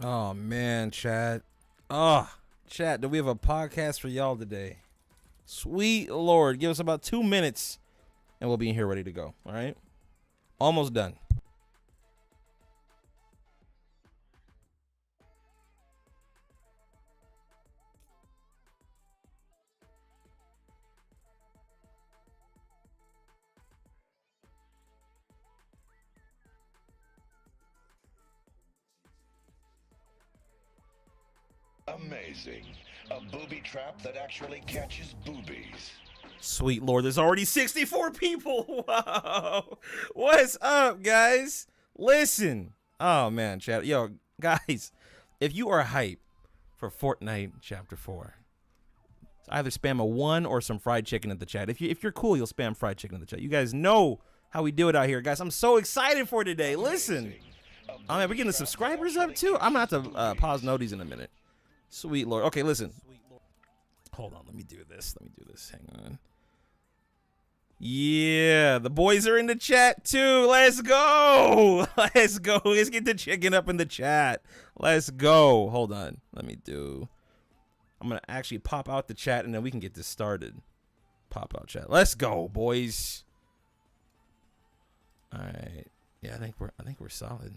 Oh man, chat. Oh, chat. Do we have a podcast for y'all today? Sweet Lord, give us about 2 minutes, and we'll be in here ready to go. All right, almost done. Amazing. A booby trap that actually catches boobies. Sweet Lord, there's already 64 people. Wow. What's up, guys? Listen. Oh, man, chat. Yo, guys, if you are hype for Fortnite Chapter 4, either spam a 1 or some fried chicken in the chat. If you're cool, you'll spam fried chicken in the chat. You guys know how we do it out here, guys. I'm so excited for today. Listen. Oh, man, we're getting the subscribers up, too. I'm going to have to pause noties in a minute. Sweet Lord. Okay, listen. Hold on. Let me do this. Hang on. Yeah, the boys are in the chat too. Let's go. Let's go. Let's get the chicken up in the chat. Let's go. Hold on. I'm going to actually pop out the chat and then we can get this started. Pop out chat. Let's go, boys. All right. Yeah, I think we're solid.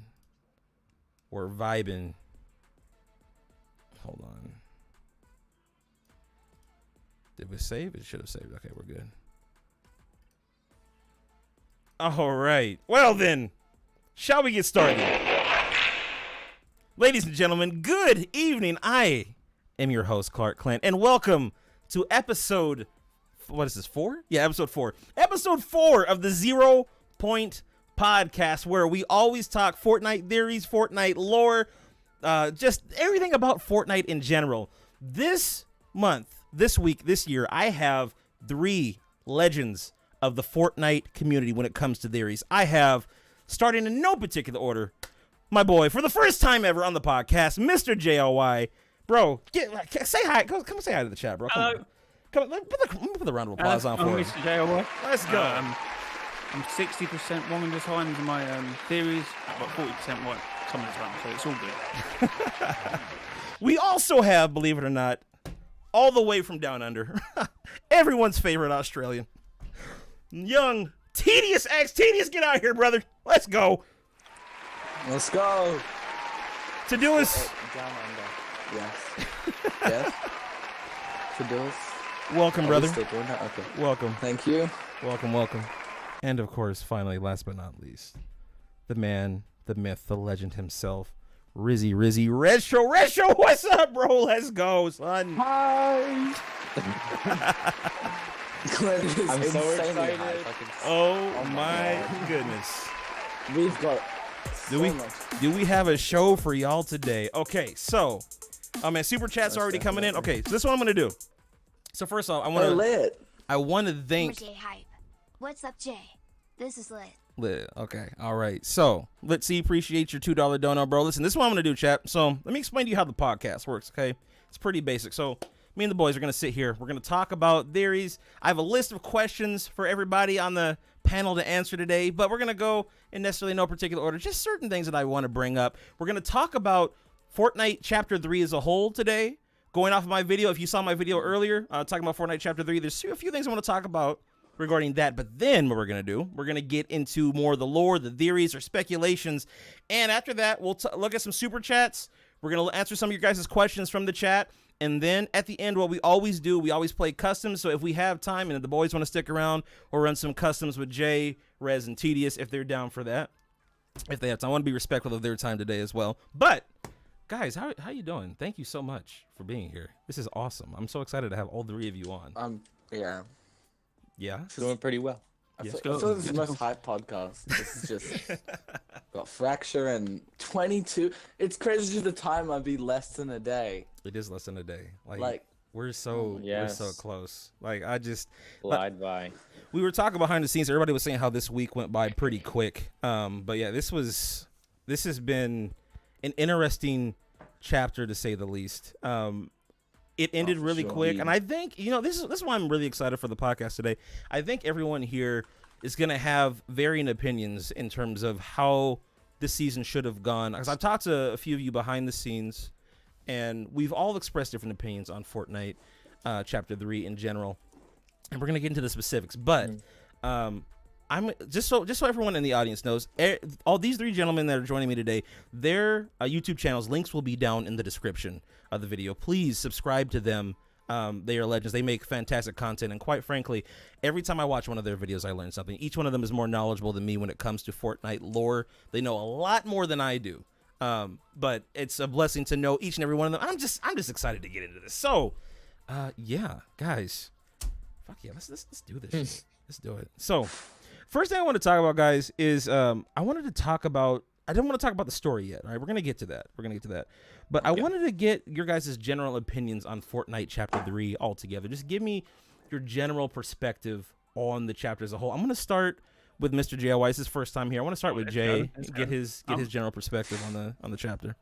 We're vibing. Hold on. Did we save? It should have saved. Okay, we're good. All right. Well then, shall we get started? Ladies and gentlemen, good evening. I am your host, Clark Clint, and welcome to episode, what is this, 4? Yeah, episode 4. Episode 4 of the 0 Point Podcast, where we always talk Fortnite theories, Fortnite lore, just everything about Fortnite in general. This month, this week, this year, I have 3 legends of the Fortnite community when it comes to theories. I have, starting in no particular order, my boy, for the first time ever on the podcast, Mr. JLY. Bro, say hi. Come say hi to the chat, bro. Come on, put the round of applause on for him. Mr. JLY. Let's go. I'm 60% wrong in the times in my theories, but 40% right some of the time, so it's all good. We also have, believe it or not, all the way from down under, everyone's favorite Australian, young Tedious X. Tedious, get out here, brother. Let's go. Let's go. To do us. Down under. Yes. Yes. To do us. Welcome, brother. Still doing that? Okay. Welcome. Thank you. Welcome. And of course, finally, last but not least, the man, the myth, the legend himself, Rizzy Retro. What's up, bro? Let's go, son. Hi. I'm so excited. Oh my goodness. We've got Do we have a show for y'all today? Okay, so man, super chats are already coming in. Okay, so this is what I'm gonna do. So first off, I want to thank Jay Hype. What's up, Jay? This is lit. Okay, all right. So let's see. Appreciate your $2 donut, bro. Listen, this is what I'm gonna do, chat. So let me explain to you how the podcast works. Okay, it's pretty basic. So me and the boys are gonna sit here. We're gonna talk about theories. I have a list of questions for everybody on the panel to answer today, but we're gonna go in necessarily no particular order. Just certain things that I want to bring up. We're gonna talk about Fortnite Chapter 3 as a whole today. Going off of my video, if you saw my video earlier, talking about Fortnite Chapter 3, there's a few things I want to talk about regarding that. But then what we're going to do, we're going to get into more of the lore, the theories, or speculations. And after that, we'll look at some super chats. We're going to answer some of your guys' questions from the chat. And then at the end, what we always do, we always play customs. So if we have time and if the boys want to stick around, or run some customs with Jay, Rez, and Tedious, if they're down for that. If they have time. I want to be respectful of their time today as well. But guys, how you doing? Thank you so much for being here. This is awesome. I'm so excited to have all 3 of you on. Yeah. Yeah? Doing pretty well. I feel this is the most hype podcast. This is just got Fracture and 22. It's crazy the time I'd be less than a day. It is less than a day. Like we're so close. Like I just glide by. We were talking behind the scenes. Everybody was saying how this week went by pretty quick. But yeah, this has been an interesting chapter to say the least. It ended really quick, and I think this is why I'm really excited for the podcast today. I think everyone here is gonna have varying opinions in terms of how this season should have gone. Because I've talked to a few of you behind the scenes, and we've all expressed different opinions on Fortnite Chapter 3 in general. And we're gonna get into the specifics, but I'm just so everyone in the audience knows, all these three gentlemen that are joining me today, their YouTube channels links will be down in the description of the video. Please subscribe to them. They are legends. They make fantastic content, and quite frankly, every time I watch one of their videos, I learn something. Each one of them is more knowledgeable than me when it comes to Fortnite lore. They know a lot more than I do. But it's a blessing to know each and every one of them. I'm just excited to get into this. So, yeah, guys. Fuck yeah, let's do this shit. Let's do it. So, first thing I want to talk about, guys, is I didn't want to talk about the story yet. All right, we're gonna get to that. But I wanted to get your guys' general opinions on Fortnite Chapter 3 altogether. Just give me your general perspective on the chapter as a whole. I'm gonna start with Mr. JLY. It's his first time here. I want to start with Jay. Get his general perspective on the chapter.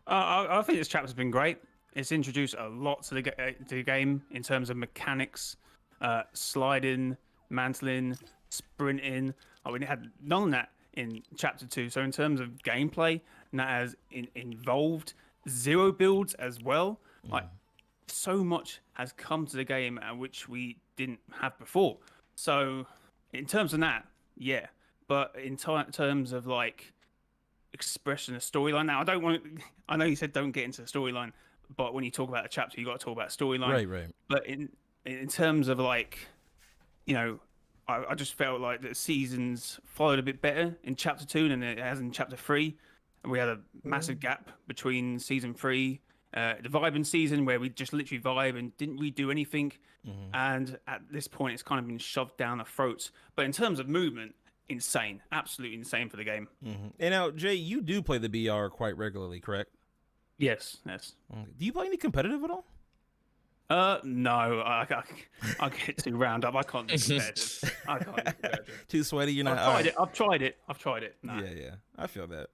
I think this chapter's been great. It's introduced a lot to the game in terms of mechanics, sliding, mantling, sprinting. We had none of that in Chapter 2. So in terms of gameplay, and that has involved zero builds as well. Like, so much has come to the game which we didn't have before. So in terms of that, yeah. But in terms of like expression of storyline, now I know you said don't get into the storyline, but when you talk about a chapter, you got to talk about storyline. Right. But in terms of like, you know, I just felt like the seasons followed a bit better in Chapter 2 than it has in Chapter 3. And we had a massive gap between Season 3, the vibing season where we just literally vibe and didn't really do anything. And at this point, it's kind of been shoved down our throats. But in terms of movement, insane. Absolutely insane for the game. And now, Jay, you do play the BR quite regularly, correct? Yes. Do you play any competitive at all? No, I get too round up. I can't do competitive. Too sweaty, you're not. I've tried it. Nah. Yeah, I feel that.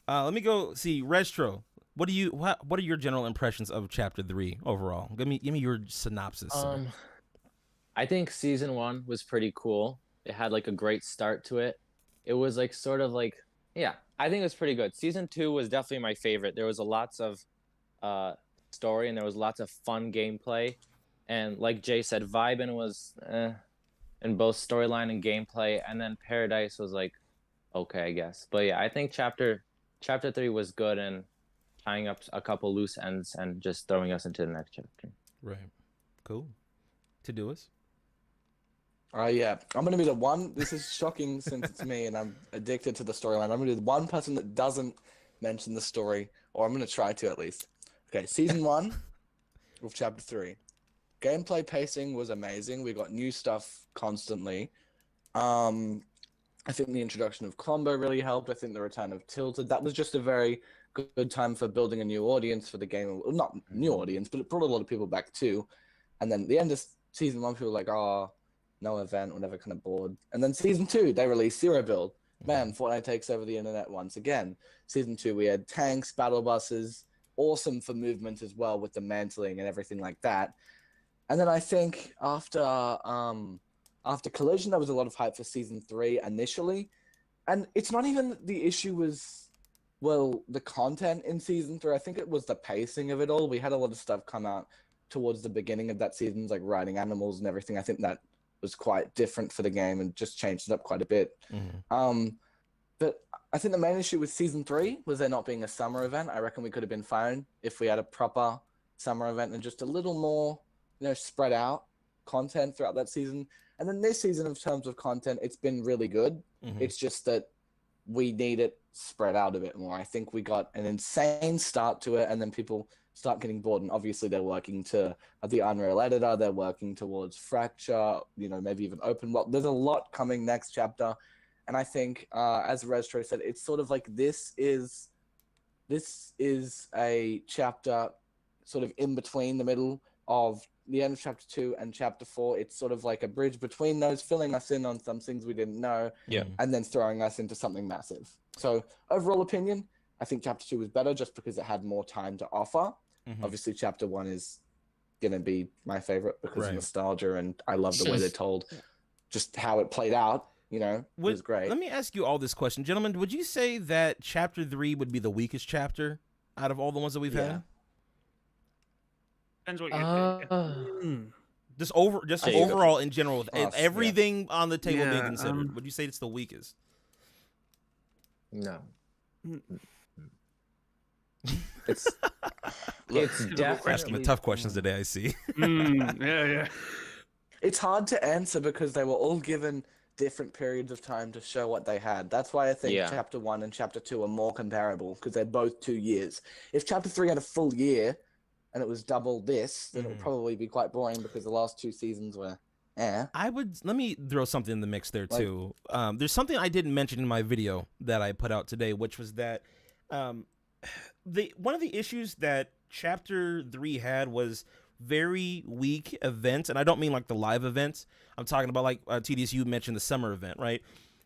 Let me go see Retro. What are your general impressions of Chapter 3 overall? Give me your synopsis. I think Season 1 was pretty cool. It had like a great start to it. It was like sort of like, yeah, I think it was pretty good. Season 2 was definitely my favorite. There was lots of story and there was lots of fun gameplay, and like Jay said, vibing was in both storyline and gameplay, and then Paradise was like okay, I guess. But yeah, I think chapter 3 was good and tying up a couple loose ends and just throwing us into the next chapter. Right. Cool. To do us. Yeah, I'm going to be the one, this is shocking since it's me and I'm addicted to the storyline. I'm going to be the one person that doesn't mention the story, or I'm going to try to at least. Okay, Season 1 of Chapter 3. Gameplay pacing was amazing. We got new stuff constantly. I think the introduction of Combo really helped. I think the return of Tilted, that was just a very good time for building a new audience for the game. Well, not new audience, but it brought a lot of people back too. And then the end of Season 1, people were like, oh, no event, whatever, kind of bored. And then Season 2, they released Zero Build. Man, Fortnite takes over the internet once again. Season 2, we had tanks, battle buses, awesome for movement as well with the mantling and everything like that. And then I think after Collision, there was a lot of hype for Season 3 initially. And it's not even the issue was, well, the content in Season 3. I think it was the pacing of it all. We had a lot of stuff come out towards the beginning of that season, like riding animals and everything. I think that was quite different for the game and just changed it up quite a bit. But I think the main issue with Season 3 was there not being a summer event. I reckon we could have been fine if we had a proper summer event and just a little more, spread out content throughout that season. And then this season, in terms of content, it's been really good. It's just that we need it spread out a bit more. I think we got an insane start to it, and then people start getting bored. And obviously, they're working to the Unreal Editor. They're working towards Fracture, maybe even Open World. There's a lot coming next chapter. And I think, as Retro said, it's sort of like this is a chapter sort of in between the middle of the end of Chapter 2 and Chapter 4. It's sort of like a bridge between those, filling us in on some things we didn't know, and then throwing us into something massive. So overall opinion, I think Chapter 2 was better just because it had more time to offer. Obviously, Chapter 1 is going to be my favorite because of nostalgia, and I love the way they told just how it played out. You know, it was great. Let me ask you all this question, gentlemen. Would you say that Chapter 3 would be the weakest chapter out of all the ones that we've had? Depends what you Just I see. overall in general, with Us, yeah. everything on the table being Yeah, considered, would you say it's the weakest? No. Mm. It's definitely Asking the tough questions today, I see. yeah. It's hard to answer because they were all given different periods of time to show what they had. That's why I think Yeah. Chapter 1 and Chapter 2 are more comparable because they're both 2 years. If Chapter 3 had a full year and it was double this, then it would probably be quite boring because the last 2 seasons were Let me throw something in the mix there too. There's something I didn't mention in my video that I put out today, which was that one of the issues that Chapter 3 had was very weak events, and I don't mean like the live events. I'm talking about like TDS. You mentioned the summer event, right?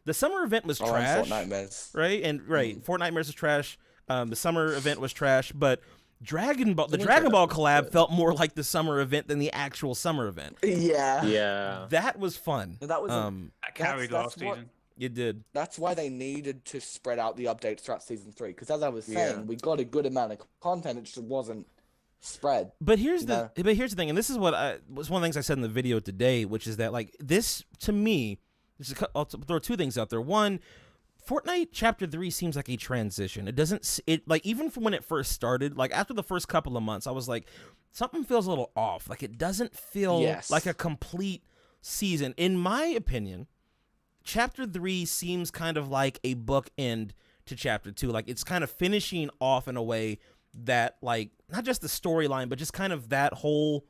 The summer event was trash, Fortnite right? And Fortnite was trash. The summer event was trash, but Dragon Ball collab felt more like the summer event than the actual summer event. Yeah. Yeah. That was fun. That was That carried last season. It did. That's why they needed to spread out the updates throughout season 3. Because as I was saying, we got a good amount of content. It just wasn't spread. But here's the thing, and this is what was one of the things I said in the video today, which is that like this to me, I'll throw 2 things out there. One, Fortnite Chapter 3 seems like a transition. It doesn't. It like even from when it first started, like after the first couple of months, I was like, something feels a little off. Like it doesn't feel like a complete season, in my opinion. Chapter 3 seems kind of like a bookend to Chapter 2. Like it's kind of finishing off in a way that like not just the storyline, but just kind of that whole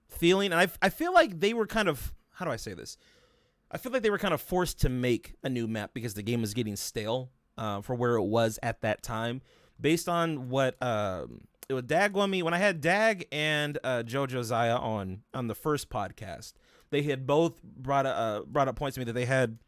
feeling. And I feel like they were kind of, how do I say this? I feel like they were kind of forced to make a new map because the game was getting stale for where it was at that time. Based on what it was Dag when I had Dag and Joe Josiah on the first podcast, they had both brought up points to me that they had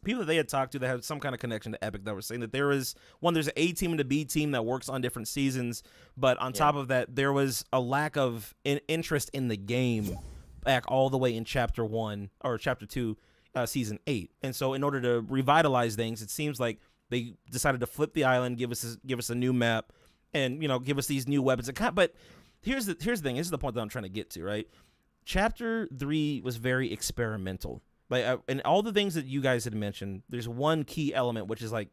people that they had talked to that had some kind of connection to Epic that were saying that there's an A team and a B team that works on different seasons, but on top of that, there was a lack of interest in the game back all the way in Chapter 1 or Chapter 2, Season 8. And so in order to revitalize things, it seems like they decided to flip the island, give us a new map, and give us these new weapons. But here's the thing. This is the point that I'm trying to get to, right? Chapter 3 was very experimental. Like, and all the things that you guys had mentioned, there's one key element, which is like,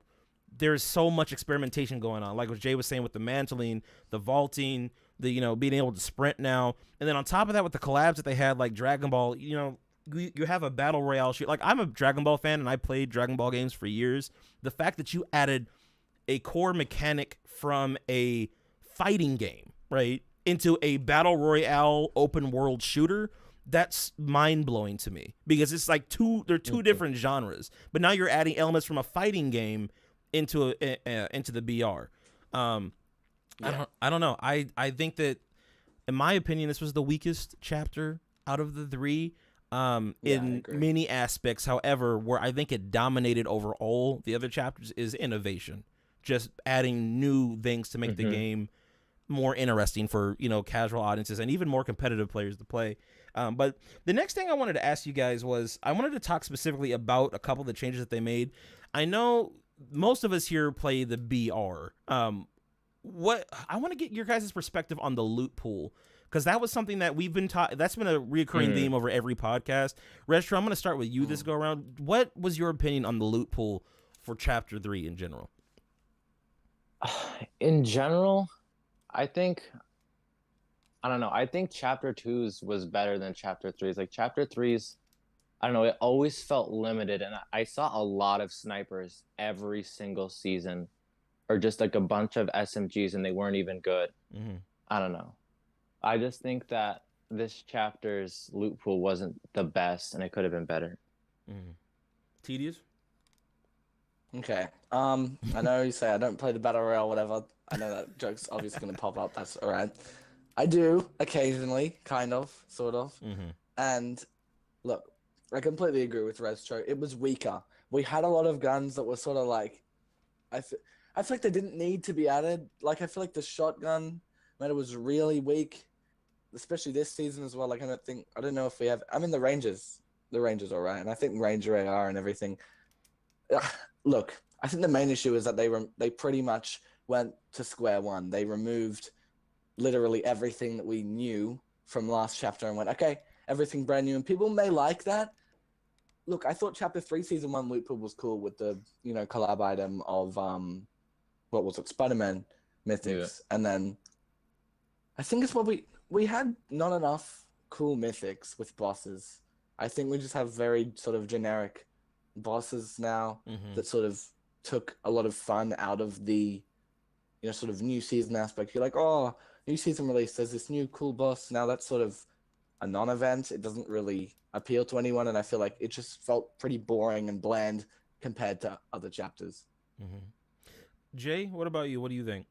there's so much experimentation going on. Like what Jay was saying with the mantling, the vaulting, the, being able to sprint now. And then on top of that, with the collabs that they had, like Dragon Ball, you have a battle royale shoot. Like I'm a Dragon Ball fan and I played Dragon Ball games for years. The fact that you added a core mechanic from a fighting game, right, into a battle royale open world shooter, that's mind-blowing to me, because it's like they're two different genres, but now you're adding elements from a fighting game into the BR. I don't know. I think that, in my opinion, this was the weakest chapter out of the 3 in many aspects. However, where I think it dominated over all the other chapters is innovation, just adding new things to make the game more interesting for casual audiences and even more competitive players to play. But the next thing I wanted to ask you guys was, I wanted to talk specifically about a couple of the changes that they made. I know most of us here play the BR. What I want to get your guys' perspective on the loot pool, because that was something that we've been taught. That's been a recurring theme over every podcast. Retro, I'm going to start with you this go around. What was your opinion on the loot pool for Chapter 3 in general? In general, I don't know. I think Chapter 2's was better than Chapter 3's. Like Chapter 3's, I don't know, it always felt limited. And I saw a lot of snipers every single season, or just like a bunch of SMGs, and they weren't even good. I don't know. I just think that this chapter's loot pool wasn't the best, and it could have been better. Tedious? Okay. I know you say I don't play the battle royale, whatever. I know that joke's obviously going to pop up. That's all right. I do occasionally, kind of, sort of. And look, I completely agree with Rezcho. It was weaker. We had a lot of guns that were sort of like, I feel like they didn't need to be added. Like, I feel like the shotgun, man, it was really weak, especially this season as well. Like, I don't know if we have. I mean, the Rangers all right, and I think Ranger AR and everything. Look, I think the main issue is that they pretty much went to square one. They removed literally everything that we knew from last chapter and went, okay, everything brand new. And people may like that. Look, I thought chapter 3, season 1 loot pool was cool with the, collab item of what was it, Spider-Man mythics. And then I think it's what we had not enough cool mythics with bosses. I think we just have very sort of generic bosses now that sort of took a lot of fun out of the sort of new season aspect. You're like, oh, new season release, there's this new cool boss. Now that's sort of a non-event. It doesn't really appeal to anyone, and I feel like it just felt pretty boring and bland compared to other chapters. Jay, what about you? What do you think?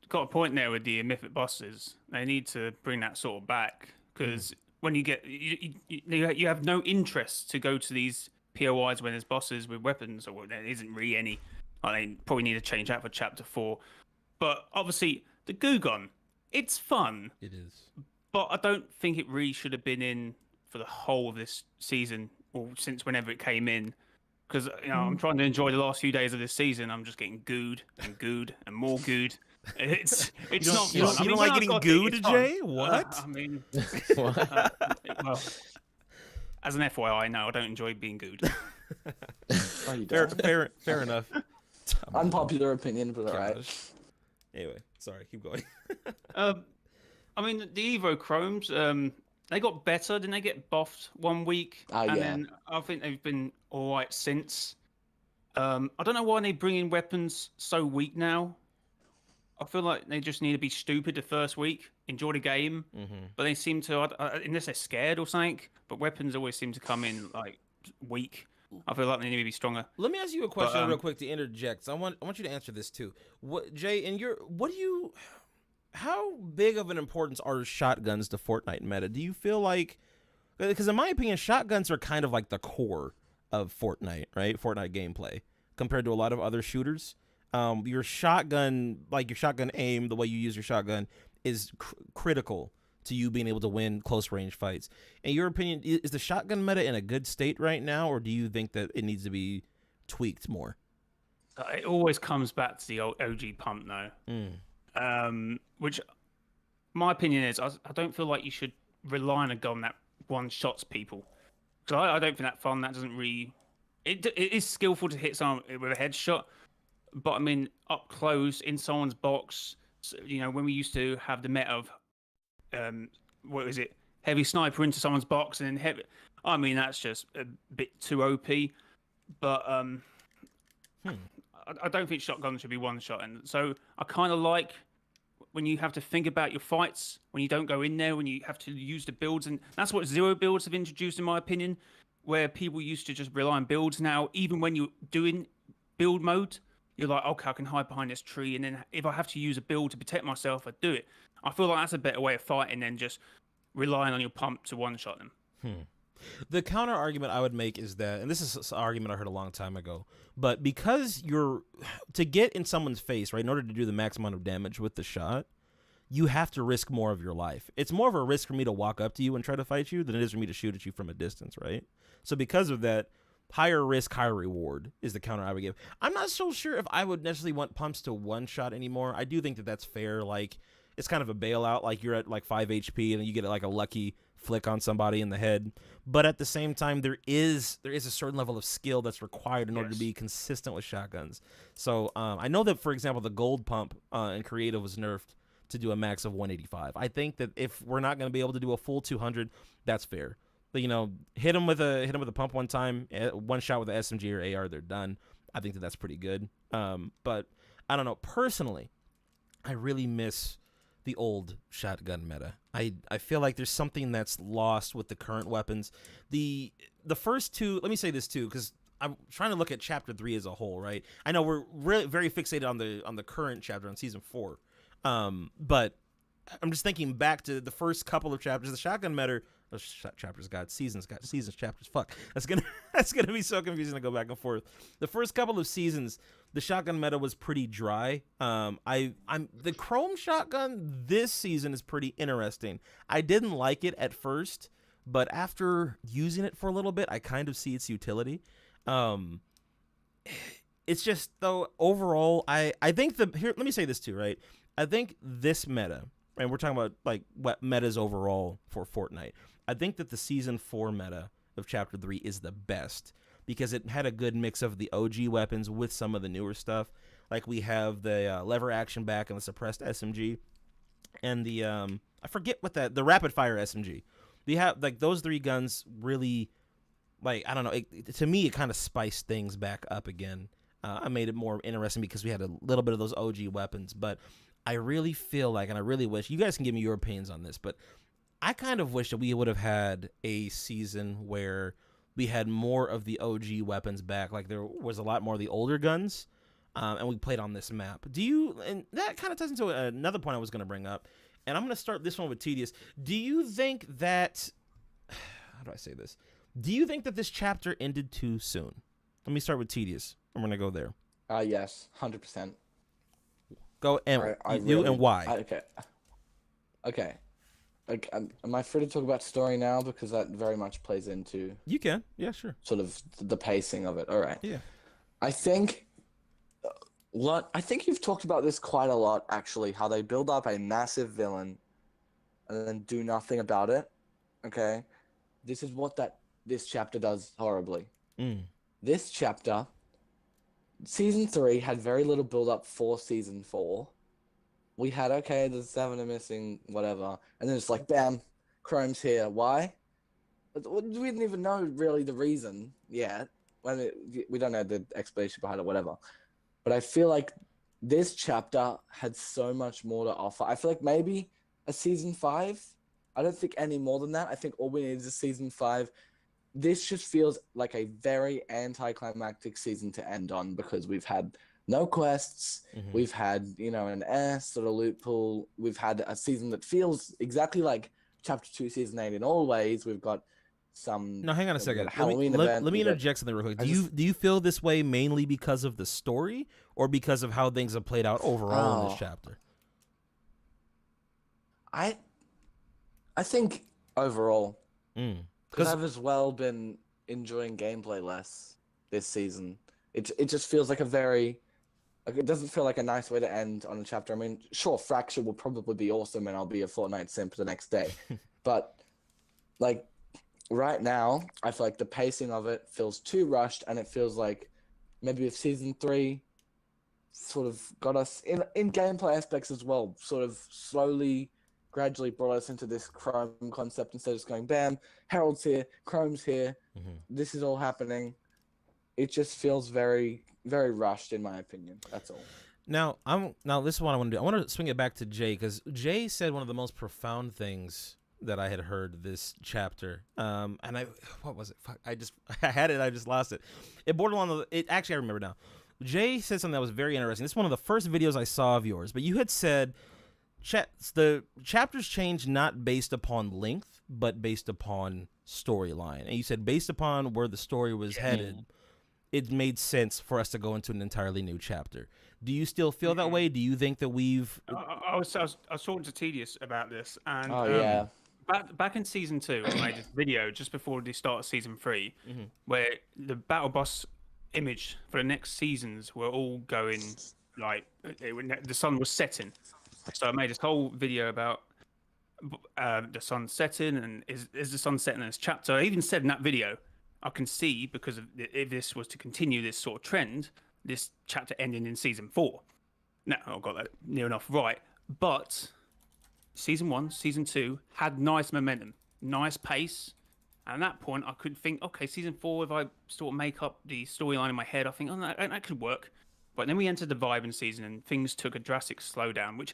Got a point there with the mythic bosses. They need to bring that sort of back, because when you get you have no interest to go to these POIs when there's bosses with weapons, or there isn't really any. They probably need to change that for chapter 4. But obviously, the Goo Gun, it's fun. It is. But I don't think it really should have been in for the whole of this season, or since whenever it came in. Because I'm trying to enjoy the last few days of this season. I'm just getting gooed and more gooed. It's not fun. You don't like getting gooed, Jay? What? I mean, well, as an FYI, no, I don't enjoy being gooed. Oh, you don't? Fair enough. Unpopular opinion, but all right. Anyway, sorry, keep going. I mean, the Evo Chromes, they got better. Didn't they get buffed one week? And then I think they've been all right since. I don't know why they bring in weapons so weak now. I feel like they just need to be stupid the first week, enjoy the game, but they seem to, unless they're scared or something, but weapons always seem to come in like weak. I feel like they need to be stronger. Let me ask you a question real quick to interject. I want you to answer this too. Jay, how big of an importance are shotguns to Fortnite meta? Do you feel like, because in my opinion, shotguns are kind of like the core of Fortnite, right? Fortnite gameplay compared to a lot of other shooters. Your shotgun aim, the way you use your shotgun is critical to you being able to win close range fights. In your opinion, is the shotgun meta in a good state right now, or do you think that it needs to be tweaked more? It always comes back to the old OG pump though. Which my opinion is, I don't feel like you should rely on a gun that one-shots people. So I don't think that fun. That doesn't really. It is skillful to hit someone with a headshot, but I mean up close in someone's box. When we used to have the meta of, what is it? Heavy sniper into someone's box and then heavy. I mean that's just a bit too OP. But I don't think shotguns should be one shot, and so I kind of like when you have to think about your fights, when you don't go in there, when you have to use the builds, and that's what zero builds have introduced, in my opinion, where people used to just rely on builds. Now, even when you're doing build mode, you're like, okay, I can hide behind this tree, and then if I have to use a build to protect myself, I do it. I feel like that's a better way of fighting than just relying on your pump to one-shot them. The counter argument I would make is that, and this is an argument I heard a long time ago, but because to get in someone's face, right, in order to do the max amount of damage with the shot, you have to risk more of your life. It's more of a risk for me to walk up to you and try to fight you than it is for me to shoot at you from a distance, right? So because of that, higher risk, higher reward is the counter I would give. I'm not so sure if I would necessarily want pumps to one shot anymore. I do think that that's fair. Like, it's kind of a bailout. Like, you're at like 5 HP and then you get like a lucky flick on somebody in the head. But at the same time, there is a certain level of skill that's required in order to be consistent with shotguns. So I know that, for example, the gold pump in creative was nerfed to do a max of 185. I think that if we're not going to be able to do a full 200, that's fair. But, hit them with a pump one time, one shot with the SMG or AR, they're done. I think that that's pretty good. But I don't know. Personally, I really miss the old shotgun meta. I feel like there's something that's lost with the current weapons. The first two, let me say this too, because I'm trying to look at chapter 3 as a whole, right? I know we're really very fixated on the current chapter on season 4. But I'm just thinking back to the first couple of chapters. The shotgun meta, seasons, chapters. Fuck, that's gonna be so confusing to go back and forth. The first couple of seasons, the shotgun meta was pretty dry. The chrome shotgun this season is pretty interesting. I didn't like it at first, but after using it for a little bit, I kind of see its utility. Um, it's just though overall, I think here. Let me say this too, right? I think this meta, and we're talking about like what metas overall for Fortnite. I think that the season 4 meta of Chapter 3 is the best because it had a good mix of the OG weapons with some of the newer stuff. Like we have the lever action back and the suppressed SMG, and the I forget what the rapid fire SMG. We have like those 3 guns really, like I don't know. To me, it kind of spiced things back up again. I made it more interesting because we had a little bit of those OG weapons, but I really feel like, and I really wish you guys can give me your opinions on this, but I kind of wish that we would have had a season where we had more of the OG weapons back. Like there was a lot more of the older guns, and we played on this map. And that kind of ties into another point I was going to bring up, and I'm going to start this one with Tedious. Do you think that, how do I say this? Do you think that this chapter ended too soon? Let me start with Tedious. I'm going to go there. Yes, 100%. Go and and why? Okay. Like, am I free to talk about story now? Because that very much plays into You can. Yeah, sure. sort of the pacing of it. All right. Yeah. I think you've talked about this quite a lot, actually, how they build up a massive villain and then do nothing about it. Okay? This is what this chapter does horribly. This chapter, Season 3 had very little build up for Season 4. We had, okay, the 7 are missing, whatever. And then it's like, bam, Chrome's here. Why? We didn't even know really the reason yet. We don't know the explanation behind it, whatever. But I feel like this chapter had so much more to offer. I feel like maybe a Season 5. I don't think any more than that. I think all we need is a Season 5. This just feels like a very anticlimactic season to end on because we've had no quests. We've had, an sort of loot pool. We've had a season that feels exactly like Chapter 2, Season 8 in all ways. We've got some... No, hang on a second. Halloween Let event. me interject something real quick. Do you feel this way mainly because of the story or because of how things have played out overall in this chapter? I think overall. Because I've as well been enjoying gameplay less this season. It just feels like it doesn't feel like a nice way to end on a chapter. I mean, sure, Fracture will probably be awesome and I'll be a Fortnite simp the next day. But, like, right now, I feel like the pacing of it feels too rushed and it feels like maybe if Season 3 sort of got us in gameplay aspects as well, sort of slowly, gradually brought us into this Chrome concept instead of just going, bam, Harold's here, Chrome's here, this is all happening. It just feels very, very rushed, in my opinion. That's all. Now this is what I want to do. I want to swing it back to Jay because Jay said one of the most profound things that I had heard this chapter. What was it? Fuck, I had it. I just lost it. It bordered on actually, I remember now. Jay said something that was very interesting. This is one of the first videos I saw of yours, but you had said the chapters change not based upon length, but based upon storyline. And you said based upon where the story was headed, it made sense for us to go into an entirely new chapter. Do you still feel that way? Do you think that we've... I was talking to Tedious about this, and yeah. Back in Season 2, I made this video just before the start of Season 3, where the battle boss image for the next seasons were all going, like, the sun was setting. So I made this whole video about the sun setting, and is the sun setting in this chapter. I even said in that video, I can see, because if this was to continue this sort of trend, this chapter ending in Season 4. Now, I got that near enough right. But Season 1, Season 2 had nice momentum, nice pace. And at that point, I could think, okay, Season 4, if I sort of make up the storyline in my head, I think, oh, that could work. But then we entered the Vibing season and things took a drastic slowdown, which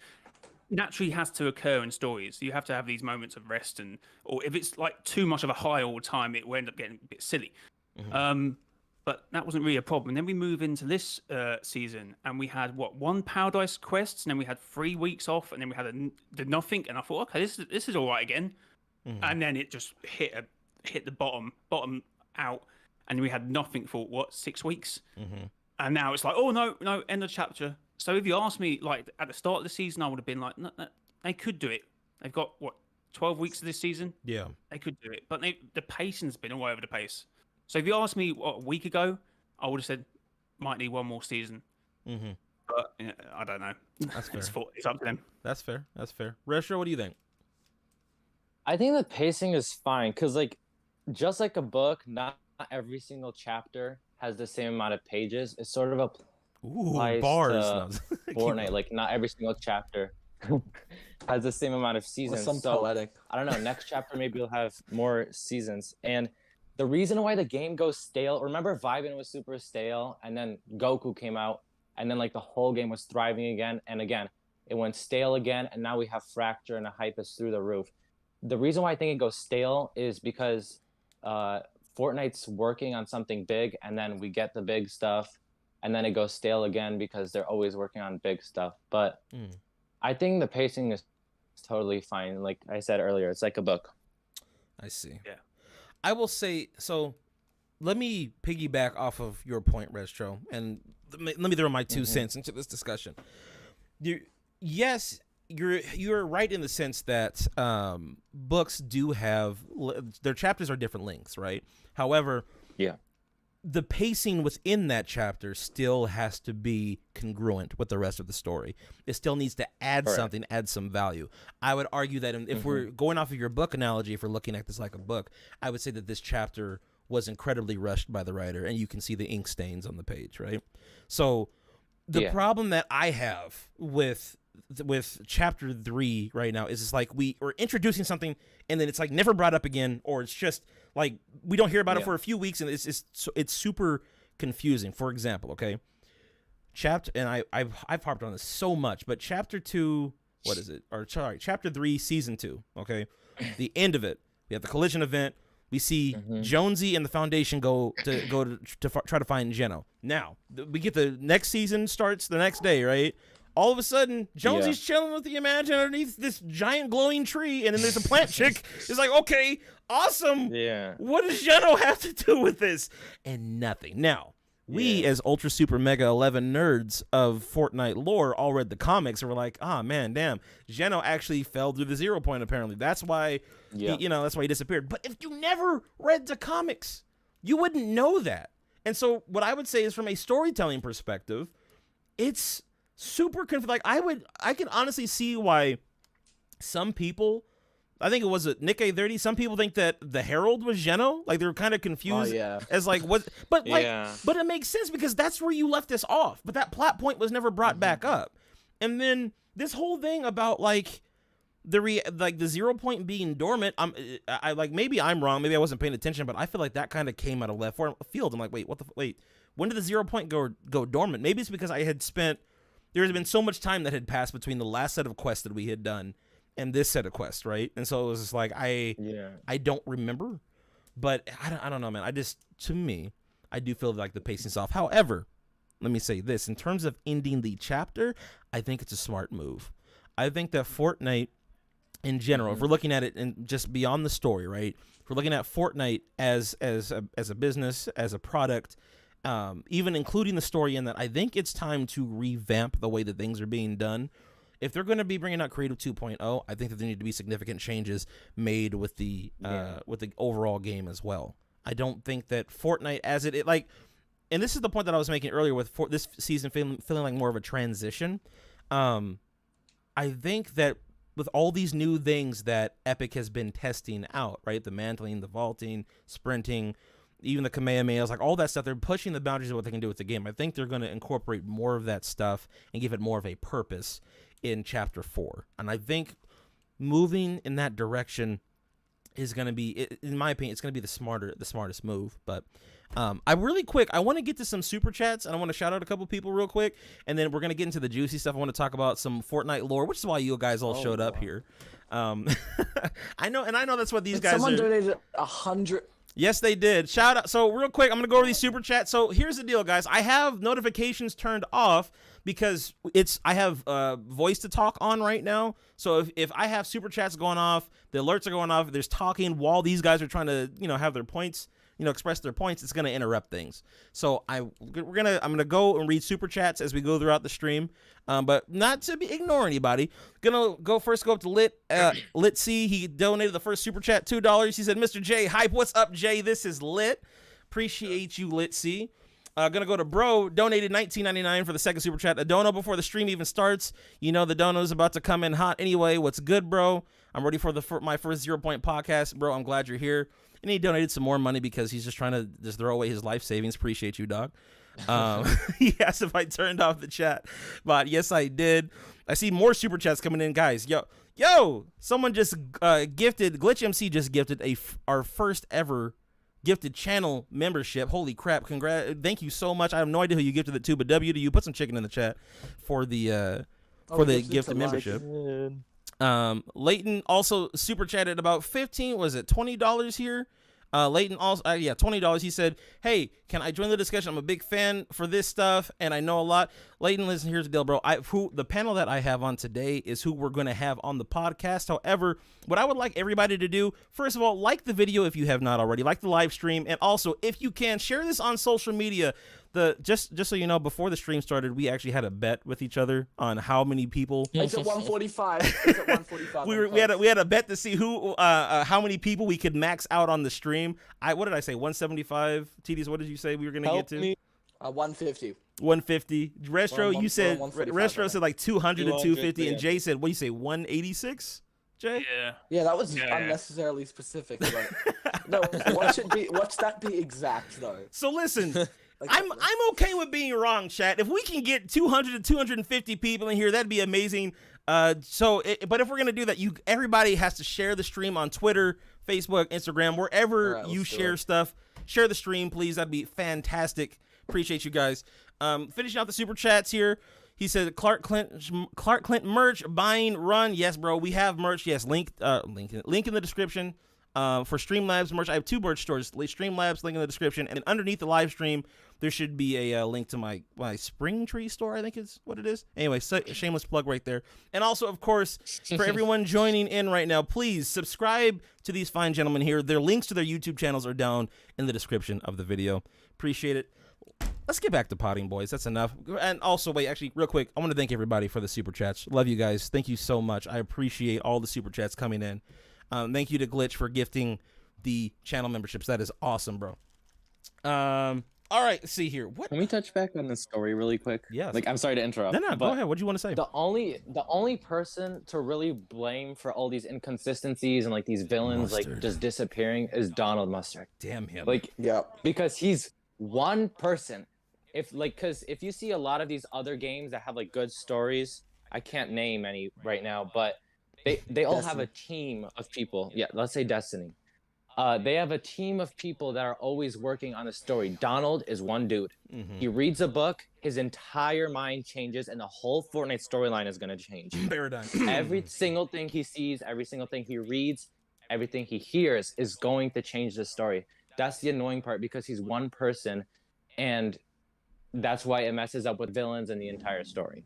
naturally has to occur in stories. You have to have these moments of rest, or if it's like too much of a high all the time, it will end up getting a bit silly. But that wasn't really a problem. And then we move into this season, and we had one Paradise Quest, and then we had 3 weeks off, and then we had the nothing. And I thought, okay, this is all right again. And then it just hit the bottom out, and we had nothing for 6 weeks. And now it's like, oh no, end of chapter. So if you asked me, like at the start of the season, I would have been like, no, they could do it. They've got 12 weeks of this season. Yeah, they could do it, but the pacing's been all over the place. So if you asked me a week ago, I would have said might need one more season. Mm-hmm. But I don't know. That's fair. It's up to them. That's fair. That's fair. Retro, what do you think? I think the pacing is fine because, like, just like a book, not every single chapter has the same amount of pages. It's sort of Ooh, applies bars. to Fortnite. Like, not every single chapter has the same amount of seasons. Some so poetic. I don't know. Next chapter maybe we'll have more seasons. And the reason why the game goes stale. Remember, Vibin was super stale, and then Goku came out, and then like the whole game was thriving again and again. It went stale again, and now we have Fracture, and the hype is through the roof. The reason why I think it goes stale is because Fortnite's working on something big, and then we get the big stuff, and then it goes stale again because they're always working on big stuff. But I think the pacing is totally fine. Like I said earlier, it's like a book. I see. Yeah. I will say, so let me piggyback off of your point, Retro, and let me throw my 2 cents into this discussion. Yes, you're right in the sense that books do have their chapters are different lengths, right? However, Yeah. the pacing within that chapter still has to be congruent with the rest of the story. It still needs to add something, add some value. I would argue that if we're going off of your book analogy, if we're looking at this like a book, I would say that this chapter was incredibly rushed by the writer, and you can see the ink stains on the page, right? So the problem that I have with chapter 3 right now is it's like we're introducing something and then it's like never brought up again, or it's just like we don't hear about it for a few weeks, and it's super confusing. For example, okay, I've harped on this so much, but chapter 2, what is it? Or sorry, chapter 3, season 2. Okay, the end of it, we have the collision event. We see Jonesy and the Foundation go to try to find Geno. Now we get the next season starts the next day, right? All of a sudden, Jonesy's chilling with the Imagine underneath this giant glowing tree, and then there's a plant chick. It's like, okay, awesome. Yeah. What does Geno have to do with this? And nothing. Now, we as Ultra Super Mega 11 nerds of Fortnite lore all read the comics and were like, man, damn, Geno actually fell through the 0 point, apparently. That's why, that's why he disappeared. But if you never read the comics, you wouldn't know that. And so what I would say is, from a storytelling perspective, it's super like I can honestly see why some people, I think it was Nick A30, some people think that the Herald was Geno. Like, they're kind of confused as like what, but like, but it makes sense because that's where you left this off. But that plot point was never brought back up. And then this whole thing about like the 0 point being dormant, I like, maybe I'm wrong, maybe I wasn't paying attention, but I feel like that kind of came out of left field. I'm like, wait, when did the 0 point go dormant? Maybe it's because there has been so much time that had passed between the last set of quests that we had done and this set of quests, right? And so it was just like, I don't remember, but I don't know, man. To me, I do feel like the pacing's off. However, let me say this, in terms of ending the chapter, I think it's a smart move. I think that Fortnite in general, if we're looking at it and just beyond the story, right? If we're looking at Fortnite as a business, as a product, even including the story in that, I think it's time to revamp the way that things are being done. If they're going to be bringing out Creative 2.0, I think that there need to be significant changes made with the overall game as well. I don't think that Fortnite as it like, and this is the point that I was making earlier with this season feeling like more of a transition. I think that with all these new things that Epic has been testing out, right? The mantling, the vaulting, sprinting, even the Kamehamehas, like all that stuff, they're pushing the boundaries of what they can do with the game. I think they're going to incorporate more of that stuff and give it more of a purpose in Chapter 4. And I think moving in that direction is going to be, in my opinion, it's going to be the smartest move. But I want to get to some super chats, and I want to shout out a couple people real quick, and then we're going to get into the juicy stuff. I want to talk about some Fortnite lore, which is why you guys all showed up here. I know that's what these guys Someone are. donated 100. Yes, they did. Shout out. So real quick, I'm going to go over these super chats. So here's the deal, guys. I have notifications turned off because I have voice to talk on right now. So if I have super chats going off, the alerts are going off, there's talking while these guys are trying to, have their points, express their points, it's going to interrupt things. So I'm going to go and read super chats as we go throughout the stream. But not to ignore anybody. Go up to Lit C. He donated the first super chat, $2. He said, Mr. J, hype. What's up, Jay? This is Lit. Appreciate you, Litzy. Gonna go to Bro, donated $19.99 for the second super chat. A dono before the stream even starts. You know the dono's about to come in hot anyway. What's good, bro? I'm ready for my first 0 Point podcast. Bro, I'm glad you're here. And he donated some more money because he's just trying to just throw away his life savings. Appreciate you, dog. He asked if I turned off the chat, but yes, I did. I see more super chats coming in, guys. Yo, someone just gifted, Glitch MC just gifted our first ever gifted channel membership. Holy crap. Thank you so much. I have no idea who you gifted it to, but W to you. Put some chicken in the chat for the gifted membership. Leighton also super chatted about $20 here. Leighton also, $20. He said, "Hey, can I join the discussion? I'm a big fan for this stuff, and I know a lot." Leighton, listen, here's the deal, bro. The panel that I have on today is who we're going to have on the podcast. However, what I would like everybody to do, first of all, like the video if you have not already, like the live stream, and also, if you can, share this on social media. Just so you know, before the stream started, we actually had a bet with each other on how many people. It's at 145. It's at 145. we had a bet to see how many people we could max out on the stream. What did I say? 175. TDs, what did you say we were gonna get to? 150. 150. Restro, you said 145, said like 200 to 250, and Jay said, what do you say, 186? Jay? Yeah, that was unnecessarily specific. No, watch that be exact though. So listen. I'm okay with being wrong, chat. If we can get 200 to 250 people in here, that'd be amazing. But if we're gonna do that, everybody has to share the stream on Twitter, Facebook, Instagram, wherever you share stuff. Share the stream, please. That'd be fantastic. Appreciate you guys. Finishing out the super chats here. He said Clark Clint merch buying run. Yes, bro, we have merch. Yes, link in the description. For Streamlabs merch, I have 2 merch stores. Streamlabs, link in the description, and underneath the live stream, there should be a link to my Spring Tree store, I think is what it is. Anyway, shameless plug right there. And also, of course, for everyone joining in right now, please subscribe to these fine gentlemen here. Their links to their YouTube channels are down in the description of the video. Appreciate it. Let's get back to potting, boys. That's enough. And also, wait, actually, real quick, I want to thank everybody for the super chats. Love you guys. Thank you so much. I appreciate all the super chats coming in. Thank you to Glitch for gifting the channel memberships. That is awesome, bro. All right, let's see here. What? Can we touch back on the story really quick? Yes. Like, I'm sorry to interrupt. No, go ahead. What do you want to say? The only person to really blame for all these inconsistencies and like these villains like just disappearing is Donald Mustard. Damn him. Like, yeah, because he's one person. Because if you see a lot of these other games that have like good stories, I can't name any right now, but they all have a team of people. Yeah, let's say Destiny. They have a team of people that are always working on a story. Donald is one dude. Mm-hmm. He reads a book, his entire mind changes, and the whole Fortnite storyline is going to change. Paradigm. Every single thing he sees, every single thing he reads, everything he hears is going to change the story. That's the annoying part because he's one person, and that's why it messes up with villains and the entire story.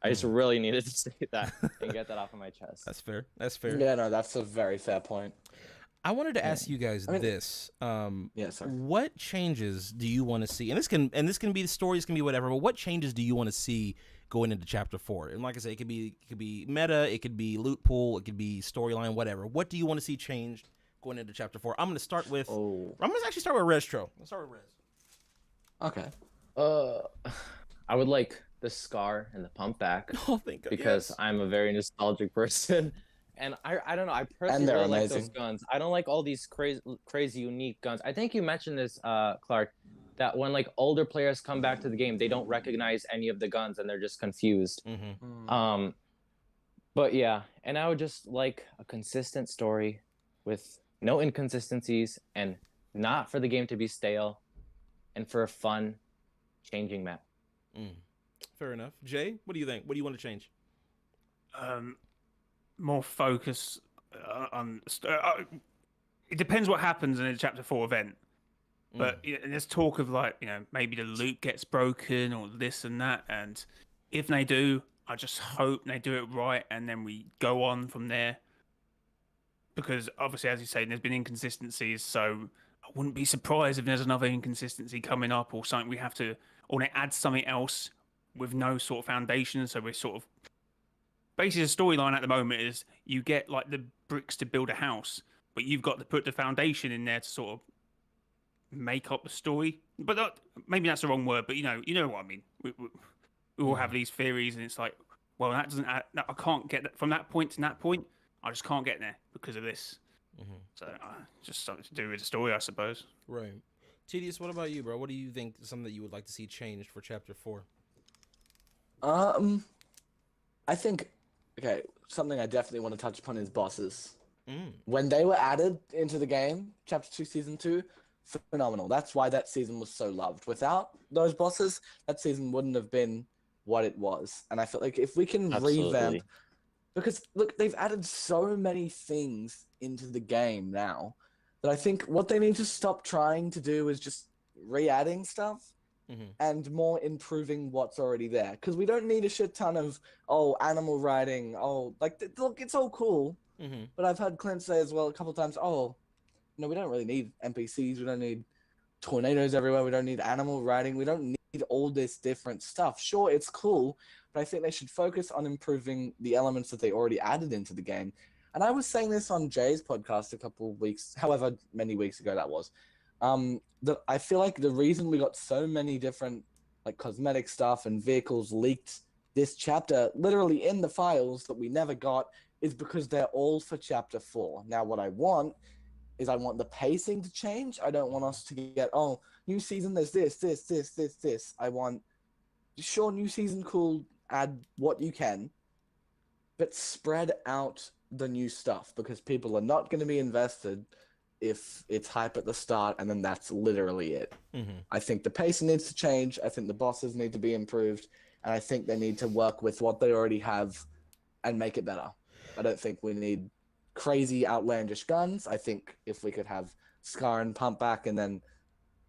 I just really needed to say that and get that off of my chest. That's fair. That's fair. Yeah, no, that's a very fair point. I wanted to ask you guys this. Yeah, sorry. What changes do you want to see? And this can be the stories, can be whatever. But what changes do you want to see going into Chapter 4? And like I say, it could be meta, it could be loot pool, it could be storyline, whatever. What do you want to see changed going into Chapter 4? I'm going to start with. I'm going to actually start with Restro. Let's start with Rez. Okay. I would like the scar and the pump back. Oh, thank God. Because I'm a very nostalgic person. And I don't know, I personally really like those guns. I don't like all these crazy unique guns. I think you mentioned this, Clark, that when like older players come back to the game, they don't recognize any of the guns and they're just confused. Mm-hmm. But yeah, and I would just like a consistent story with no inconsistencies and not for the game to be stale and for a fun changing map. Fair enough. Jay, what do you think? What do you want to change? More focus on. It depends what happens in a Chapter 4 event, but there's talk of like maybe the loot gets broken or this and that, and if they do, I just hope they do it right, and then we go on from there. Because obviously, as you say, there's been inconsistencies, so I wouldn't be surprised if there's another inconsistency coming up or something we have to, or they add something else with no sort of foundation, so we're sort of. Basically, the storyline at the moment is you get like the bricks to build a house, but you've got to put the foundation in there to sort of make up the story. But maybe that's the wrong word. But you know what I mean. We all have these theories, and it's like, well, that doesn't. I can't get that from that point to that point. I just can't get there because of this. So just something to do with the story, I suppose. Right. Tedious, what about you, bro? What do you think something that you would like to see changed for Chapter 4? I think, okay, something I definitely want to touch upon is bosses. When they were added into the game, Chapter 2, Season 2, phenomenal. That's why that season was so loved. Without those bosses, that season wouldn't have been what it was. And I feel like if we can revamp, because look, they've added so many things into the game now that I think what they need to stop trying to do is just re-adding stuff and more improving what's already there. Because we don't need a shit ton of, animal riding. Look, it's all cool. But I've heard Clint say as well a couple of times, no, we don't really need NPCs. We don't need tornadoes everywhere. We don't need animal riding. We don't need all this different stuff. Sure, it's cool, but I think they should focus on improving the elements that they already added into the game. And I was saying this on Jay's podcast a couple of weeks, however many weeks ago that was, that I feel like the reason we got so many different like cosmetic stuff and vehicles leaked this chapter, literally in the files that we never got, is because they're all for Chapter 4. Now, what I want is I want the pacing to change. I don't want us to get, new season, there's this. I want, sure, new season, cool, add what you can, but spread out the new stuff because people are not going to be invested if it's hype at the start and then that's literally it. I think the pacing needs to change. I think the bosses need to be improved. And I think they need to work with what they already have and make it better. I don't think we need crazy outlandish guns. I think if we could have Scar and Pump back and then,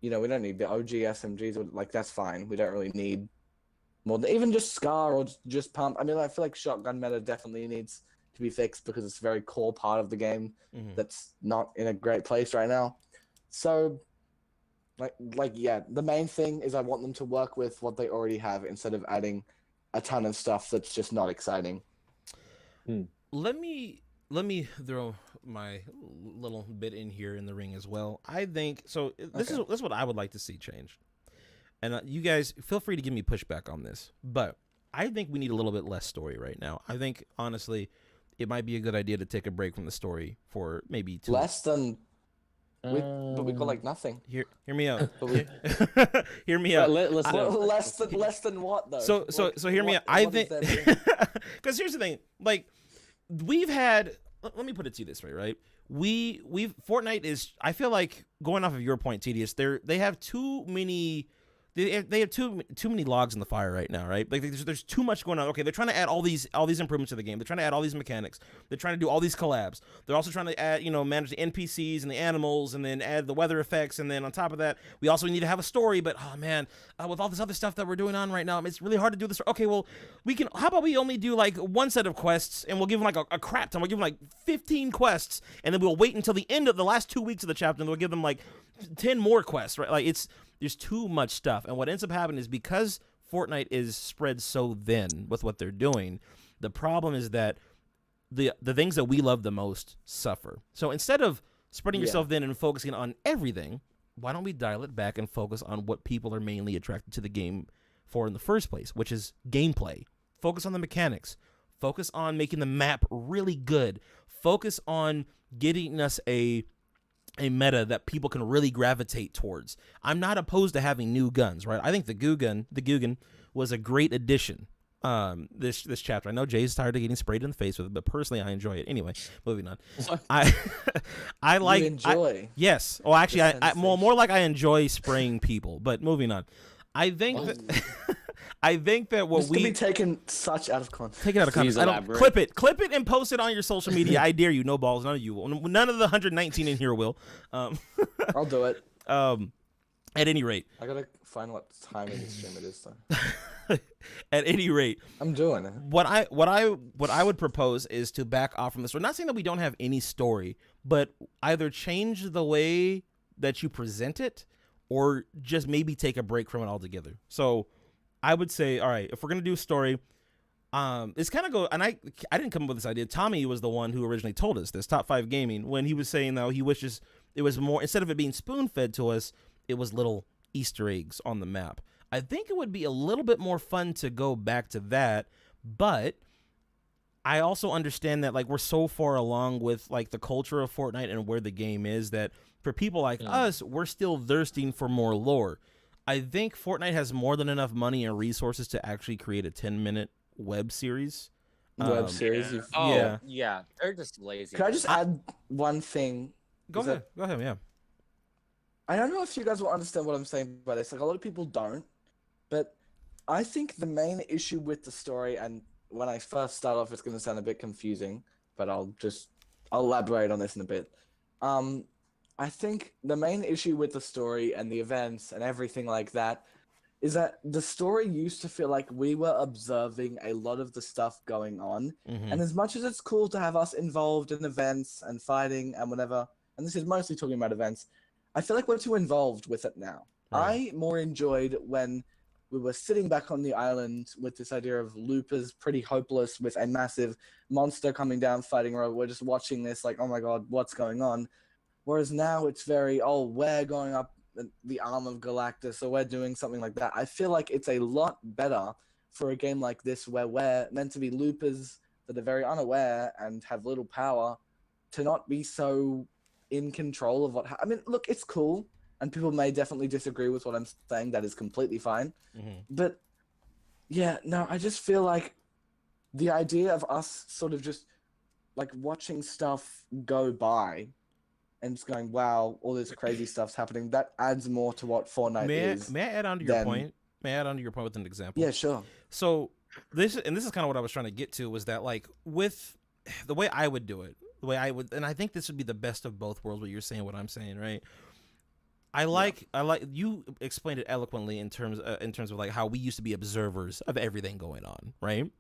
we don't need the OG SMGs, like that's fine. We don't really need more than even just Scar or just Pump. I mean, I feel like shotgun meta definitely needs to be fixed because it's a very core part of the game that's not in a great place right now. So yeah, the main thing is I want them to work with what they already have instead of adding a ton of stuff that's just not exciting. Let me throw my little bit in here in the ring as well. I think so. This is what I would like to see changed, and you guys feel free to give me pushback on this. But I think we need a little bit less story right now. I think honestly, it might be a good idea to take a break from the story for maybe 2 less than. But we got like nothing. Hear me out. Hear me out. Less than what though? So hear me out. I think because here's the thing. Like we've had. Let me put it to you this way, right? We've Fortnite is. I feel like going off of your point, Tedious. They have too many. They have too many logs in the fire right now, right? Like there's too much going on. Okay, they're trying to add all these improvements to the game. They're trying to add all these mechanics. They're trying to do all these collabs. They're also trying to add, manage the NPCs and the animals, and then add the weather effects. And then on top of that, we also need to have a story. But man, with all this other stuff that we're doing on right now, it's really hard to do this. Okay, well, we can. How about we only do like one set of quests, and we'll give them like a crap ton. We'll give them like 15 quests, and then we'll wait until the end of the last 2 weeks of the chapter, and we'll give them like 10 more quests, right? Like there's too much stuff. And what ends up happening is because Fortnite is spread so thin with what they're doing, the problem is that the things that we love the most suffer. So instead of spreading yourself thin and focusing on everything, why don't we dial it back and focus on what people are mainly attracted to the game for in the first place, which is gameplay. Focus on the mechanics. Focus on making the map really good. Focus on getting us a meta that people can really gravitate towards. I'm not opposed to having new guns, right? I think the Guggen was a great addition. This chapter. I know Jay's tired of getting sprayed in the face with it, but personally, I enjoy it. Anyway, moving on. I like. You enjoy? Yes. Well, actually, I more like I enjoy spraying people. But moving on, I think that. I think that what this could be taken such out of context. Take it out of context. Clip it, and post it on your social media. I dare you. No balls. None of you will. None of the 119 in here will. I'll do it. At any rate, I gotta find what time in the stream it is though. At any rate, I'm doing it. What I would propose is to back off from this. We're not saying that we don't have any story, but either change the way that you present it, or just maybe take a break from it altogether. So I would say, all right, if we're gonna do a story, it's kind of go. And I didn't come up with this idea. Tommy was the one who originally told us this, Top 5 Gaming, when he was saying that he wishes it was more, instead of it being spoon fed to us, it was little Easter eggs on the map. I think it would be a little bit more fun to go back to that, but I also understand that like we're so far along with like the culture of Fortnite and where the game is that for people like us, we're still thirsting for more lore. I think Fortnite has more than enough money and resources to actually create a 10-minute web series. Web series. yeah. Oh, yeah. They're just lazy. Can I just add one thing? Go Is ahead. Go ahead, yeah. I don't know if you guys will understand what I'm saying by this. Like, a lot of people don't. But I think the main issue with the story, and when I first start off, it's going to sound a bit confusing, but I'll elaborate on this in a bit. I think the main issue with the story and the events and everything like that is that the story used to feel like we were observing a lot of the stuff going on. Mm-hmm. And as much as it's cool to have us involved in events and fighting and whatever, and this is mostly talking about events, I feel like we're too involved with it now. Right. I more enjoyed when we were sitting back on the island with this idea of loopers pretty hopeless with a massive monster coming down fighting around. We're just watching this like, oh my god, what's going on? Whereas now it's very, oh, we're going up the arm of Galactus, so we're doing something like that. I feel like it's a lot better for a game like this where we're meant to be loopers that are very unaware and have little power to not be so in control of I mean, look, it's cool. And people may definitely disagree with what I'm saying. That is completely fine. Mm-hmm. But yeah, no, I just feel like the idea of us sort of just like watching stuff go by and just going, wow, all this crazy stuff's happening, that adds more to what Fortnite is. May I add on to your point? May I add on to your point with an example? Yeah, sure. So this is kind of what I was trying to get to was that like with the way I would do it, and I think this would be the best of both worlds, what you're saying, what I'm saying, right? I like you explained it eloquently in terms of like how we used to be observers of everything going on, right?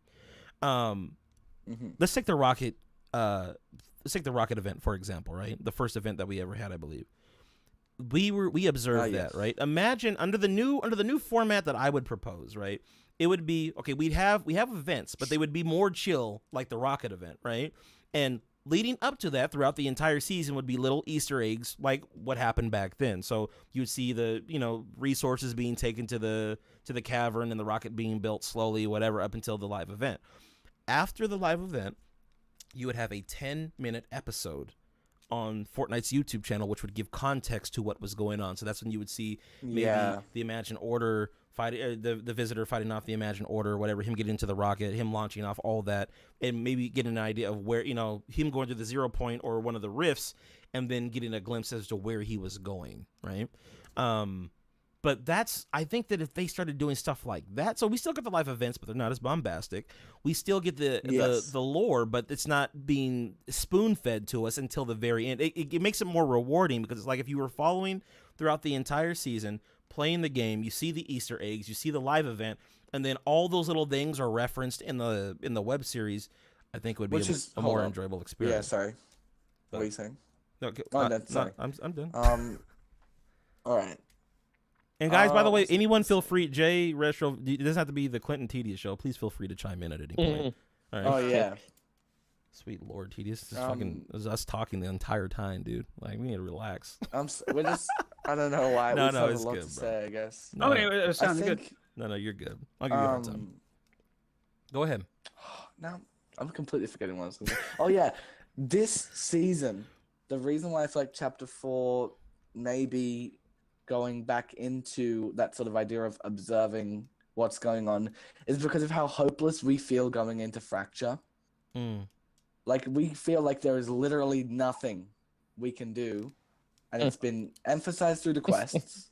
Let's take the rocket event for example, right? The first event that we ever had, I believe. We observed that, right? Imagine under the new format that I would propose, right? It would be okay. We have events, but they would be more chill, like the rocket event, right? And leading up to that throughout the entire season would be little Easter eggs like what happened back then. So you'd see the, resources being taken to the cavern and the rocket being built slowly, whatever, up until the live event. After the live event, you would have a 10-minute episode on Fortnite's YouTube channel, which would give context to what was going on. So that's when you would see maybe the Imagined Order fighting, the visitor fighting off the Imagined Order, whatever, him getting into the rocket, him launching off all that, and maybe getting an idea of where, him going to the 0 point or one of the rifts, and then getting a glimpse as to where he was going, right? But I think that if they started doing stuff like that, so we still get the live events, but they're not as bombastic. We still get the lore, but it's not being spoon-fed to us until the very end. It makes it more rewarding because it's like if you were following throughout the entire season, playing the game, you see the Easter eggs, you see the live event, and then all those little things are referenced in the web series. I think it would be a more enjoyable experience. Yeah, sorry. What are you saying? No, sorry. I'm done. All right. And guys, by the way, anyone feel free. Jay, Retro, it doesn't have to be the Clinton Tedious show. Please feel free to chime in at any point. All right. Oh yeah. Sweet Lord, Tedious. This is us talking the entire time, dude. Like we need to relax. We're just. I don't know why. No, we have it's a lot good, to bro. say, I guess. No, it sounds good. No, you're good. I'll give you a hard time. Go ahead. Now I'm completely forgetting what I was going to say. Oh yeah, this season, the reason why I feel like Chapter 4 maybe going back into that sort of idea of observing what's going on is because of how hopeless we feel going into Fracture. Like we feel like there is literally nothing we can do, and it's been emphasized through the quests.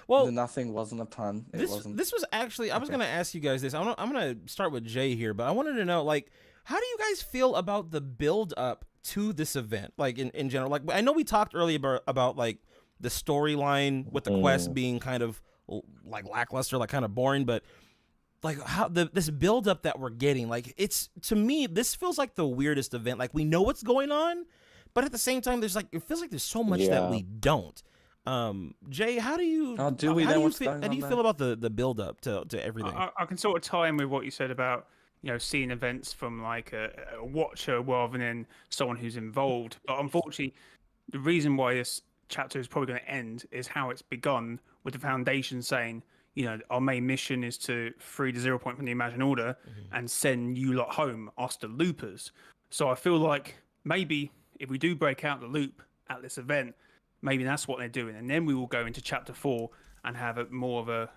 Well, the nothing wasn't a pun. It wasn't. This was actually. I was going to ask you guys this. I'm going to start with Jay here, but I wanted to know, like, how do you guys feel about the build up to this event, like in general? Like, I know we talked earlier about like the storyline with the quest being kind of like lackluster, like kind of boring, but like how this build up that we're getting, like it's, to me, this feels like the weirdest event. Like we know what's going on, but at the same time, it feels like there's so much that we don't. Jay, how do you feel about the build up to everything? I can sort of tie in with what you said about seeing events from like a watcher rather than someone who's involved. But unfortunately, the reason why this chapter is probably going to end is how it's begun, with the Foundation saying, our main mission is to free the 0 Point from the Imagined Order and send you lot home, us the loopers. So I feel like maybe if we do break out the loop at this event, maybe that's what they're doing, and then we will go into chapter 4 and have more of a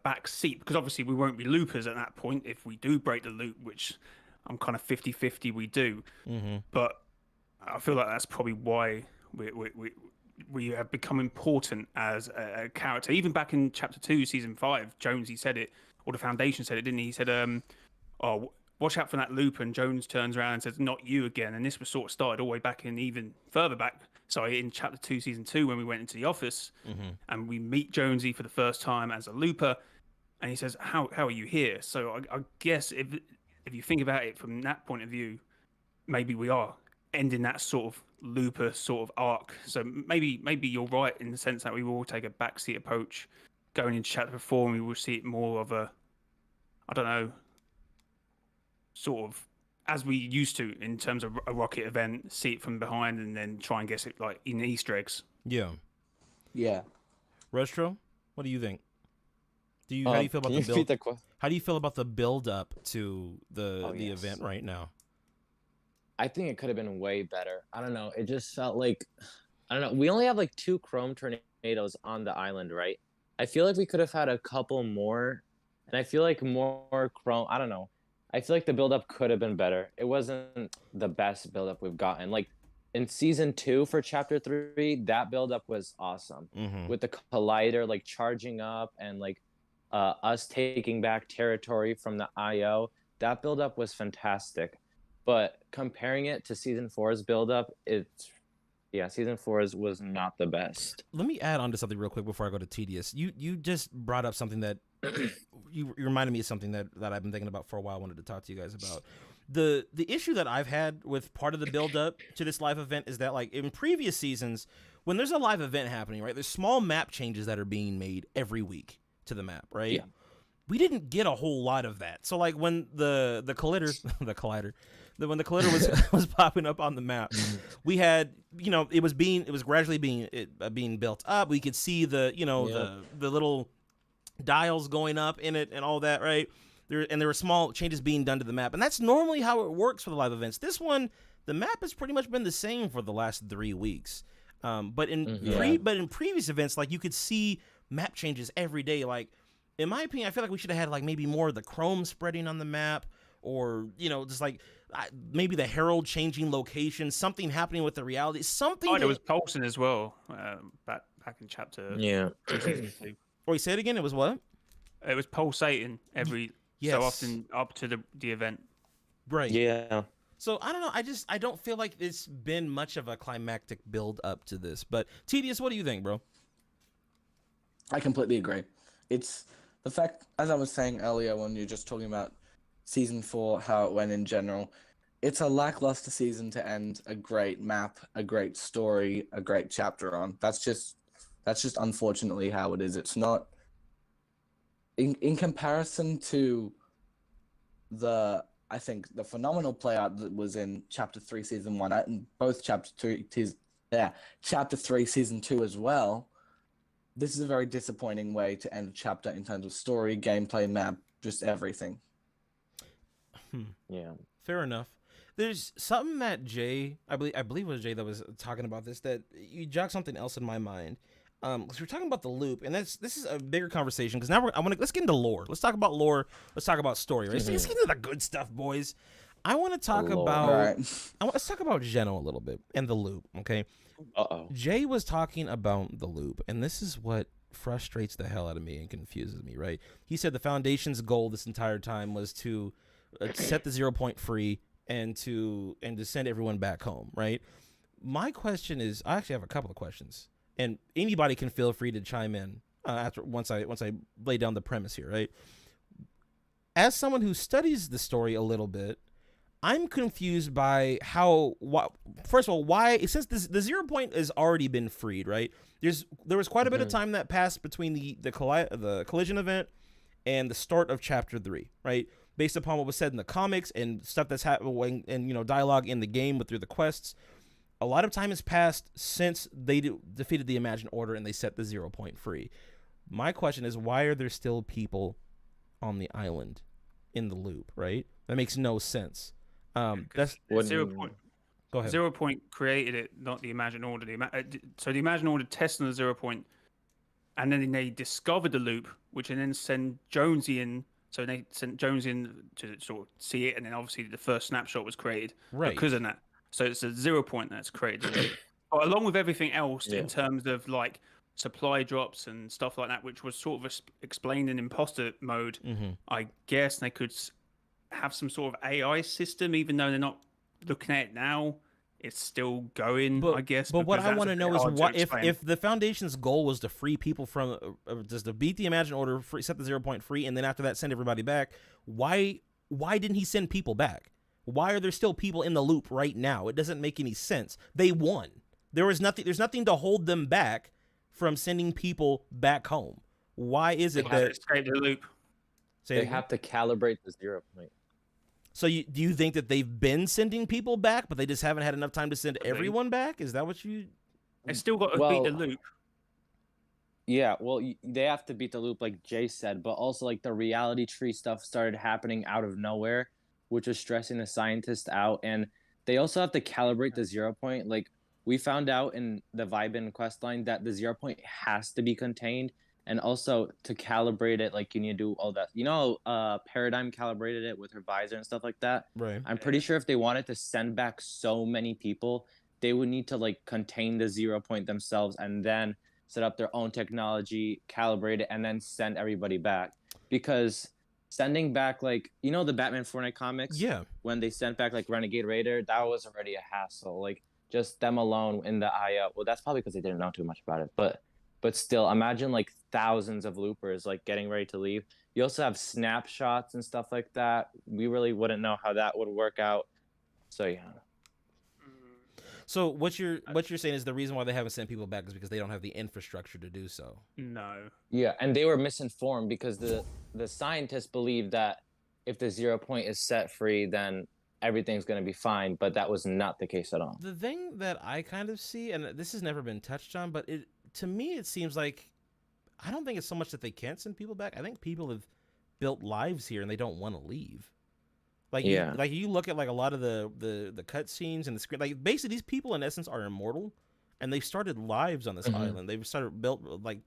back seat, because obviously we won't be loopers at that point if we do break the loop, which I'm kind of 50-50 we do. But I feel like that's probably why we have become important as a character. Even back in chapter 2, season 5, Jonesy said it, or the Foundation said it, didn't he? He said, "Oh, watch out for that loop," and Jones turns around and says, "Not you again." And this was sort of started all the way back in, even further back. Sorry, in chapter 2, season 2, when we went into the office and we meet Jonesy for the first time as a looper, and he says, "How are you here?" So I guess if you think about it from that point of view, maybe we are ending that sort of looper sort of arc. So maybe you're right in the sense that we will take a backseat approach going into chapter 4, and we will see it more of a, I don't know, sort of as we used to in terms of a rocket event, see it from behind and then try and guess it like in Easter eggs. Yeah. Retro, what do you think? How do you feel about the build? How do you feel about the build up to the event right now? I think it could have been way better. I don't know. It just felt like, I don't know. We only have like 2 chrome tornadoes on the island, right? I feel like we could have had a couple more, and I feel like more chrome. I don't know. I feel like the build-up could have been better. It wasn't the best build-up we've gotten. Like in season 2 for chapter 3, that build-up was awesome with the collider like charging up and like us taking back territory from the IO. That build-up was fantastic. But comparing it to season 4's build-up, season 4's was not the best. Let me add on to something real quick before I go to Tedious. You just brought up something that you reminded me of something that I've been thinking about for a while. I wanted to talk to you guys about. The issue that I've had with part of the build-up to this live event is that, like, in previous seasons, when there's a live event happening, right, there's small map changes that are being made every week to the map, right? Yeah. We didn't get a whole lot of that. So, like, when the collider when the collider was popping up on the map, we had, it was gradually being built up. We could see the little dials going up in it and all that, right? There were small changes being done to the map, and that's normally how it works for the live events. This one, the map has pretty much been the same for the last 3 weeks. But in previous events, like, you could see map changes every day. Like, in my opinion, I feel like we should have had like maybe more of the chrome spreading on the map, or just like maybe the herald changing location, something happening with the reality, something. Oh, there was pulsing as well back in chapter. Yeah. Wait, say it again. It was what? It was pulsating every so often up to the event. Right. Yeah. So I don't know. I don't feel like it's been much of a climactic build up to this. But Tedious, what do you think, bro? I completely agree. It's the fact, as I was saying earlier when you're just talking about season 4, how it went in general. It's a lackluster season to end a great map, a great story, a great chapter on. That's just unfortunately how it is. It's not in comparison to I think the phenomenal play out that was in chapter 3 season 1 and both chapter 3 season 2 as well. This is a very disappointing way to end a chapter in terms of story, gameplay, map, just everything. Yeah, fair enough. There's something that Jay, I believe it was Jay that was talking about this, that you jogged something else in my mind. Because we're talking about the loop, and this is a bigger conversation. Because now let's get into lore. Let's talk about lore. Let's talk about story. Right? Let's get into the good stuff, boys. I want to talk about. Let's talk about Geno a little bit and the loop. Okay. Jay was talking about the loop, and this is what frustrates the hell out of me and confuses me. Right? He said the Foundation's goal this entire time was to set the 0 Point free and to send everyone back home, right? My question is, I actually have a couple of questions, and anybody can feel free to chime in once I lay down the premise here, right? As someone who studies the story a little bit, I'm confused by first of all, why, since the 0 Point has already been freed, right? There was quite a bit of time that passed between the collision event and the start of chapter 3, right? Based upon what was said in the comics and stuff that's happening and dialogue in the game through the quests, a lot of time has passed since they defeated the Imagine Order and they set the 0 point free. My question is, why are there still people on the island in the loop, right? That makes no sense. That's Wouldn't- 0 point. Go ahead. 0 point created it, not the Imagine Order. So the Imagine Order tested the 0 point, and then they discovered the loop, which and then sent Jonesy in. So they sent Jonesy in to sort of see it, and then obviously the first snapshot was created because of that. So it's a 0 point that's created. But along with everything else in terms of like supply drops and stuff like that, which was sort of explained in imposter mode, I guess they could have some sort of AI system, even though they're not looking at it now. It's still going, I guess. But what because I want to that's a know bit is hard to what explain. if the Foundation's goal was to free people from, just to beat the Imagine Order, set the 0 point free, and then after that send everybody back. Why didn't he send people back? Why are there still people in the loop right now? It doesn't make any sense. They won. There's nothing to hold them back from sending people back home. Why is it that escape the loop? They have to calibrate the 0 point. So do you think that they've been sending people back, but they just haven't had enough time to send everyone back? Is that what you? They still got to beat the loop. Yeah, well, they have to beat the loop, like Jay said, but also like the reality tree stuff started happening out of nowhere, which was stressing the scientists out, and they also have to calibrate the 0 point. Like we found out in the Vibin quest line that the 0 point has to be contained. And also to calibrate it, like you need to do all that. Paradigm calibrated it with her visor and stuff like that. Right. I'm pretty sure if they wanted to send back so many people, they would need to like contain the 0 point themselves and then set up their own technology, calibrate it, and then send everybody back. Because sending back like the Batman Fortnite comics, when they sent back like Renegade Raider, that was already a hassle. Like just them alone in the IO. Well, that's probably because they didn't know too much about it, but still, imagine like thousands of loopers like getting ready to leave. You also have snapshots and stuff like that. We really wouldn't know how that would work out. So yeah. So what you're saying is the reason why they haven't sent people back is because they don't have the infrastructure to do so. No. Yeah, and they were misinformed because the scientists believe that if the 0 point is set free, then everything's going to be fine, but that was not the case at all. The thing that I kind of see, and this has never been touched on, but to me it seems like I don't think it's so much that they can't send people back. I think people have built lives here and they don't want to leave. Like you look at like a lot of the cutscenes and the screen, like basically these people in essence are immortal, and they've started lives on this island. They've started built like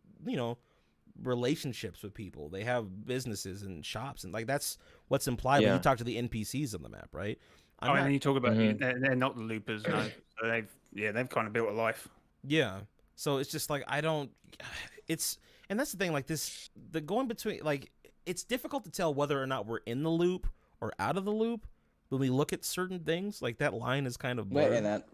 relationships with people. They have businesses and shops, and like that's what's implied when you talk to the NPCs on the map, right? And then you talk about they're not the loopers, no. So they've kind of built a life. Yeah. So it's just like and that's the thing, like the going between, like it's difficult to tell whether or not we're in the loop or out of the loop when we look at certain things. Like that line is kind of blurred. We're in it.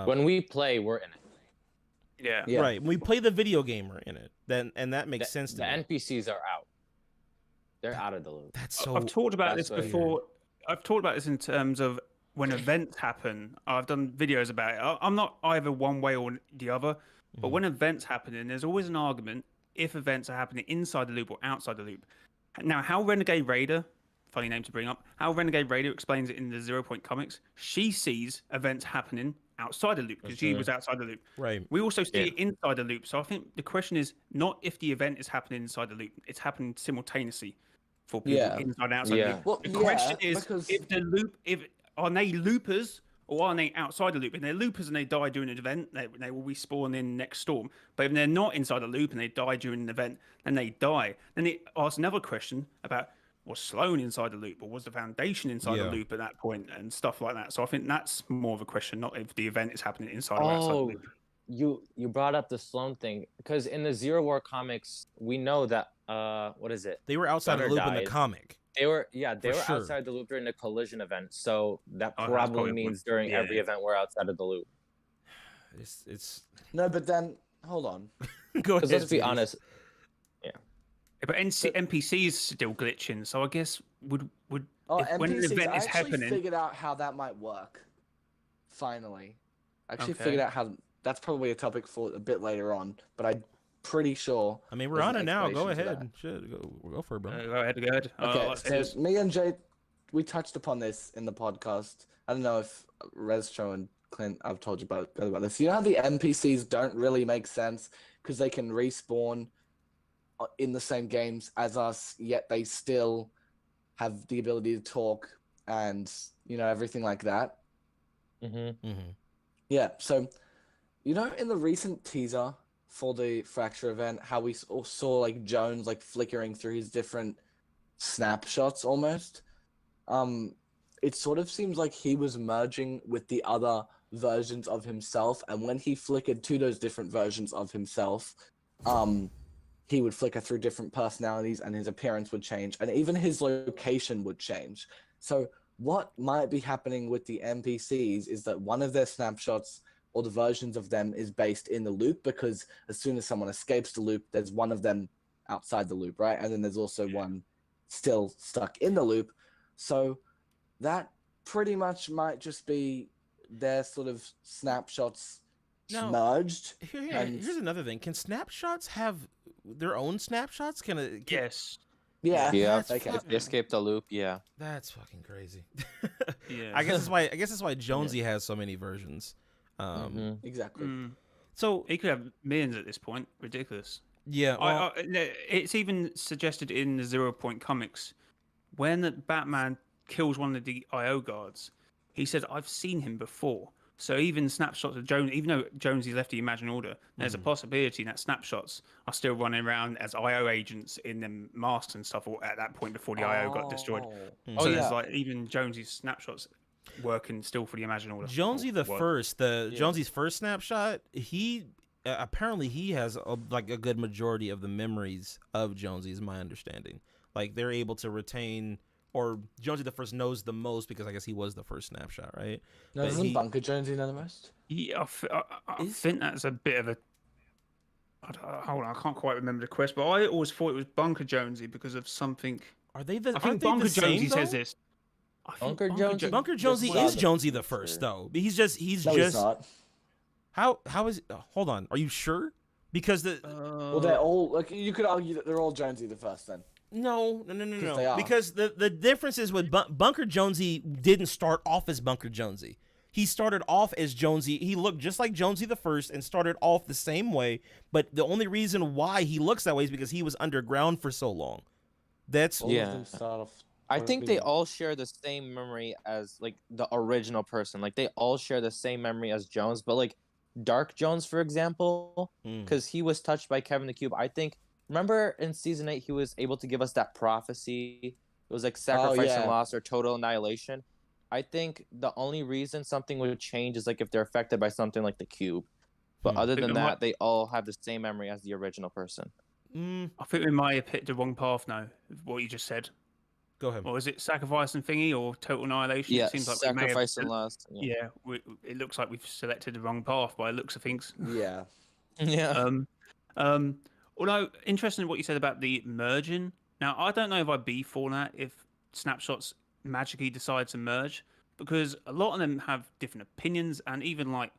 When we play, we're in it. Yeah. Right. When we play the video game, we're in it. And that makes sense to me. The NPCs are out. They're out of the loop. That's so. I've talked about this so before. I've talked about this in terms of when events happen. I've done videos about it. I'm not either one way or the other, but when events happen, and there's always an argument if events are happening inside the loop or outside the loop. Now, how Renegade Raider, funny name to bring up, how Renegade Raider explains it in the 0 Point comics, she sees events happening outside the loop because she was outside the loop. Right. We also see it inside the loop. So I think the question is not if the event is happening inside the loop, it's happening simultaneously for people inside and outside the loop. Well, The question is because... if the loop, are they loopers or are they outside the loop? If they're loopers and they die during an event, they will respawn in next storm. But if they're not inside the loop and they die during an event, then they die. Then it asks another question about, was Sloan inside the loop or was the Foundation inside the loop at that point and stuff like that. So I think that's more of a question, not if the event is happening inside or outside the loop. You brought up the Sloan thing because in the Zero War comics, we know that what is it? They were outside the loop in the comic. They were outside the loop during the collision event. So that probably means during every event we're outside of the loop. It's No, but then hold on. Go ahead. Let's be honest. But NPCs still glitching, so I guess would when an NPCs, event I is actually happening. figured out how that might work. Finally, I actually Okay. figured out how. That's probably a topic for a bit later on, but I'm pretty sure. I mean, we're there's on an it now. Go explanation ahead. Shit, go for it, bro. Go ahead. Okay, Let's hear so me and Jay, we touched upon this in the podcast. I don't know if Rezcho and Clint, I've told you about this. You know how the NPCs don't really make sense because they can respawn in the same games as us, yet they still have the ability to talk and everything like that. Yeah. So, in the recent teaser for the Fracture event, how we saw like Jones like flickering through his different snapshots almost. It sort of seems like he was merging with the other versions of himself, and when he flickered to those different versions of himself, he would flicker through different personalities and his appearance would change and even his location would change. So what might be happening with the NPCs is that one of their snapshots or the versions of them is based in the loop, because as soon as someone escapes the loop, there's one of them outside the loop, right? And then there's also one still stuck in the loop. So that pretty much might just be their sort of snapshots merged. Here's another thing. Can snapshots have their own snapshots? Yes. Yeah. Yeah. They can. If they escape the loop, yeah. That's fucking crazy. Yeah. I guess that's why Jonesy has so many versions. Exactly. So He could have millions at this point. Ridiculous. yeah, well, It's even suggested in the 0 Point comics when Batman kills one of the IO guards. He said, "I've seen him before." So even snapshots of Jones, even though Jonesy's left the Imagine Order, there's a possibility that snapshots are still running around as IO agents in them masks and stuff at that point before the IO got destroyed. So there's like even Jonesy's snapshots working still for the Imagine Order. Jonesy's first snapshot, he apparently he has a good majority of the memories of Jonesy, is my understanding. Like they're able to retain, or Jonesy the First knows the most because I guess he was the first snapshot, right? No, doesn't Bunker Jonesy know the most? Yeah, I think that's a bit of a. Hold on, I can't quite remember the quest, but I always thought it was Bunker Jonesy because of something. Are they the? I Aren't think they Bunker the same, Jonesy says though? this. Bunker Jonesy. Bunker Jonesy is Jonesy the First, though. He's not. How is? Hold on, are you sure? Because Well, they're all you could argue that they're all Jonesy the First then. No. They are. Because the difference is with Bunker Jonesy didn't start off as Bunker Jonesy. He started off as Jonesy. He looked just like Jonesy the First and started off the same way. But the only reason why he looks that way is because he was underground for so long. That's I think they all share the same memory as like the original person. Like they all share the same memory as Jones, but like Dark Jones, for example, because he was touched by Kevin the Cube. I think. Remember in season 8, he was able to give us that prophecy. It was like sacrifice and loss or total annihilation. I think the only reason something would change is like if they're affected by something like the cube. But other than that, they all have the same memory as the original person. I think we might have hit the wrong path now. What you just said. Go ahead. Or is it sacrifice and thingy or total annihilation? Yeah, it seems like sacrifice and loss. Yeah, it looks like we've selected the wrong path by the looks of things. Yeah. Yeah. Although, interesting what you said about the merging. Now, I don't know if I'd be for that if snapshots magically decide to merge, because a lot of them have different opinions, and even like,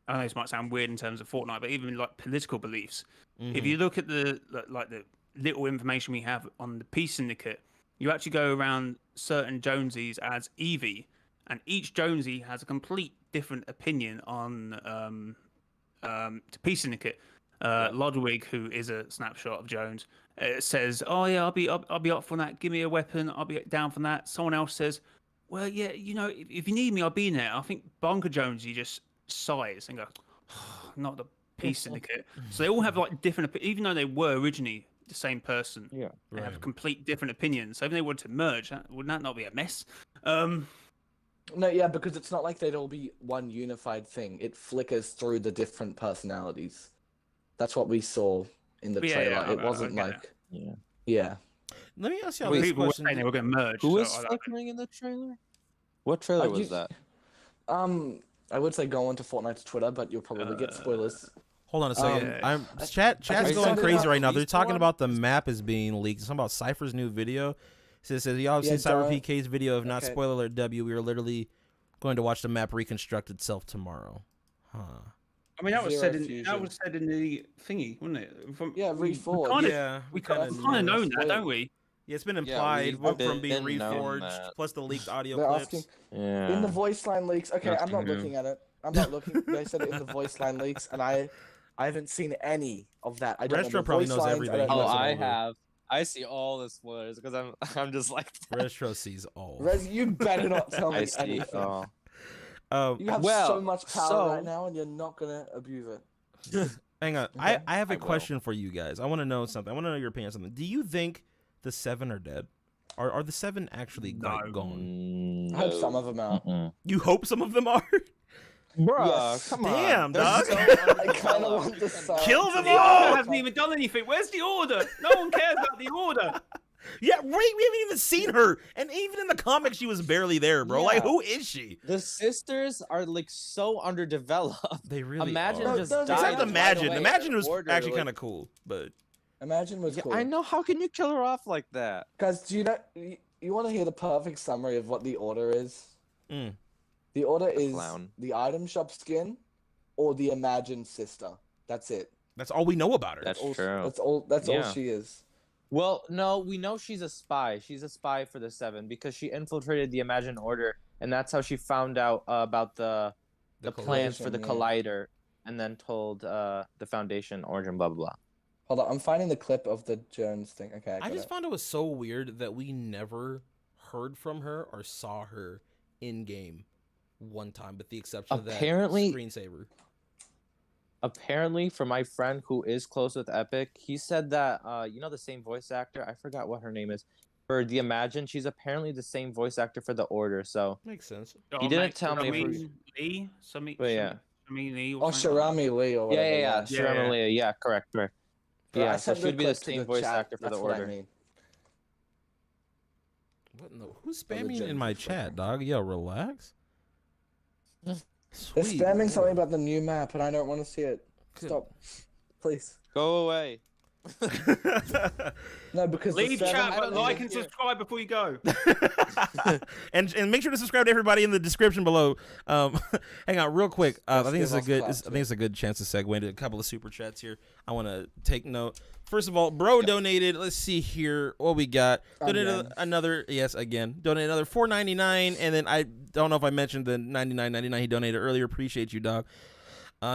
I know this might sound weird in terms of Fortnite, but even like political beliefs. If you look at the little information we have on the Peace Syndicate, you actually go around certain Jonesies as Evie, and each Jonesy has a complete different opinion on the Peace Syndicate. Ludwig, who is a snapshot of Jones, says, "Oh yeah, I'll be up for that. Give me a weapon. I'll be down for that." Someone else says, "Well, yeah, if you need me, I'll be there." I think Bunker Jones, he just sighs and goes, oh, "Not the Peace Syndicate." So they all have like different, even though they were originally the same person. Yeah, they have complete different opinions. So if they wanted to merge, wouldn't that not be a mess? No, yeah, because it's not like they'd all be one unified thing. It flickers through the different personalities. That's what we saw in the trailer. It wasn't like, yeah. Let me ask you this this question. They were going to merge. Who was flickering in the trailer? What trailer was that? I would say go onto Fortnite's Twitter, but you'll probably get spoilers. Hold on a second. Chat's going crazy right now. They're talking about the map is being leaked. Something about Cypher's new video. It says, y'all have seen Cyber PK's video of not spoiler alert W. We are literally going to watch the map reconstruct itself tomorrow. Huh. I mean, that was said in the thingy, wasn't it? Reforged. We kind of known that, don't we? Yeah, it's been implied from being reforged, plus the leaked audio clips. In the voice line leaks. Okay, I'm not looking at it. I'm not looking. They said it in the voice line leaks, and I haven't seen any of that. I don't know Retro the probably voice knows lines, everything. I don't He Oh, know. knows it I over. have. I see all the spoilers because I'm just like that. Retro sees all. Rez, you better not tell I me see. anything. You have Well, so much power right so- now, and you're not gonna abuse it. Hang on. Okay. I have a I will. question for you guys. I want to know something. I want to know your opinion on something. Do you think the 7 are dead? Are the 7 actually like, gone? I hope some of them are. You hope some of them are? Bruh, Yes. come Damn, on. They're dog. so I kind of undeveloped. want the sun. Kill them The all! order hasn't even done anything. Where's the order? No one cares about the order. Yeah, right. We haven't even seen her, and even in the comics, she was barely there, bro. Like, Yeah. who is she? The sisters are like so underdeveloped. They really Imagine are. just No, dying Except right Imagine. away Imagine in was order, actually like- kind of cool, but Imagine was Yeah, cool. I know. How can you kill her off like that? Guys, do you know? You want to hear the perfect summary of what the order is? Mm. The order is clown. the item shop skin, or the imagined sister. That's it. that's all we know about her. That's all, true. That's all. That's all Yeah. she is. Well, no, we know she's a spy. She's a spy for the 7 because she infiltrated the Imagined Order, and that's how she found out about the plans for the collision, collider, and then told the Foundation Origin, blah blah blah. Hold on, I'm finding the clip of the Jones thing. Okay, I I got just it. found it was so weird that we never heard from her or saw her in game one time, with the exception Apparently- of that screensaver. Apparently, for my friend who is close with Epic, he said that you know the same voice actor. I forgot what her name is for the Imagine. She's apparently the same voice actor for the Order. So, Makes sense. He didn't tell me if it was- Lee, something. But yeah. Lee. Oh, Sharami Lee or whatever. yeah. Yeah. Sharama Leah, yeah, correct. But I Yeah, so sent she'd be the clip to same voice chat, actor for the that's what I Order. mean. What in the, who's Oh, the spamming in Jones my is chat, fucking- dog? Yo, relax. They're Sweet spamming Lord. something about the new map, and I don't want to see it. Good. Stop, please. Go away. No, because Leave the chat, seven- I but don't like even and care. subscribe before you go. and make sure to subscribe to everybody in the description below. Hang on, real quick. I think give this is a us good. claps, I think it's a good chance to segue into a couple of super chats here. I want to take note. First of all, bro donated. Let's see here what we got. Donated Again. another. Yes, again. Donated another $4.99, and then I don't know if I mentioned the $99.99 he donated earlier. Appreciate you, dog.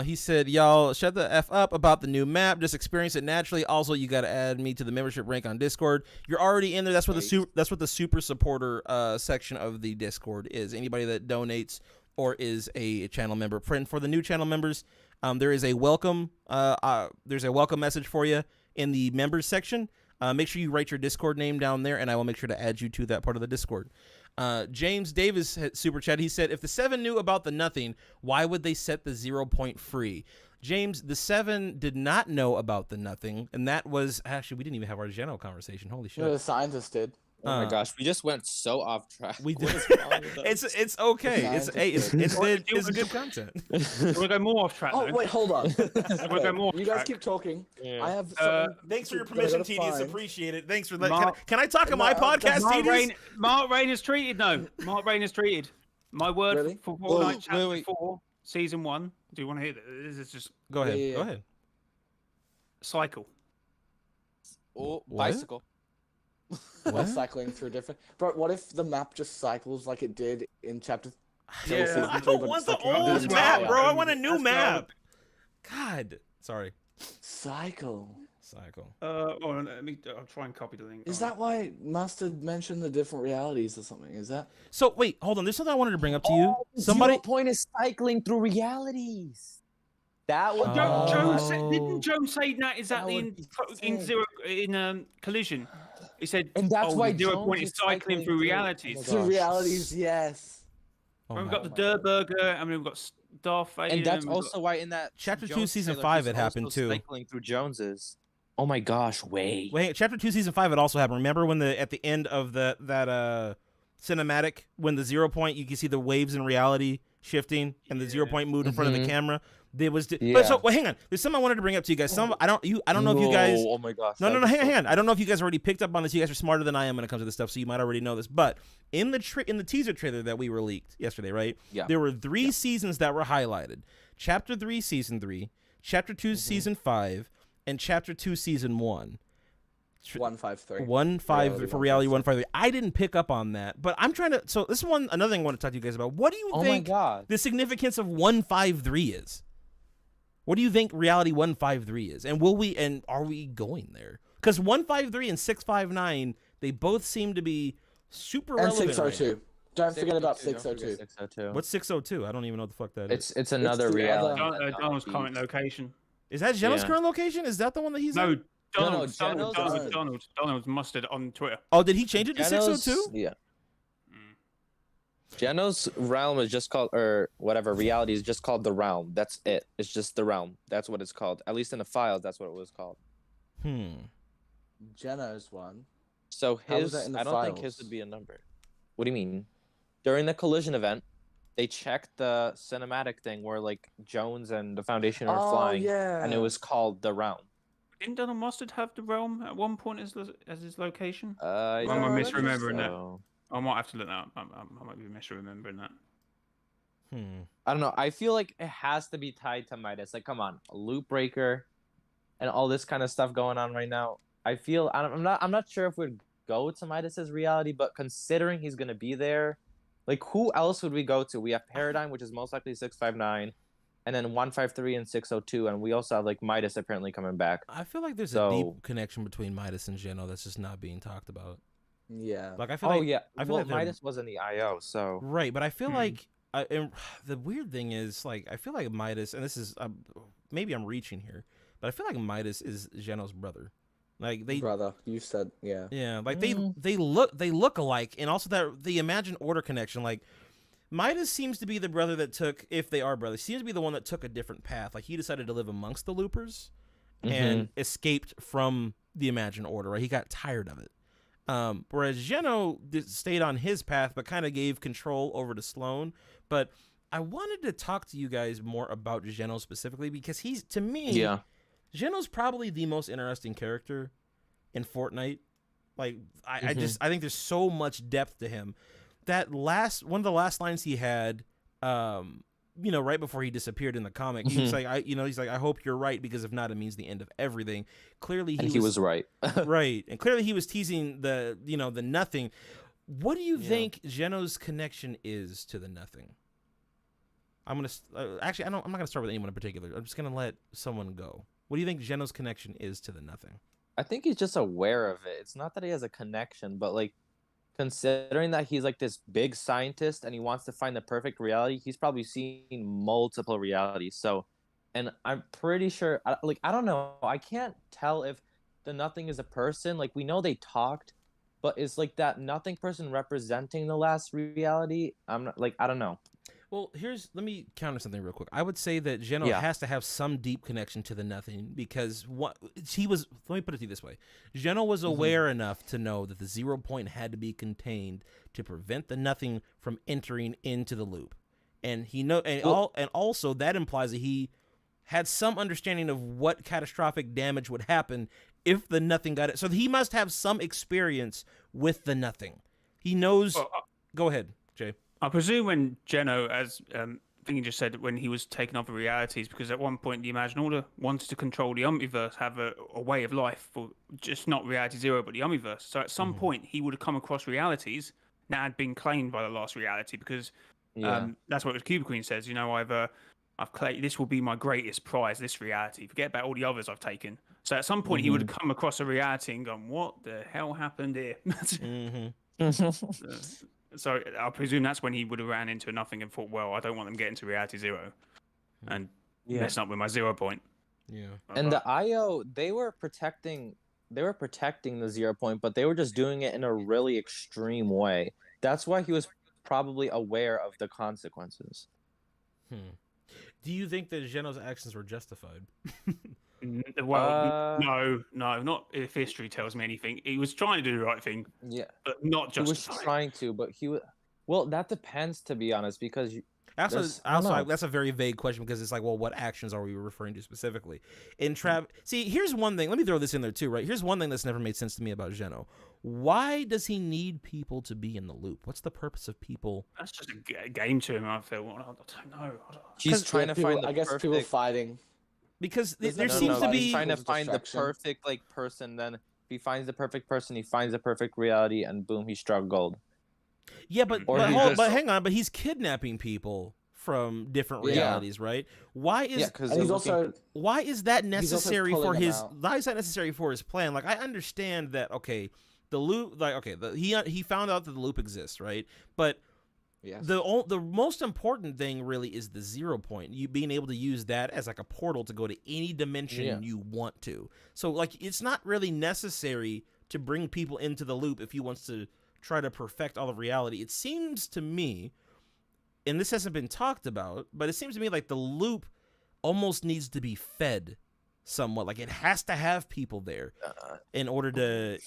He said, y'all, shut the F up about the new map. Just experience it naturally. Also, you got to add me to the membership rank on Discord. You're already in there. That's what that's what the super supporter section of the Discord is. Anybody that donates or is a channel member. Friend, for the new channel members, there is a welcome message for you in the members section. Make sure you write your Discord name down there, and I will make sure to add you to that part of the Discord. James Davis super chat. He said, if the 7 knew about the nothing, why would they set the 0 point free? James, the 7 did not know about the nothing, and that was actually, we didn't even have our general conversation. Holy shit. No, the scientist did. Oh my gosh, we just went so off track. We What did. is wrong with us? It's okay. It's good content. You want to go more off track? Oh though? wait, hold on. We'll go more You off guys track. keep talking. Yeah. I have. Thanks for your that I permission, gotta Tedious. find. Appreciate it. Thanks for that. Mark- Can I talk on my podcast, Mark Tedious? Rain, Mark Rain is treated. No, Mark Rain is treated. My word Really? for Fortnite Chapter wait. 4, Season 1. Do you want to hear this? This is just Go ahead. Yeah. Go ahead. cycle. Oh, What? bicycle. What? Cycling through different. Bro, what if the map just cycles like it did in chapter? Yeah. season I three, don't but want it's the like in old That's map, right. bro. I want a new That's map. God. Sorry. Cycle. Cycle. Hold on, I'll try and copy the link. Is Hold that why Mustard mentioned the different realities or something? Is that? So wait, hold on. There's something I wanted to bring up to you. Somebody. 0 point is cycling through realities. That would on. Oh. Didn't Joe say that exactly would in be in sick. zero in collision? He said, And that's oh, why the 0 Jones point is is cycling cycling through through. realities. Oh my Through gosh. realities, yes. Oh We've my- got the my Durr God. Burger, and we've got Darth Vader. And that's we've got- also why in that Chapter 2, Jones Season trailer, 5 he's it happened also too. Cycling through Jones's. Oh my gosh, wait. Wait, Chapter 2, Season 5, it also happened. Remember when at the end of that cinematic, when the 0 point, you can see the waves in reality shifting, and the 0 point moved in front of the Mhm. camera. There was, Yeah. but so well, hang on. There's something I wanted to bring up to you guys. I don't know if you guys. Oh my gosh. No, that was hang so- on. I don't know if you guys already picked up on this. You guys are smarter than I am when it comes to this stuff, so you might already know this. But in the teaser trailer that we were leaked yesterday, right? Yeah. There were 3 seasons that were highlighted: Chapter 3, Season 3, Chapter 2, Season 5, and Chapter 2, Season 1. 153. 1-5 for reality 153. 153. I didn't pick up on that, but I'm trying to. So this is another thing I want to talk to you guys about. What do you Oh my think god. the significance of 153 is? What do you think reality 153 is, and are we going there? Because 153 and 659, they both seem to be super And relevant. 602. Right now. Don't forget about Don't forget 602. 602. What's 602? I don't even know what the fuck that is. It's another the reality. other- Donald's current location. Is that Geno's Yeah. current location? Is that the one that he's No, in? Donald's mustard on Twitter. Oh, did he change it to Geno's- 602? Yeah. Geno's realm is just called, or whatever, reality is just called the realm. That's it. It's just the realm. That's what it's called. At least in the files, that's what it was called. Geno's one. So How was his, that in the I don't think his files? would be a number. What do you mean? During the collision event, they checked the cinematic thing where like Jones and the Foundation are flying, yeah. and it was called the realm. Didn't Donald Mustard have the realm at one point as his location? I Am don't I think misremembering that? so. I might have to look that up. I might be misremembering that. I don't know. I feel like it has to be tied to Midas. Like, come on, Loop Breaker, and all this kind of stuff going on right now. I feel I'm not sure if we'd go to Midas's reality, but considering he's gonna be there, like who else would we go to? We have Paradigm, which is most likely 659, and then 153 and 602, and we also have like Midas apparently coming back. I feel like there's a So- deep connection between Midas and Geno that's just not being talked about. Yeah. Like I feel Oh like yeah, I feel well like they're- Midas was in the IO, so right, but I feel like and the weird thing is like I feel like Midas, and this is maybe I'm reaching here, but I feel like Midas is Geno's brother. Like they, Brother, you said, yeah. yeah, like they look alike, and also that the Imagine Order connection. Like Midas seems to be the brother that took, if they are brothers, seems to be the one that took a different path. Like he decided to live amongst the Loopers and escaped from the Imagine Order. Right, he got tired of it. Whereas Geno stayed on his path, but kind of gave control over to Sloan. But I wanted to talk to you guys more about Geno specifically because he's, to me, yeah. Geno's probably the most interesting character in Fortnite. Like I think there's so much depth to him. That one of the last lines he had, right before he disappeared in the comic, he was like, I hope you're right because if not, it means the end of everything. Clearly, He was right. right, and clearly he was teasing the nothing. What do you think Geno's connection is to the nothing? I'm gonna actually I'm not gonna start with anyone in particular. I'm just gonna let someone go. What do you think Geno's connection is to the nothing? I think he's just aware of it. It's not that he has a connection, but like considering that he's like this big scientist and he wants to find the perfect reality, he's probably seen multiple realities. So, and I'm pretty sure, I don't know, I can't tell if the nothing is a person. Like we know they talked, but is like that nothing person representing the last reality? I'm not like, I don't know. Well, let me counter something real quick. I would say that Geno has to have some deep connection to the nothing because let me put it to you this way. Geno was aware enough to know that the 0 point had to be contained to prevent the nothing from entering into the loop. And also that implies that he had some understanding of what catastrophic damage would happen if the nothing got it. So he must have some experience with the nothing. He knows. Go ahead, Jay. I presume when Geno, as Thingy just said, when he was taking over realities, because at one point the Imagine Order wanted to control the Omniverse, have a way of life for just not Reality Zero, but the Omniverse. So at some point he would have come across realities that had been claimed by the last reality, because that's what Cuba Queen says. I've claimed this will be my greatest prize, this reality. Forget about all the others I've taken. So at some point he would have come across a reality and gone, "What the hell happened here?" So I presume that's when he would have ran into nothing and thought, well, I don't want them getting to Reality Zero and messing up with my 0 point. Yeah. And the IO, they were protecting the 0 point, but they were just doing it in a really extreme way. That's why he was probably aware of the consequences. Do you think that Geno's actions were justified? Well, no, not if history tells me anything. He was trying to do the right thing, but not just. He was trying to, but he was. Well, that depends, to be honest, because that's a very vague question because it's like, well, what actions are we referring to specifically? See, here's one thing. Let me throw this in there too, right? Here's one thing that's never made sense to me about Geno. Why does he need people to be in the loop? What's the purpose of people? That's just a game to him. I feel. I don't know. He's trying to find the perfect. People fighting. Because there No, seems to be he's trying to find the perfect person. Then He finds the perfect person, he finds the perfect reality, and boom, he struck gold. Yeah, but Or he but just- hang on, but he's kidnapping people from different Yeah. realities, right? Why Yeah, is because And he's also why is that also necessary for pulling them his out. why is that necessary for his plan? Like I understand that okay, the loop like okay, he found out that the loop exists, right? But yes. the most important thing really is the 0 point. You being able to use that as like a portal to go to any dimension Yeah. you want to. So like it's not really necessary to bring people into the loop if he wants to try to perfect all of reality. It seems to me, and this hasn't been talked about, but it seems to me like the loop almost needs to be fed somewhat. Like it has to have people there in order to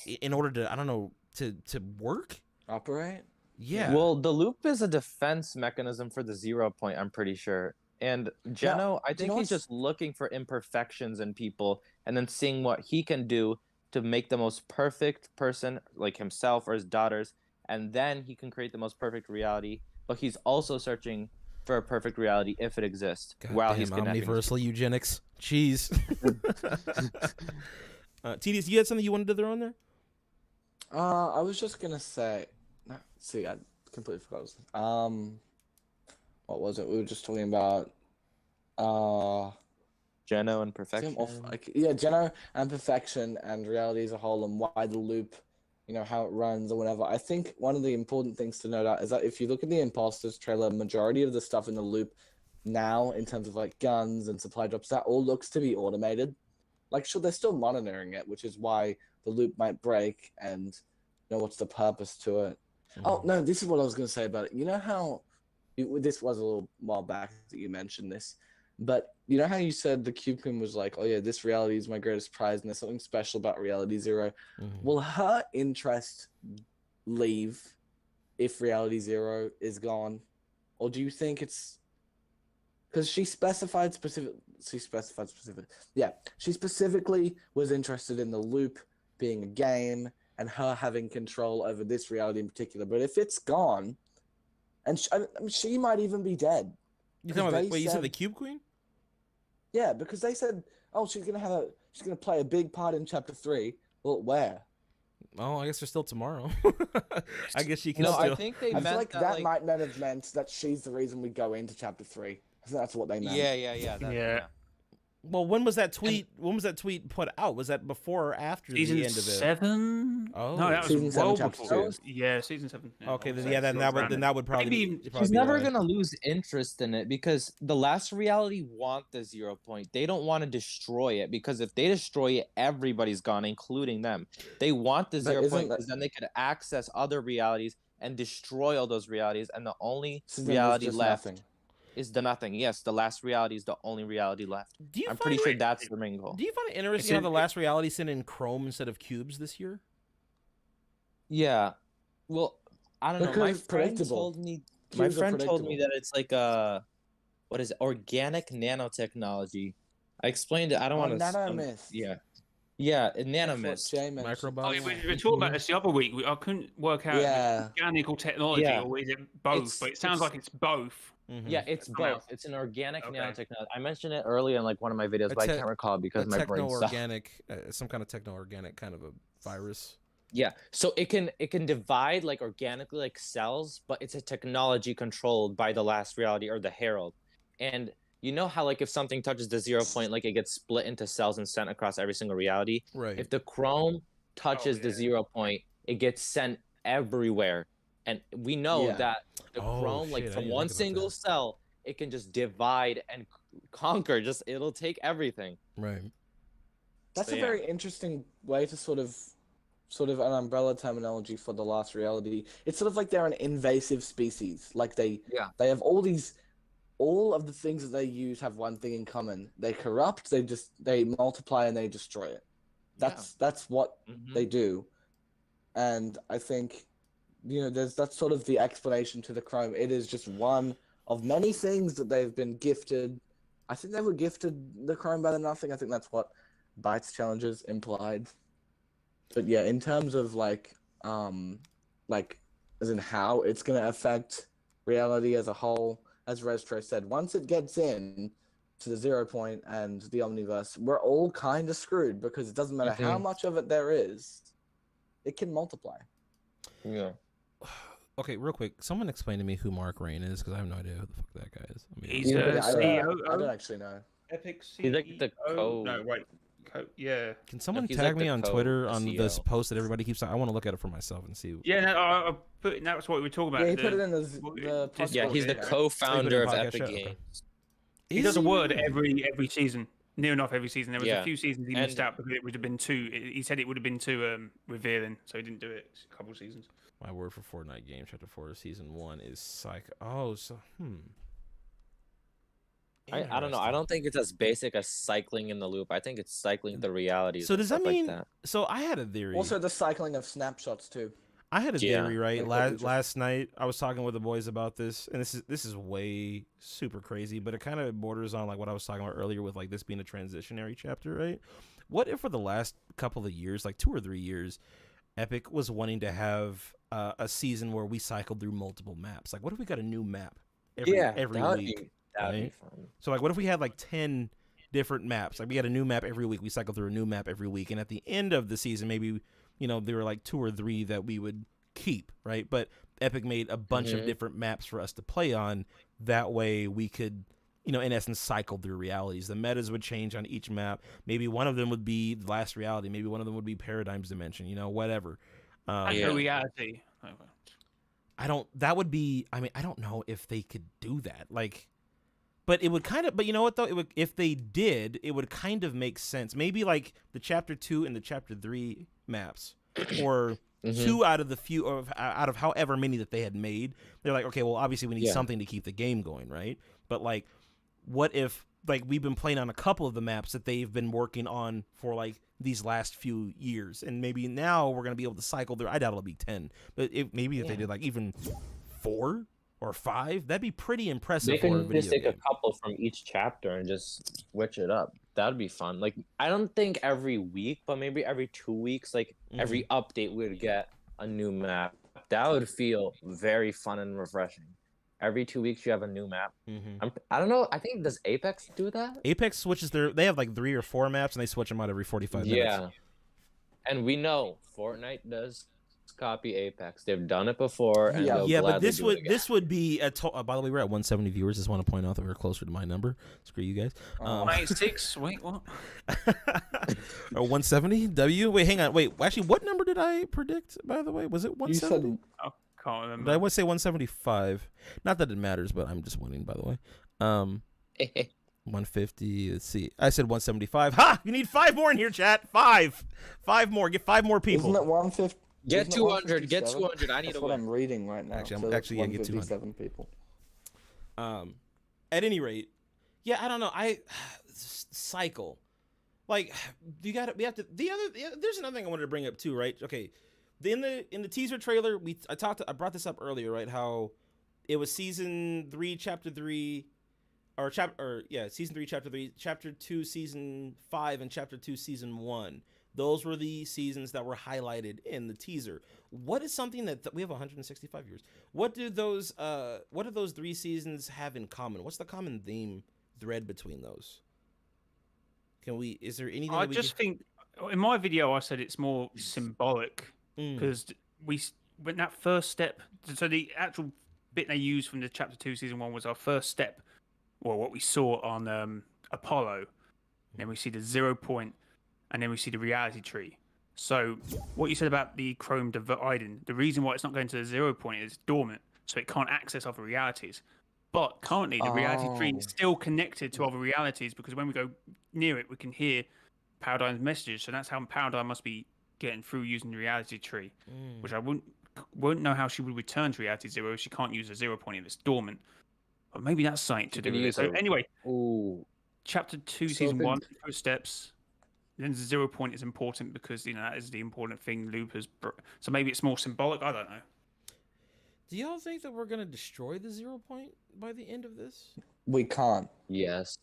I don't know to work. Operate? Yeah. Well, the loop is a defense mechanism for the 0 point, I'm pretty sure. And Geno, I do you think know he's what's- just looking for imperfections in people and then seeing what he can do to make the most perfect person, like himself or his daughters, and then he can create the most perfect reality. But he's also searching for a perfect reality if it exists while he's Goddamn kidnapping. omniversal eugenics. Jeez. TDS, you had something you wanted to throw in there? I was just gonna say. See, I completely forgot. What was it? We were just talking about. Geno and See, perfection. I'm off. Yeah, Geno and perfection and reality as a whole, and why the loop, how it runs or whatever. I think one of the important things to note out is that if you look at the Imposters trailer, majority of the stuff in the loop now, in terms of like guns and supply drops, that all looks to be automated. Like, sure, they're still monitoring it, which is why the loop might break, and what's the purpose to it. Oh no, this is what I was going to say about it. You know how this was a little while back that you mentioned this, but you know how you said the Cube Queen was like, oh yeah, this reality is my greatest prize, and there's something special about Reality Zero. Will her interest leave if Reality Zero is gone, or do you think it's because she specified specific? Yeah, she specifically was interested in the loop being a game and her having control over this reality in particular. But if it's gone, and she might even be dead. You said the Cube Queen? Yeah, because they said, oh, she's gonna play a big part in Chapter 3. Well, where? Oh, I guess there's still tomorrow. I guess she can No, still. I think they I feel meant like that, that might not have meant that she's the reason we go into Chapter 3. I think that's what they meant. Yeah. Yeah. Well, when was that tweet? When was that tweet put out? Was that before or after Season the end of it? 7? Oh. No, that was Season 7, well chapter before. 2. Yeah, season 7. Yeah, Okay, I would then say yeah, then sort that of would around then it. that would probably Maybe be, She's be never why. gonna lose interest in it because the last reality want the 0 point. They don't want to destroy it because if they destroy it, everybody's gone, including them. They want the But 0 isn't point that- because then they could access other realities and destroy all those realities, and the only So then there's reality just left nothing. is the nothing. Yes, the last reality is the only reality left. Do you I'm find pretty sure it- that's the main goal. Do you find it interesting It's how in- the last reality sent in Chrome instead of cubes this year? Yeah. Well, I don't know. Because My it's friend predictable. told me. My Cubes are friend told me predictable. that it's like what is it? Organic nanotechnology. I explained it. I don't Oh, want to. nanomyth. Yeah. Yeah, That's what nanomist. Jay mentioned. Oh, Microbots? we talked about this the other week. I couldn't work out if Yeah. it's organic or technology, Yeah. or is it both? It's- but it sounds it's- like it's both. Mhm. Yeah, it's Come out. both. It's an organic Okay. nanotechnology. I mentioned it earlier in like one of my videos, A but I te- can't recall because A my brain stopped. techno-organic, some kind of techno-organic kind of a virus. Yeah, so it can divide like organically like cells, but it's a technology controlled by the last reality or the Herald. And you know how like if something touches the 0 point, like it gets split into cells and sent across every single reality. Right. If the Chrome touches the yeah. 0 point, it gets sent everywhere. And we know Yeah. that the Oh, Chrome, shit, like I from didn't one think about single that. cell, it can just divide and conquer. Just it'll take everything. Right. That's So, a yeah. very interesting way to sort of an umbrella terminology for the last reality. It's sort of like they're an invasive species. Like they have all of the things that they use have one thing in common. They corrupt, they multiply and they destroy it. That's what Mhm. they do. And I think that's sort of the explanation to the Chrome. It is just one of many things that they've been gifted. I think they were gifted the Chrome by the nothing. I think that's what Bytes challenges implied. But yeah, in terms of like as in how it's gonna affect reality as a whole, as Restro said, once it gets in, to the 0 point and the Omniverse, we're all kind of screwed because it doesn't matter how much of it there is, it can multiply. Yeah. Okay, real quick, someone explain to me who Mark Rain is because I have no idea who the fuck that guy is. I mean, He's Yeah, the I don't CEO. actually know. Epic CEO. He's like the No, wait. Yeah. can someone he's tag like me the on Twitter on this CEO. post that everybody keeps? I want to look at it for myself and see. Yeah, no, I put that's what we were talking about. Yeah, he put it in the Discord, Yeah, he's the yeah. co-founder of podcast Epic show? Okay. Games. He does a word every season, near enough every season. There was Yeah. a few seasons he And- missed out because it would have been too. He said it would have been too revealing, so he didn't do it a couple seasons. My word for Fortnite game chapter 4 season 1 is psych. Oh, so I don't know. I don't think it's as basic as cycling in the loop. I think it's cycling the realities. So and does that stuff mean? Like that. So I had a theory. Also, the cycling of snapshots too. I had a Yeah. theory, right? Like what we just- Last night I was talking with the boys about this, and this is way super crazy, but it kind of borders on like what I was talking about earlier with like this being a transitionary chapter, right? What if for the last couple of years, like 2 or 3 years, Epic was wanting to have a season where we cycled through multiple maps? Like, what if we got a new map every week? That'd be right? fun. So like, what if we had like 10 different maps? Like we had a new map every week. We cycle through a new map every week, and at the end of the season, maybe there were like 2 or 3 that we would keep, right? But Epic made a bunch of different maps for us to play on. That way, we could, in essence, cycle through realities. The metas would change on each map. Maybe one of them would be the last reality. Maybe one of them would be Paradigm's Dimension. Whatever. Like a reality. That would be. I mean, I don't know if they could do that. Like. But it would kind of, but you know what though? It would, if they did, it would kind of make sense. Maybe like the chapter 2 and the chapter 3 maps, or 2 out of the out of however many that they had made. They're like, okay, well, obviously we need something to keep the game going, right? But like, what if like we've been playing on a couple of the maps that they've been working on for like these last few years, and maybe now we're gonna be able to cycle through. I doubt it'll be 10, but maybe if they did like even 4 or 5, that'd be pretty impressive. They for a can video just take game. a couple from each chapter and just switch it up. That'd be fun. Like, I don't think every week, but maybe every 2 weeks, like every update we'd get a new map. That would feel very fun and refreshing. Every 2 weeks you have a new map. I don't know. I think, does Apex do that? Apex switches they have like 3 or 4 maps and they switch them out every 45 minutes. Yeah. And we know Fortnite does copy Apex. They've done it before, and they'll Yeah, but gladly this do it would again. this would be by the way, we're at 170 viewers. Just want to point out that we're closer to my number. Screw you guys. 96. Wait, what? Or 170 W. Wait, hang on. Wait, actually, what number did I predict? By the way, was it You said 170? Oh, can't Did remember. I want to say 175? Not that it matters, but I'm just winning. By the way, 150. Let's see. I said 175. Ha! You need 5 more in here, chat. 5 more. Get 5 more people. Isn't it 150? Get isn't it 200. Get 157? 200. I need That's to what win. I'm reading right now. Actually, I'm so that's actually gonna get 200. 157 people. At any rate, yeah, I don't know. Cycle. Like, we have to. There's another thing I wanted to bring up too, right? Okay, in the teaser trailer, I brought this up earlier, right? How it was season 3, chapter 3, season 3, chapter 3, chapter 2, season 5, and chapter 2, season 1. Those were the seasons that were highlighted in the teaser. What is something that we have 165 years? What do those 3 seasons have in common? What's the common theme thread between those? Is there anything? I just think in my video I said it's more symbolic Mm. because when that first step. So the actual bit they used from the chapter 2 season 1 was our first step, or what we saw on Apollo. Then we see the 0 point, and then we see the reality tree. So what you said about the Chrome dividing, the reason why it's not going to the 0 point is dormant, so it can't access other realities. But currently, the reality tree is still connected to other realities because when we go near it, we can hear Paradigm's messages. So that's how Paradigm must be getting through using the reality tree, which I won't know how she would return to reality 0 if she can't use a 0 point if it's dormant. But maybe that's something to do with it. So anyway, chapter 2, season 1, first steps. Then the 0 point is important because that is the important thing Loop has. So maybe it's more symbolic. I don't know. Do y'all think that we're gonna destroy the 0 point by the end of this? We can't. Yes.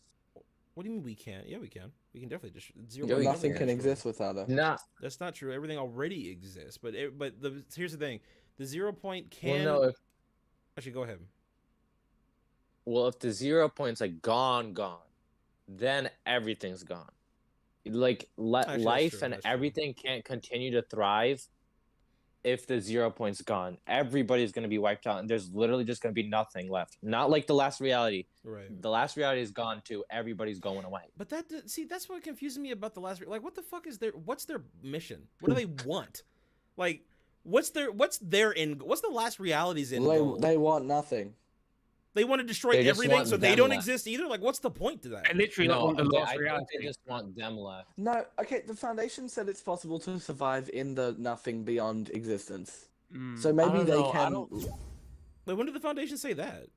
What do you mean we can't? Yeah, we can. We can definitely destroy 0 Yeah, point. Nothing can destroy. exist without it. Nah. That's not true. Everything already exists. But here's the thing: the 0 point can. Well, no. Actually, go ahead. Well, if the 0 point's like gone, then everything's gone. Like Actually, that's life true, and that's true. everything can't continue to thrive if the 0 point's gone. Everybody's going to be wiped out, and there's literally just going to be nothing left. Not like the last reality. Right. The last reality is gone too. Everybody's going away. But that's what confuses me about the last. Like, what the fuck is what's their mission? What do they want? Like, what's the last reality's end goal? They want nothing. They want to destroy They just everything, want so they them don't left. exist either. Like, what's the point to that? I literally No, want the I last think reality. they just want them left. No, okay. The Foundation said it's possible to survive in the nothing beyond existence. So maybe don't they know, I can. don't- Wait, when did the Foundation say that?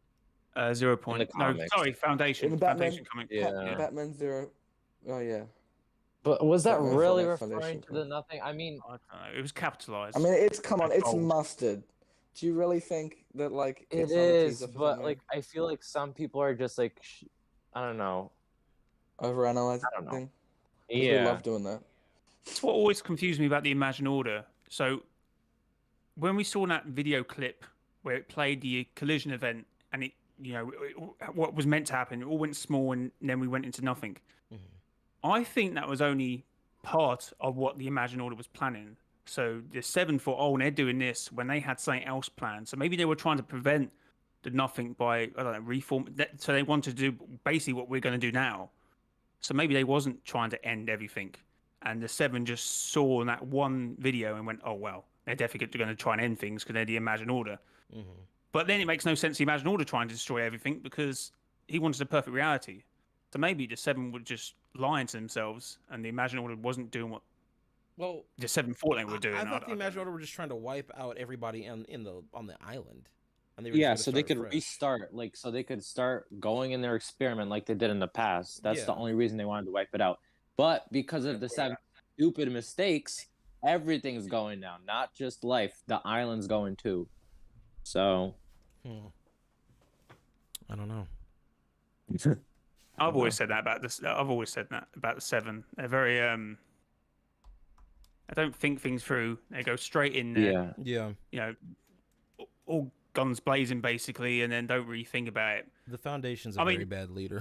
0 point. No, comics. sorry, Foundation. In the Batman- Foundation comic. Yeah. Batman Zero. Oh yeah. But was that Batman really Fortnite referring Foundation to the nothing? I mean, I don't know. It was capitalized. I mean, it's it's Gold. mustard. Do you really think that like it it's not a is, teaser for but something? like I feel like some people are just like, I don't know. Overanalyzing? I don't know. 'Cause Yeah. we love doing that. That's what always confused me about the Imagine Order. So, when we saw that video clip where it played the collision event and what was meant to happen, it all went small and then we went into nothing. I think that was only part of what the Imagine Order was planning. So the 7 thought, oh, they're doing this when they had something else planned. So maybe they were trying to prevent the nothing by, I don't know, reform. So they wanted to do basically what we're going to do now. So maybe they wasn't trying to end everything. And the 7 just saw that one video and went, oh, well, they're definitely going to try and end things because they're the Imagine Order. But then it makes no sense the Imagine Order trying to destroy everything because he wanted a perfect reality. So maybe the 7 would just lie to themselves and the Imagine Order wasn't doing what the 7 thought they were doing. I thought the don't Imagine know. Order were just trying to wipe out everybody on the island. And they were Yeah, just so gonna they could start fresh. restart, like, so they could start going in their experiment like they did in the past. That's the Yeah. only reason they wanted to wipe it out. But because of the 7 stupid mistakes, everything's going down. Not just life, the island's going too. So, I don't know. I've always said that about this. I've always said that about the 7. They're very I don't think things through. They go straight in there. yeah. Yeah. All guns blazing basically, and then don't really think about it. The Foundation's a I very mean- bad leader.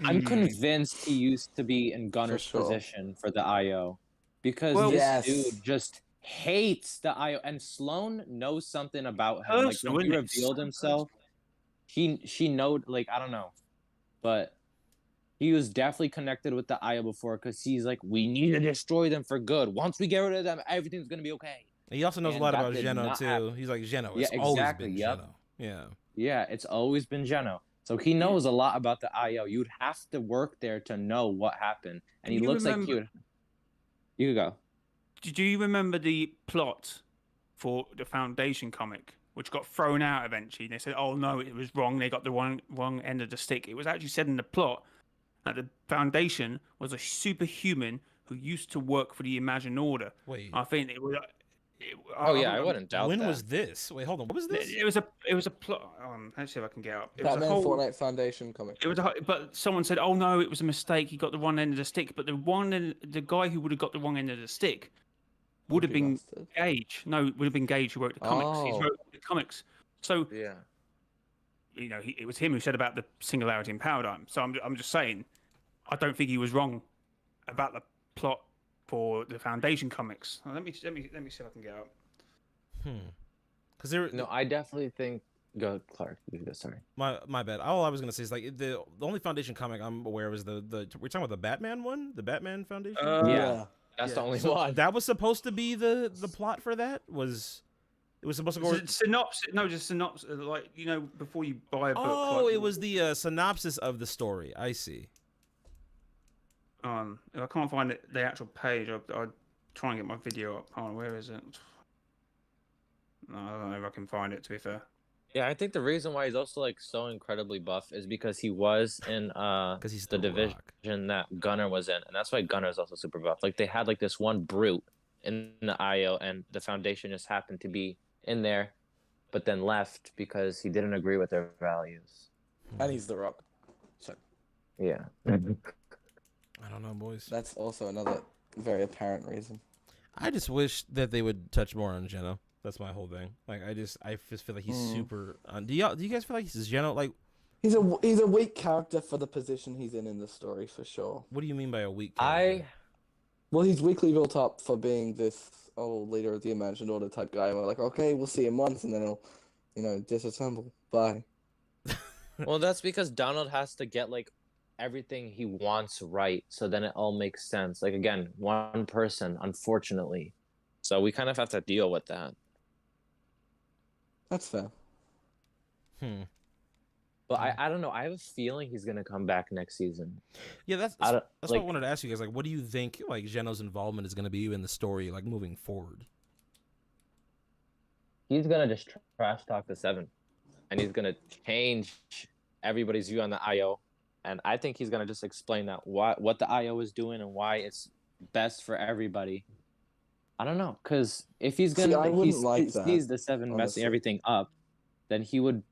I'm convinced he used to be in Gunner's sure. position for the IO. Because Well- this Yes. dude just hates the IO. And Sloane knows something about him. Like, Personal, when he isn't it? revealed So himself, she know, like, I don't know. But he was definitely connected with the IO before because he's like, we need to destroy them for good. Once we get rid of them, everything's going to be okay. He also knows And a lot that about did Geno not too. happen. He's like Geno. Yeah, It's always exactly, been yep. Geno. Yeah. Yeah, it's always been Geno. So he knows a lot about the IO. You'd have to work there to know what happened. And he You looks like remember- he would. You could go. Do you remember the plot for the Foundation comic, which got thrown out eventually? They said, "Oh no, it was wrong. They got the wrong end of the stick." It was actually said in the plot that the Foundation was a superhuman who used to work for the Imagine Order. Wait. I think it was. Oh yeah, I wouldn't doubt When that. was this? Wait, hold on. What was this? It was a plot. Let's see if I can get up. It was Batman a whole. Fortnite Foundation comic. It was but someone said, "Oh no, it was a mistake. He got the wrong end of the stick." But the guy who would have got the wrong end of the stick would have Monkey been bastard. Gage. No, it would have been Gage who wrote the comics. He Oh. wrote the comics. So Yeah. it was him who said about the singularity and paradigm. So I'm just saying, I don't think he was wrong about the plot for the Foundation comics. Let me see if I can get up. Because there. No, I definitely think. Go, Clark. You go. Sorry. My bad. All I was gonna say is like the only Foundation comic I'm aware of is the we're talking about the Batman one, the Batman Foundation. Yeah. That's the only So one. that was supposed to be the plot for that. It was supposed to go. Synopsis? No, just synopsis. Like before you buy a book. Oh, like, it was the synopsis of the story. I see. If I can't find the actual page, I'll try and get my video up. Hold on, where is it? No, I don't know if I can find it. To be fair. Yeah, I think the reason why he's also like so incredibly buff is because he was in He's the The division Rock. that Gunner was in, and that's why Gunner is also super buff. Like they had like this one brute in the IO, and the Foundation just happened to be in there, but then left because he didn't agree with their values. And he's the Rock. So Yeah. I don't know, boys. that's also another very apparent reason. I just wish that they would touch more on Geno. That's my whole thing. Like I just feel like he's super. Do you guys feel like he's Geno? Like He's a weak character for the position he's in the story for sure. What do you mean by a weak I character? Well, he's weakly built up for being this leader of the imagined order type guy. We're like, okay, we'll see him once, and then he'll, disassemble. Bye. well, that's because Donald has to get like everything he wants right, so then it all makes sense. Like again, one person, unfortunately, so we kind of have to deal with that. That's fair. But I don't know. I have a feeling he's gonna come back next season. Yeah, that's I don't- what I wanted to ask you guys. Like, what do you think like Geno's involvement is going to be in the story, like moving forward? He's gonna just trash talk the Seven, and he's gonna change everybody's view on the IO. And I think he's gonna just explain that what the IO is doing and why it's best for everybody. I don't know, because if he's See, gonna I wouldn't like that, sees the Seven honestly. messing everything up, then he would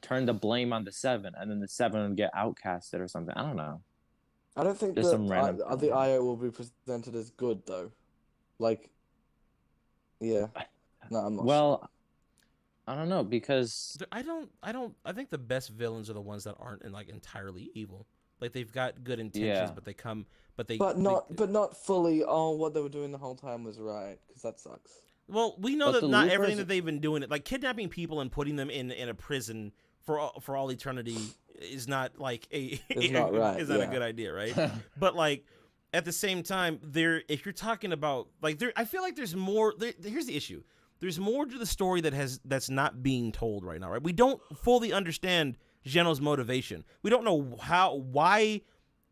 turn the blame on the Seven, and then the Seven would get outcasted or something. I don't know. I don't think Just some that random the IO will be presented as good though. Like, yeah. No, I'm not. Well, I don't know because I think the best villains are the ones that aren't like entirely evil. Like they've got good intentions, Yeah. but But not fully. Oh, what they were doing the whole time was right, because that sucks. Well, we know But that the not loopers- everything that they've been doing, like kidnapping people and putting them in a prison for all eternity, is not like It's not right, is not a yeah. good idea, right? But like at the same time, if you're talking about like I feel like there's more. Here's the issue: there's more to the story that's not being told right now, right? We don't fully understand Geno's motivation. We don't know why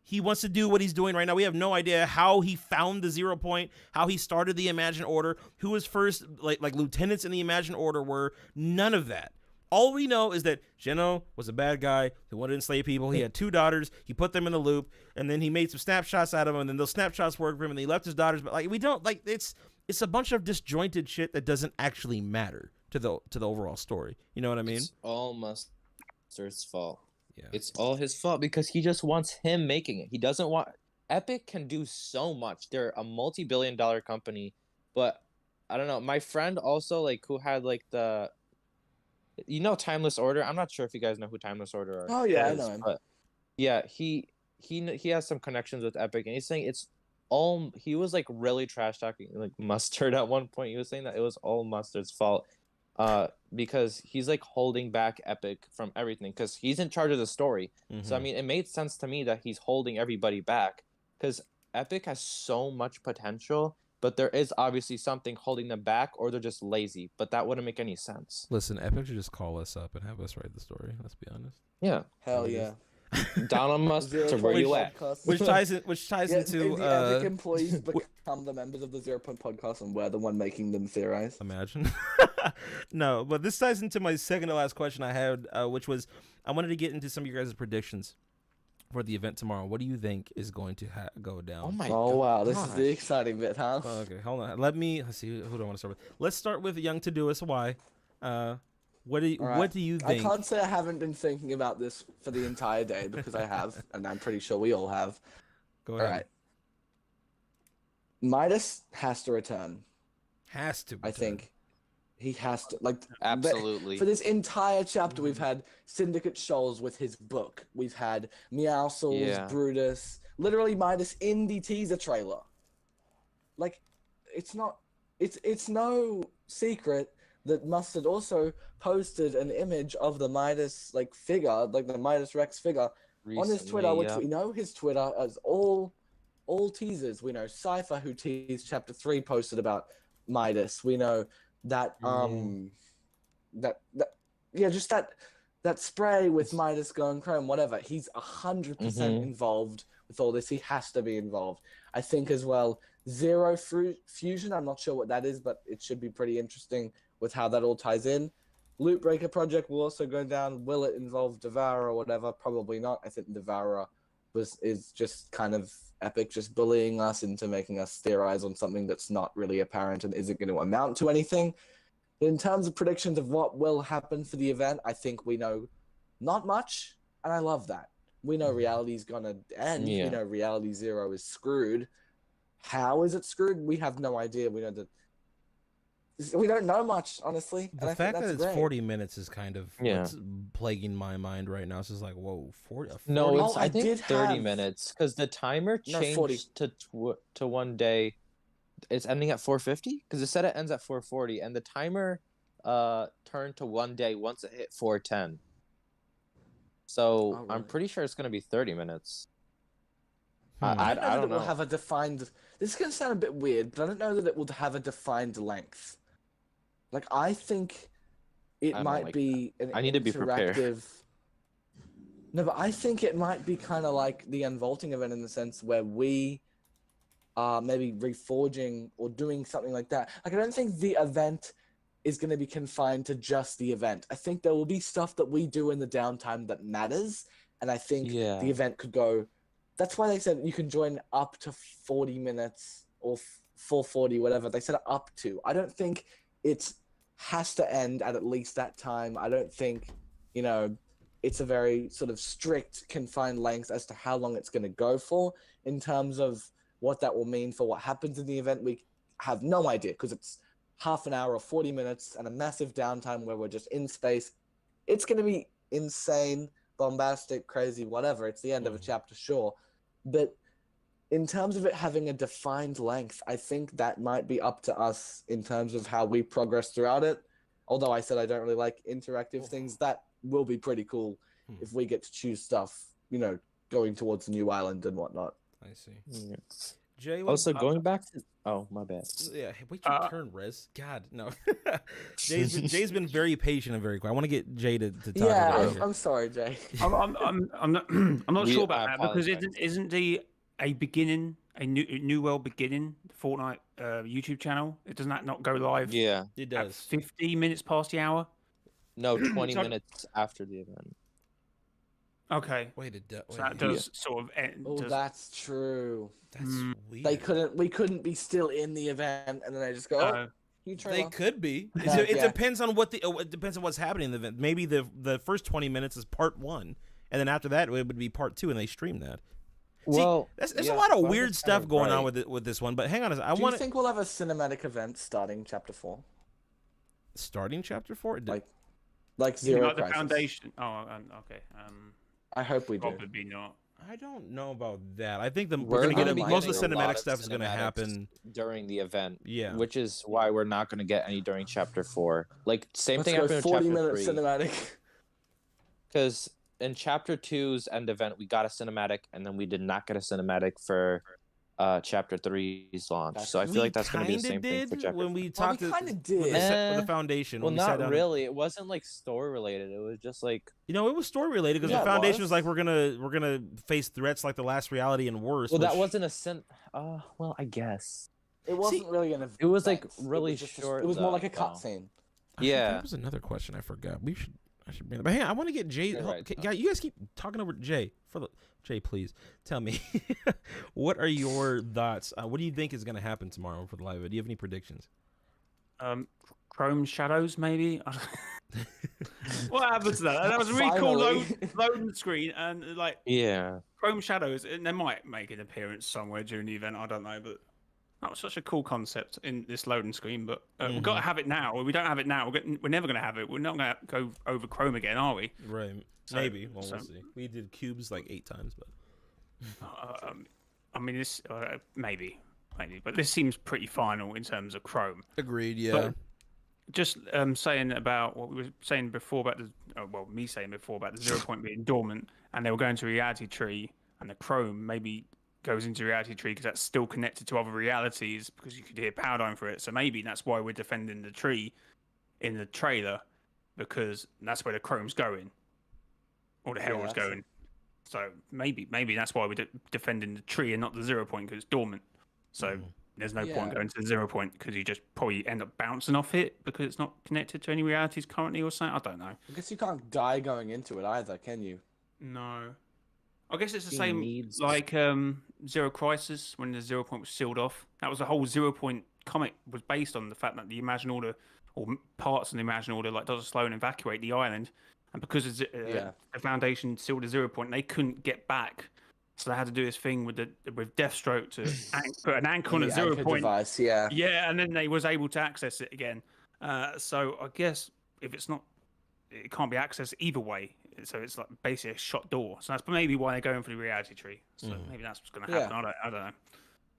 he wants to do what he's doing right now. We have no idea how he found the 0 point, how he started the Imagined Order, who his first like lieutenants in the Imagined Order were. None of that. All we know is that Geno was a bad guy who wanted to enslave people. He had 2 daughters. He put them in the loop, and then he made some snapshots out of them, and then those snapshots worked for him, and he left his daughters. But like we don't like it's a bunch of disjointed shit that doesn't actually matter to the overall story. You know what I mean? it's all Mustard's fault. Yeah. It's all his fault because he just wants him making it. He doesn't want Epic can do so much. They're a multi-billion-dollar company, but I don't know. My friend also like who had like the Timeless Order. I'm not sure if you guys know who Timeless Order are. Oh yeah, I is, know him. But yeah, he has some connections with Epic, and he's saying it's all. He was like really trash talking like Mustard at one point. He was saying that it was all Mustard's fault. Because he's like holding back Epic from everything because he's in charge of the story. So I mean, it made sense to me that he's holding everybody back because Epic has so much potential, but there is obviously something holding them back, or they're just lazy. But that wouldn't make any sense. Listen, Epic should just call us up and have us write the story. Let's be honest. Yeah, Hell yeah. Donald Mustard, where you at? Which ties into the Epic employees become the members of the 0 Point podcast, and we're the one making them theorize. Imagine. No, but this ties into my second to last question I had, which was I wanted to get into some of your guys' predictions for the event tomorrow. What do you think is going to go down? Oh my! Oh wow, this is gosh. the exciting bit, huh? Okay, hold on. Let's see. Who do I want to start with? Let's start with Young Todoist. Why? What do you think? I can't say I haven't been thinking about this for the entire day because I have, and I'm pretty sure we all have. Go ahead. All right. Midas has to return. Has to. I think he has to. Like Absolutely. For this entire chapter, we've had Syndicate Shoals with his book. We've had Meowscles, Yeah. Brutus, literally Midas in the teaser trailer. Like, it's no secret that Mustard also posted an image of the Midas figure, like the Midas Rex figure, on his Twitter, which we know his Twitter as all teasers. We know Cypher, who teased Chapter 3, posted about Midas. We know that just that spray with Midas going chrome, whatever. He's 100% involved with all this. He has to be involved. I think as well, Zero Fusion, I'm not sure what that is, but it should be pretty interesting with how that all ties in. Loot Breaker Project will also go down. Will it involve Devourer or whatever? Probably not. I think Devourer is just kind of Epic, just bullying us into making us theorize on something that's not really apparent and isn't going to amount to anything. In terms of predictions of what will happen for the event, I think we know not much, and I love that. We know reality's going to end. Yeah. We know Reality Zero is screwed. How is it screwed? We have no idea. We know that we don't know much, honestly. The and I fact think that that's it's great. 40 minutes is kind of Yeah. what's plaguing my mind right now. It's just like, whoa, 40. No, 40? it's Oh, I I think did 30 have- minutes because the timer No, 40. changed to one day. It's ending at 4:50 because it said it ends at 4:40, and the timer turned to one day once it hit 4:10. So Oh, I'm really? pretty sure it's gonna be 30 minutes. Hmm. I don't know I that don't it will know. have a defined. This is gonna sound a bit weird, but I don't know that it will have a defined length. Like I think it I don't might like be an I need to be prepared. interactive. No, but I think it might be kind of like the unvaulting event in the sense where we are maybe reforging or doing something like that. Like I don't think the event is going to be confined to just the event. I think there will be stuff that we do in the downtime that matters, and I think Yeah. the event could go. That's why they said you can join up to 40 minutes or 440, whatever. They said up to. I don't think it has to end at least that time. I don't think, it's a very sort of strict, confined length as to how long it's going to go for. In terms of what that will mean for what happens in the event, we have no idea because it's half an hour or 40 minutes and a massive downtime where we're just in space. It's going to be insane, bombastic, crazy, whatever. It's the end of a chapter, sure. But in terms of it having a defined length, I think that might be up to us in terms of how we progress throughout it. Although I said I don't really like interactive things, that will be pretty cool if we get to choose stuff, going towards a new island and whatnot. I see. Yeah. Jay, what, Also, going back to my bad. yeah, wait your turn, Rez. God, no. Jay's been very patient and very quiet. I want to get Jay to talk Yeah, about it. I'm sorry, Jay. I'm not I'm not We- sure about I that because apologize. isn't a new world beginning Fortnite YouTube channel? Doesn't that not go live Yeah. It at does. 15 minutes past the hour? No, 20 So- minutes after the event. Okay, Wait, it does. so that does sort of end. Oh, does- that's true. That's weird. We couldn't be still in the event, and then they just go, you turn They off. could be. Yeah, It yeah. depends on it depends on what's happening in the event. Maybe the first 20 minutes is part 1, and then after that it would be part 2, and they stream that. Well, There's a yeah, lot of Bob weird is stuff kinda going on right. with this one. But hang on, I Do want you think we'll have a cinematic event starting chapter 4? starting chapter 4. Like You mean Zero like the Crisis? foundation. Oh, okay. I hope we do. Probably not. I don't know about that. I think we're We're gonna gonna get be most of the getting a lot cinematic of stuff is gonna cinematics happen. during the event. Yeah. Which is why we're not going to get any during chapter 4. Like same Let's thing go happened in 40 chapter minute 3. cinematic. Because in chapter 2's end event, we got a cinematic, and then we did not get a cinematic for chapter 3's launch. So I feel like that's going to be the same thing for chapter when we Well, we talked kind of with did. the foundation. Well, when we sat not down really. It wasn't like story related. It was just like it was story related because Yeah, the it foundation was was. like we're gonna face threats like the last reality and worse. well, that which- wasn't a well, I guess. It wasn't really an event. It was, like, It really was just short, It was more like a though. cutscene. Yeah. That was another question I forgot. I should bring that. But hang on, I want to get Jay. You're right, Okay, though. guys, you guys keep talking over Jay. Jay, please tell me, what are your thoughts? What do you think is going to happen tomorrow for the live event? Do you have any predictions? Chrome shadows, maybe. I don't- what happened to that? That was a really cool Finally. loading screen, and like Yeah. Chrome shadows, and they might make an appearance somewhere during the event. I don't know, but that was such a cool concept in this loading screen. But we've got to have it now. If we don't have it now, we're never going to have it. We're not going to go over Chrome again, are we? Right. So- Maybe. Well, so- we'll see. We did cubes like 8 times, but I mean, this maybe, but this seems pretty final in terms of Chrome. agreed. Yeah. But just saying about what we were saying before about me saying before about the 0 point being dormant, and they were going to reality tree, and the Chrome maybe goes into reality tree because that's still connected to other realities because you could hear Paradigm for it. So maybe that's why we're defending the tree in the trailer, because that's where the Chrome's going, or the Herald's that's going. So maybe that's why we're defending the tree and not the 0 point because it's dormant. So there's no point Yeah. going to the 0 point because you just probably end up bouncing off it because it's not connected to any realities currently or something. I don't know. I guess you can't die going into it either, can you? No. I guess it's the He same needs- like Zero Crisis when the 0 point was sealed off. That was the whole 0 point comic was based on the fact that the Imagine Order or parts of the Imagine Order like does slow and evacuate the island, and because the Foundation sealed the 0 point, they couldn't get back So they had to do this thing with Deathstroke to put an anchor on a The 0 anchor point. device, yeah. Yeah, and then they was able to access it again. So I guess if it's not, it can't be accessed either way. So it's like basically a shut door. So that's maybe why they're going for the reality tree. So maybe that's what's going to happen. Yeah. I don't know.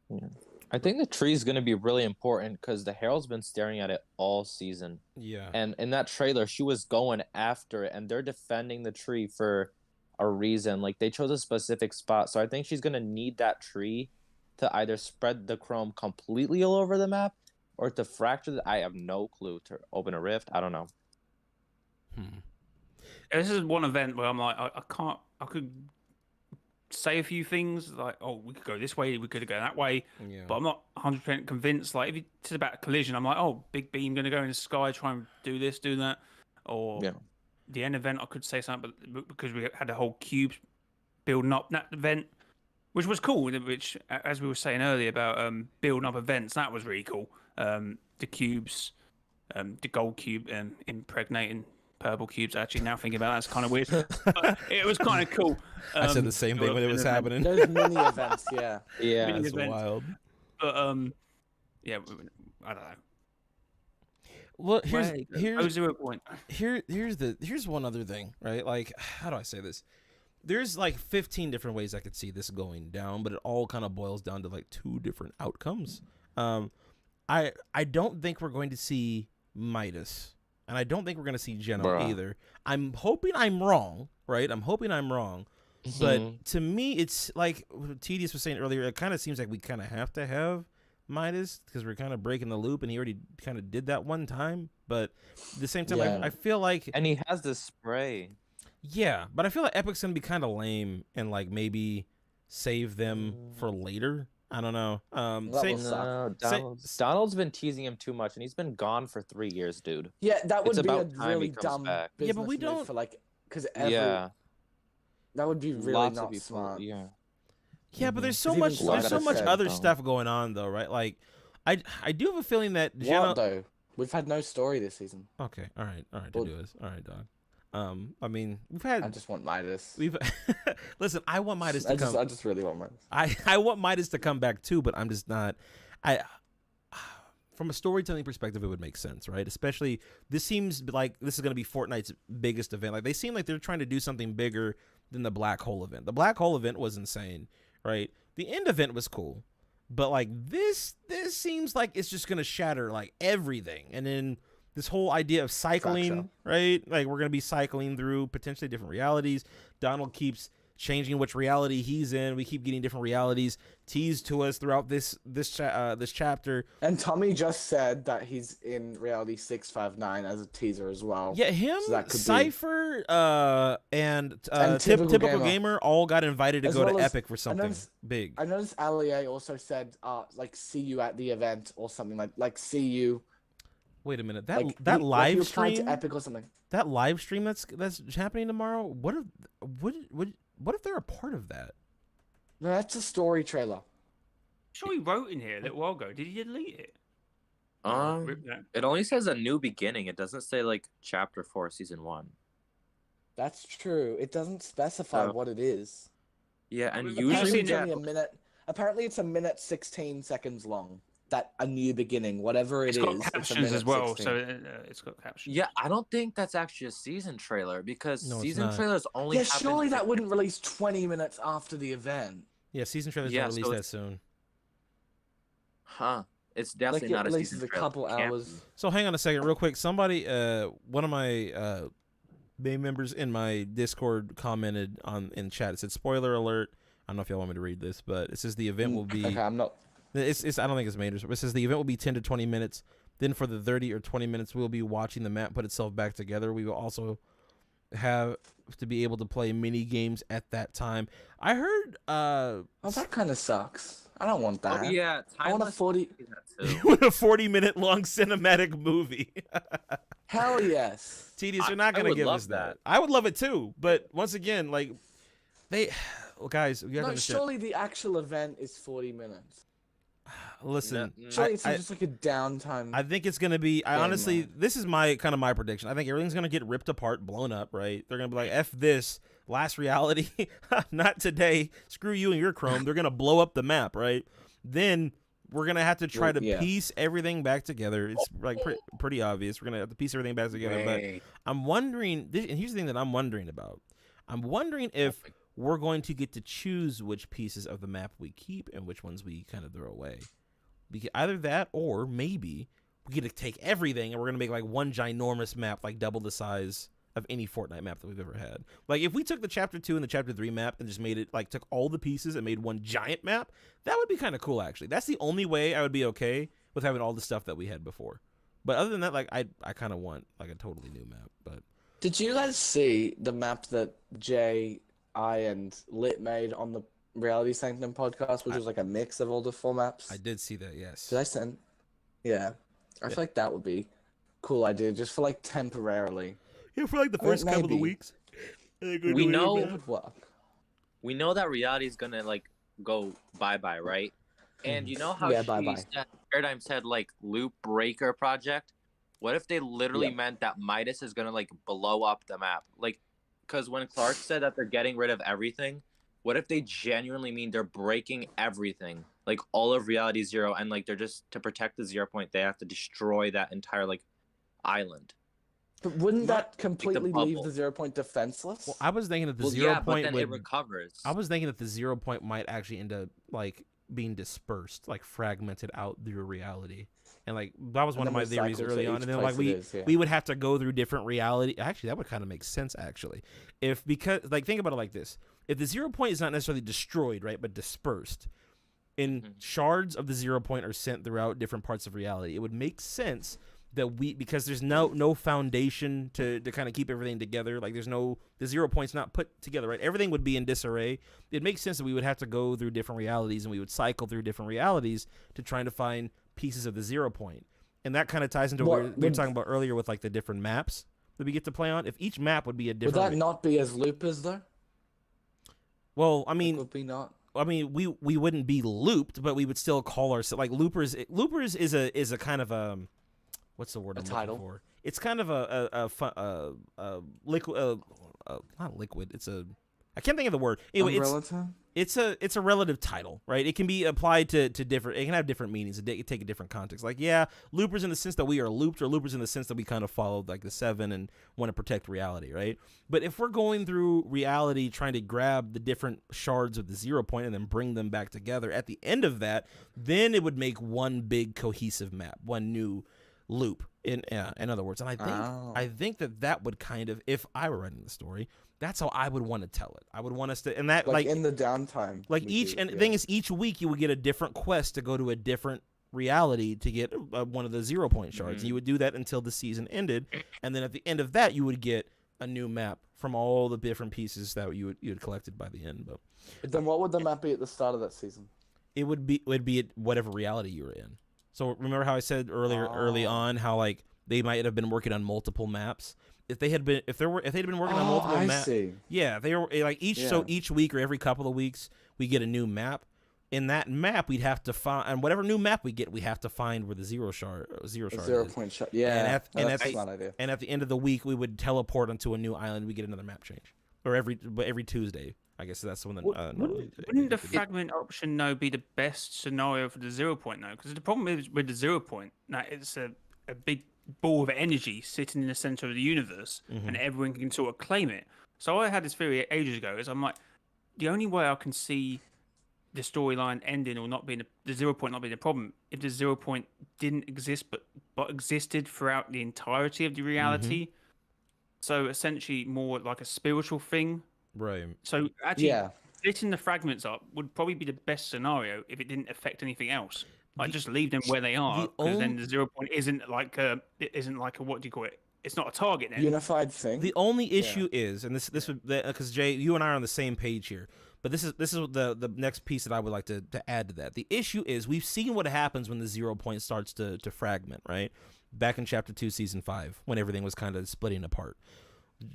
Yeah. I think the tree is going to be really important because the Herald's been staring at it all season. Yeah. And in that trailer, she was going after it, and they're defending the tree for a reason. Like, they chose a specific spot. So I think she's going to need that tree to either spread the chrome completely all over the map or to fracture the... I have no clue. To open a rift? I don't know. This is one event where I'm like, I could say a few things like, oh, we could go this way, we could go that way, but I'm not 100% convinced. Like, if it's about a collision, I'm like, oh, big beam going to go in the sky, try and do this, do that. Or the end event, I could say something, but because we had the whole cube building up that event, which was cool, which, as we were saying earlier about building up events, that was really cool. The cubes, the gold cube impregnating purple cubes. Actually, now thinking about that's kind of weird. But it was kind of cool. I said the same thing when it was happening. Those mini events, yeah. Yeah, That's wild. But yeah, I don't know. Well, here's one other thing, right? Like, how do I say this? There's like 15 different ways I could see this going down, but it all kind of boils down to like 2 different outcomes. I don't think we're going to see Midas. And I don't think we're going to see Geno either. I'm hoping I'm wrong, right? I'm hoping I'm wrong. But to me, it's like Tedious was saying earlier, it kind of seems like we kind of have to have Midas because we're kind of breaking the loop, and he already kind of did that one time. But at the same time, I feel like... And he has this spray. Yeah, but I feel like Epic's going to be kind of lame and like maybe save them for later. I don't know. Donald's been teasing him too much, and he's been gone for 3 years, dude. Yeah, that would It's be a about time really he comes dumb back. business but we move don't- for like, because Yeah, that would be really lots of not people. smart. Yeah, Yeah, but there's so Even much Glock there's so much said, other though. stuff going on though, right? Like I do have a feeling that Geno... What though? We've had no story this season. Okay, all right, Well- to do this. All right, dog. I mean, I just want Midas. listen, I want Midas to come. I just really want Midas. I want Midas to come back too, but I'm just not. From a storytelling perspective, it would make sense, right? Especially this seems like this is going to be Fortnite's biggest event. Like, they seem like they're trying to do something bigger than the Black Hole event. The Black Hole event was insane, right? The end event was cool, but like this seems like it's just going to shatter like everything, and then this whole idea of cycling, Fracture. right? Like, we're going to be cycling through potentially different realities. Donald keeps changing which reality he's in. We keep getting different realities teased to us throughout this chapter. And Tommy just said that he's in Reality 659 as a teaser as well. Yeah, him, So that could be- Cypher, and Typical Typical Gamer. Gamer all got invited to As go well to as- Epic for something big. I noticed Allier also said, like, see you at the event or something like see you. Wait a minute, Like, that he live applied stream, to Epic or something. that live stream that's happening tomorrow. What if they're a part of that? No, that's a story trailer. Sure, he wrote in here a little while ago. Did he delete it? Rip that. it only says a new beginning. It doesn't say like chapter 4, season 1. That's true. It doesn't specify Oh. what it is. Yeah, and Apparently usually It's only a minute. Apparently, it's a minute 16 seconds long. That a new beginning, whatever It's it got is, it's a captions minute as well, 16. so it's got captions. Yeah, I don't think that's actually a season trailer because No, it's season not. trailers only Yeah, happen... surely that wouldn't release 20 minutes after the event. Yeah, season trailers Yeah, don't release so that soon. Huh. It's Like, definitely it not a releases season a trailer. couple Can't hours. be. So hang on a second, real quick. Somebody, one of my main members in my Discord commented in chat. It said, "Spoiler alert." I don't know if y'all want me to read this, but it says the event will be. Okay, I'm not. It's I don't think it's major. But it says the event will be 10 to 20 minutes. Then for the 30 or 20 minutes, we'll be watching the map put itself back together. We will also have to be able to play mini games at that time. I heard Oh, that kind of sucks. I don't want that. Oh, yeah, I want a timeless 40. do that too. with a 40-minute long cinematic movie. Hell yes. Tedious, you're I not gonna would give love us that. that. I would love it too, but once again, like they, well, guys, you guys No, understand. surely the actual event is 40 minutes. Listen, No, Surely it's I, just like a downtime. I think it's gonna be. I Game honestly, mode. this is my prediction. I think everything's gonna get ripped apart, blown up. Right? They're gonna be like, "F this. last reality, not today. Screw you and your Chrome. They're gonna blow up the map, right? Then we're gonna have to try to piece everything back together. It's like pretty obvious. We're gonna have to piece everything back together. But I'm wondering, and here's the thing that I'm wondering about. I'm wondering if we're going to get to choose which pieces of the map we keep and which ones we kind of throw away. Because either that, or maybe we get to take everything and we're gonna make like one ginormous map, like double the size of any Fortnite map that we've ever had. Like if we took the chapter 2 and the chapter 3 map and just made it, like took all the pieces and made one giant map, that would be kind of cool actually. That's the only way I would be okay with having all the stuff that we had before. But other than that, like I kind of want like a totally new map. But Did you guys see the map that Jay, I, and Lit made on the Reality Sanctum podcast, which was like a mix of all the 4 maps? I did see that, yes. Did I send? Yeah. I feel like that would be a cool idea, just for like temporarily. Yeah, for like the first couple of weeks. We know It would work. we know that reality is gonna like go bye-bye, right? And you know how Paradigm said like loop breaker project? What if they literally meant that Midas is gonna like blow up the map? Like, because when Clark said that they're getting rid of everything, what if they genuinely mean they're breaking everything, like all of Reality Zero, and like they're just to protect the 0 point, they have to destroy that entire like island. But wouldn't that completely leave the 0 point defenseless? Well, I was thinking that the 0 point but then it recovers. I was thinking that the 0 point might actually end up like being dispersed, like fragmented out through reality. And like that was one of my theories early on. And then like we would have to go through different reality. Actually, that would kind of make sense actually. Because like think about it like this. If the 0 point is not necessarily destroyed, right, but dispersed, and shards of the 0 point are sent throughout different parts of reality, it would make sense that because there's no foundation to kind of keep everything together. Like the 0 point's not put together, right? Everything would be in disarray. It makes sense that we would have to go through different realities and we would cycle through different realities to try to find pieces of the 0 point. And that kind of ties into what we were talking about earlier with like the different maps that we get to play on. If each map would be a different... Would that not be as loopers though? Well, I mean... Would be not. I mean, we wouldn't be looped, but we would still call ourselves like loopers. Loopers is a kind of a... What's the word I'm looking for? It's kind of a liquid, not liquid. It's a, I can't think of the word. Anyway, it's a relative title, right? It can be applied to different. It can have different meanings. It can take a different context. Like loopers in the sense that we are looped, or loopers in the sense that we kind of followed like the 7 and want to protect reality, right? But if we're going through reality, trying to grab the different shards of the 0 point and then bring them back together, at the end of that, then it would make one big cohesive map, one new loop in other words. And I think that would kind of, if I were writing the story, that's how I would want to tell it. I would want us to, and that like in the downtime, like the thing is, each week you would get a different quest to go to a different reality to get one of the 0 point shards. And you would do that until the season ended, and then at the end of that you would get a new map from all the different pieces that you had collected by the end. But then what would the map be at the start of that season? It would be at whatever reality you were in. So remember how I said early on how like they might have been working on multiple maps. If they'd been working on multiple maps, yeah, they were like each week or every couple of weeks we get a new map. In that map, we'd have to find, and whatever new map we get, we have to find where the zero point shard. Yeah, that's a smart idea. And at the end of the week, we would teleport onto a new island. We get another map change, or every Tuesday. I guess that's when the wouldn't the fragment option be the best scenario for the 0 point though? Because the problem is with the 0 point, now it's a big ball of energy sitting in the center of the universe, and everyone can sort of claim it. So I had this theory ages ago. Is I'm like, the only way I can see the storyline ending or not being the 0 point not being a problem if the 0 point didn't exist but existed throughout the entirety of the reality. So essentially more like a spiritual thing. Right. So actually, splitting the fragments up would probably be the best scenario if it didn't affect anything else. Like just leave them where they are, because then the 0 point isn't like a what do you call it? It's not a target then. Unified thing. The only issue is, and this would, because Jay, you and I are on the same page here, but this is the next piece that I would like to add to that. The issue is we've seen what happens when the 0 point starts to fragment, right? Back in Chapter 2, Season 5, when everything was kind of splitting apart.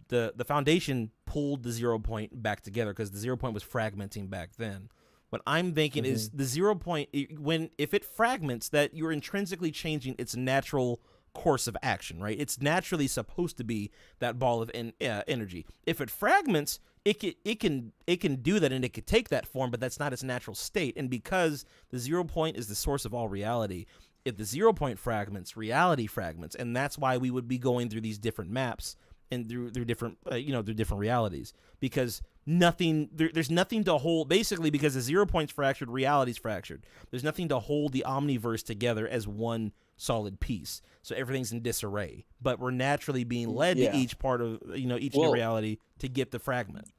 The Foundation pulled the 0 point back together because the 0 point was fragmenting back then. What I'm thinking is the 0 point, if it fragments, that you're intrinsically changing its natural course of action, right? It's naturally supposed to be that ball of energy. If it fragments, it can do that, and it could take that form, but that's not its natural state. And because the 0 point is the source of all reality, if the 0 point fragments, reality fragments, and that's why we would be going through these different maps and through different through different realities, because there's nothing to hold, basically, because the 0 point's fractured, reality's fractured. There's nothing to hold the omniverse together as one solid piece. So everything's in disarray, but we're naturally being led to each part of each new reality to get the fragment.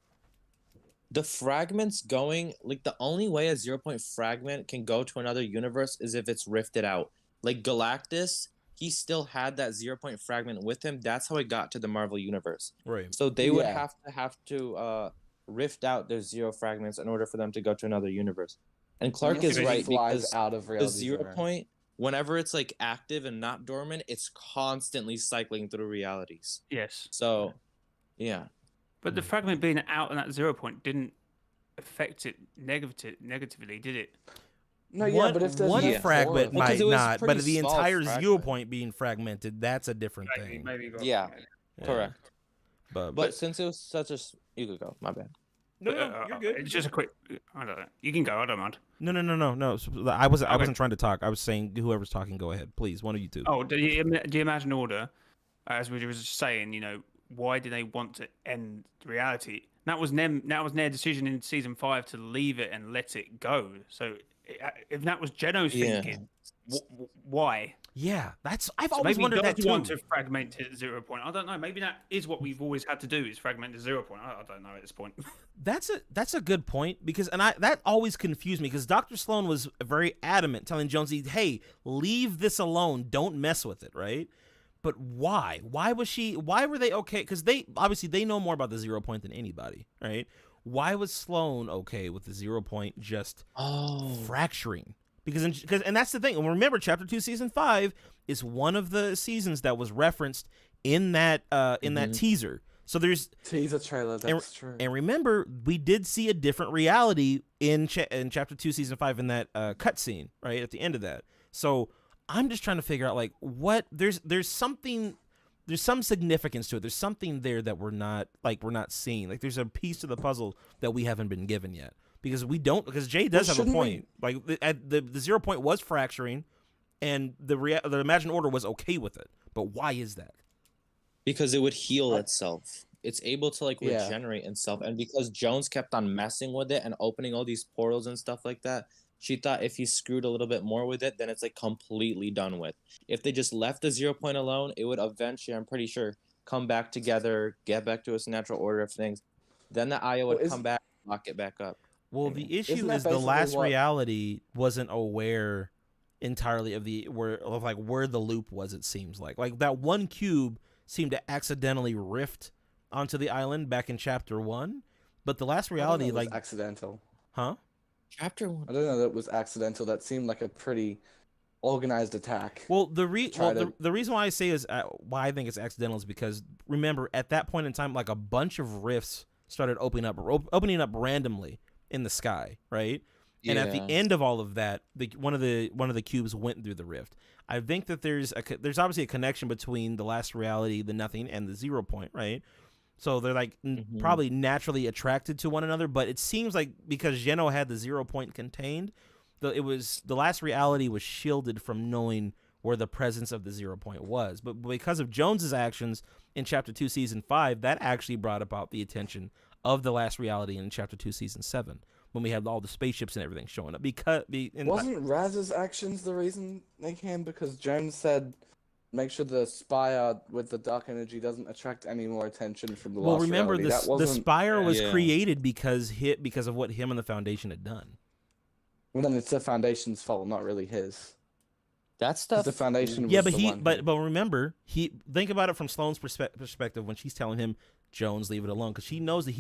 The fragments going, like, the only way a 0 point fragment can go to another universe is if it's rifted out. Like Galactus, he still had that 0 point fragment with him. That's how he got to the Marvel universe. Right. So they would have to rift out their 0 fragments in order for them to go to another universe. And Clark is right, because out of the 0 point, whenever it's like active and not dormant, it's constantly cycling through realities. Yes. So, yeah. But the fragment being out on that 0 point didn't affect it negatively, did it? No, yeah, but if there's one no fragment form- might it was not, but pretty the small entire 0 fragment. point being fragmented, that's a different thing. Maybe Yeah. Yeah. Correct. But But since it was such a... You could go. My bad. no, you're good. It's just a quick. I don't know. You can go. I don't mind. No. So I wasn't trying to talk. I was saying whoever's talking, go ahead, please. One of you two. Oh, do you imagine order? As we were just saying, why do they want to end reality? That was their decision in season 5 to leave it and let it go. So if that was Geno's thinking, why? Yeah, I've So always maybe wondered he that does too. want to fragment to 0 point. I don't know. Maybe that is what we've always had to do, is fragment to 0 point. I don't know at this point. That's a good point, because that always confused me, because Dr. Sloan was very adamant, telling Jonesy, "Hey, leave this alone. Don't mess with it." Right? But why? Why were they okay? Because they know more about the 0 point than anybody, right? Why was Sloan okay with the 0 point just fracturing? Because that's the thing. And remember, Chapter 2, Season 5 is one of the seasons that was referenced in that that teaser. So there's teaser trailer. That's true. And remember, we did see a different reality in Chapter 2, Season 5 in that cutscene, right at the end of that. So I'm just trying to figure out, like, what there's some significance to it. There's something there that we're not seeing. Like, there's a piece to the puzzle that we haven't been given yet. Because Jay does have a point. Like, the 0 point was fracturing, and the Imagined Order was okay with it. But why is that? Because it would heal itself. It's able to regenerate itself. And because Jones kept on messing with it and opening all these portals and stuff like that, she thought if he screwed a little bit more with it, then it's completely done with. If they just left the 0 point alone, it would eventually, I'm pretty sure, come back together, get back to its natural order of things. Then the Aya would come back, lock it back up. Well, the issue is the last reality wasn't aware entirely of where the loop was. It seems like that one cube seemed to accidentally rift onto the island back in Chapter 1, but the last reality accidental. Huh? Chapter 1. I don't know that was accidental. That seemed like a pretty organized attack. Well, the reason why I say is why I think it's accidental is because, remember, at that point in time, a bunch of rifts started opening up randomly in the sky, right? Yeah. And at the end of all of that, one of the cubes went through the rift. I think that there's obviously a connection between the last reality, the nothing, and the 0 point, right? So they're probably naturally attracted to one another, but it seems like because Geno had the 0 point contained, the last reality was shielded from knowing where the presence of the 0 point was. But because of Jones's actions in Chapter 2, Season 5, that actually brought about the attention of the last reality in Chapter 2, Season 7, when we had all the spaceships and everything showing up. Wasn't Raz's actions the reason they came? Because Jones said, make sure the spire with the dark energy doesn't attract any more attention from the last remember, reality. the spire was created because of what him and the Foundation had done. Well, then it's the Foundation's fault, not really his. That stuff. The Foundation was but remember, think about it from Sloane's perspective when she's telling him, Jones, leave it alone, because she knows that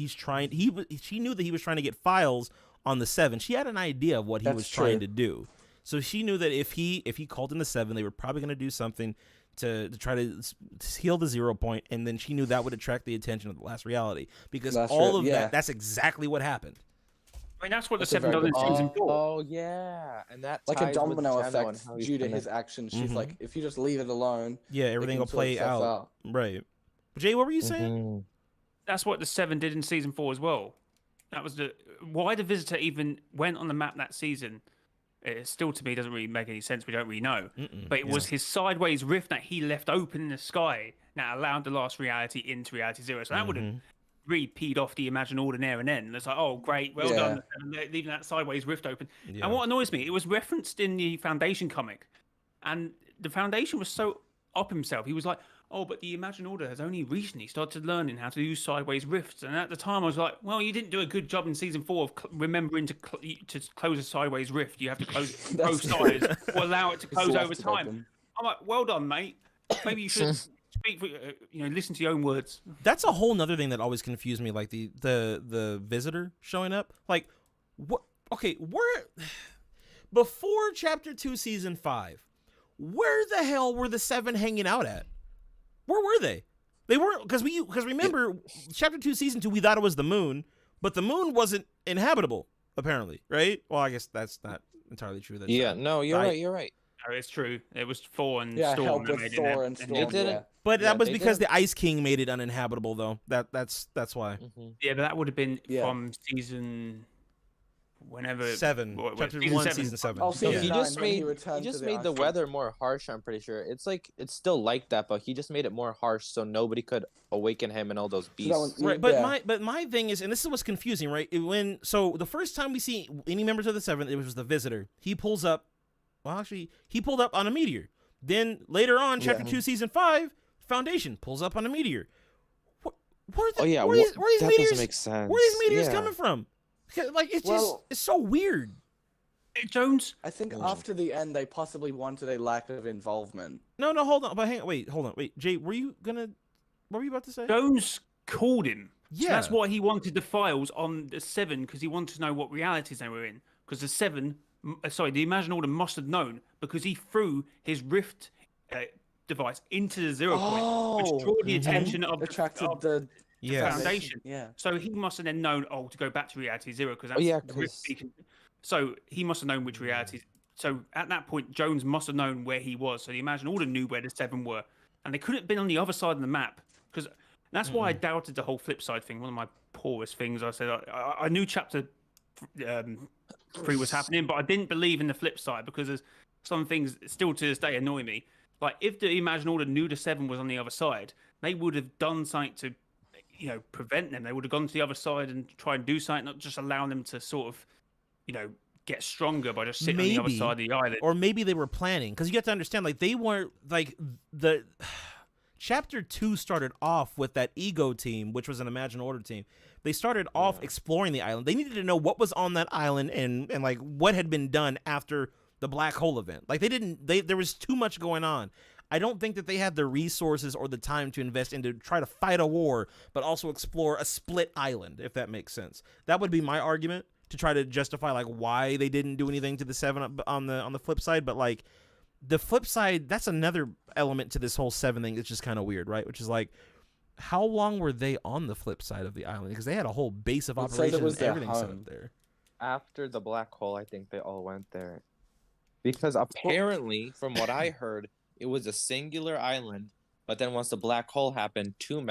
she knew that he was trying to get files on the 7. She had an idea of what he was trying to do. So she knew that if he called in the 7, they were probably going to do something to try to heal the 0 point, and then she knew that would attract the attention of the last reality, because that's exactly what happened. I mean, that's what the That's a 7 very done in good season 4. Oh yeah, and that Like a ties with domino Gemma and effect how he's due to gonna- his actions. She's Mhm. like, if you just leave it alone, Yeah, it everything can will sort play itself out. Right. Jay, what were you saying? Mhm. That's what the 7 did in season 4 as well. That was why the visitor even went on the map that season. It still, to me, doesn't really make any sense. We don't really know. But it was his sideways rift that he left open in the sky that allowed the last reality into reality 0. So that would have really peed off the Imagine Ordinaire and then. It's like, oh, great, well done, leaving that sideways rift open. Yeah. And what annoys me, it was referenced in the Foundation comic. And the Foundation was so up himself. He was like, oh, but the Imagine Order has only recently started learning how to use sideways rifts. And at the time, I was like, well, you didn't do a good job in season 4 of remembering to close a sideways rift. You have to close it both sides or allow it to close left over it time. open. I'm like, well done, mate. Maybe you should speak for, listen to your own words. That's a whole nother thing that always confused me, like the visitor showing up. Like, what? Okay, where before chapter 2, season 5, where the hell were the 7 hanging out at? Where were they? They weren't, because remember chapter 2, season 2, we thought it was the moon, but the moon wasn't inhabitable apparently, right? Well, I guess that's not entirely true. That's Yeah, no, you're right. You're right. No, it's true. It was Thor and Yeah, Storm. help that with made it Thor in and there. Storm. It didn't- Yeah. But Yeah, that was they because did. the Ice King made it uninhabitable, though. That's why. Yeah, but that would have been Yeah. from season whenever 7, chapter 1, season 7. Oh, Yeah. season He 9, just when he made returned to the made the Ice weather more harsh. I'm pretty sure it's like it's still like that, but he just made it more harsh so nobody could awaken him and all those So that beasts. one- Right, but yeah. my thing is, and this is what's confusing, right? So the first time we see any members of the 7, it was the visitor. He pulls up. Well, actually, he pulled up on a meteor. Then later on, chapter 2, season 5, Foundation pulls up on a meteor. Where are these that meteors? doesn't make sense. Where are these meteors Yeah. coming from? Like it's Well- it's so weird. Jones. I think after the end, they possibly wanted a lack of involvement. No, hold on, but hold on, Jay, what were you about to say? Jones called him. So Yeah. that's why he wanted the files on the 7 because he wanted to know what realities they were in. Because the Imagine Order must have known because he threw his Rift device into the 0 point, which drew the attention of Attracted of the Yeah. Foundation. Yeah. So he must have then known, to go back to reality 0 because that's yeah, the Rift 'cause- beacon. So he must have known which realities. So at that point, Jones must have known where he was. So the Imagine Order knew where the 7 were, and they couldn't have been on the other side of the map because that's why I doubted the whole flip side thing. One of my poorest things. I said I knew chapter 3 was happening, but I didn't believe in the flip side because there's some things still to this day annoy me. Like if the Imagine Order knew the 7 was on the other side, they would have done something to, prevent them. They would have gone to the other side and try and do something, not just allow them to sort of, get stronger by just sitting on the other Maybe. side of the island. Or maybe they were planning, because you have to understand, like, they weren't, like, the chapter 2 started off with that Ego team, which was an Imagine Order team. They started off exploring the island. They needed to know what was on that island and like what had been done after the black hole event. Like there was too much going on. I don't think that they had the resources or the time to invest into try to fight a war, but also explore a split island, if that makes sense. That would be my argument to try to justify like why they didn't do anything to the 7 on the flip side. But like the flip side, that's another element to this whole 7 thing that's just kind of weird, right? Which is like, how long were they on the flip side of the island? Because they had a whole base of It says it operations was and their everything set home. up there. After the black hole, I think they all went there. Because apparently, from what I heard, it was a singular island, but then once the black hole happened, there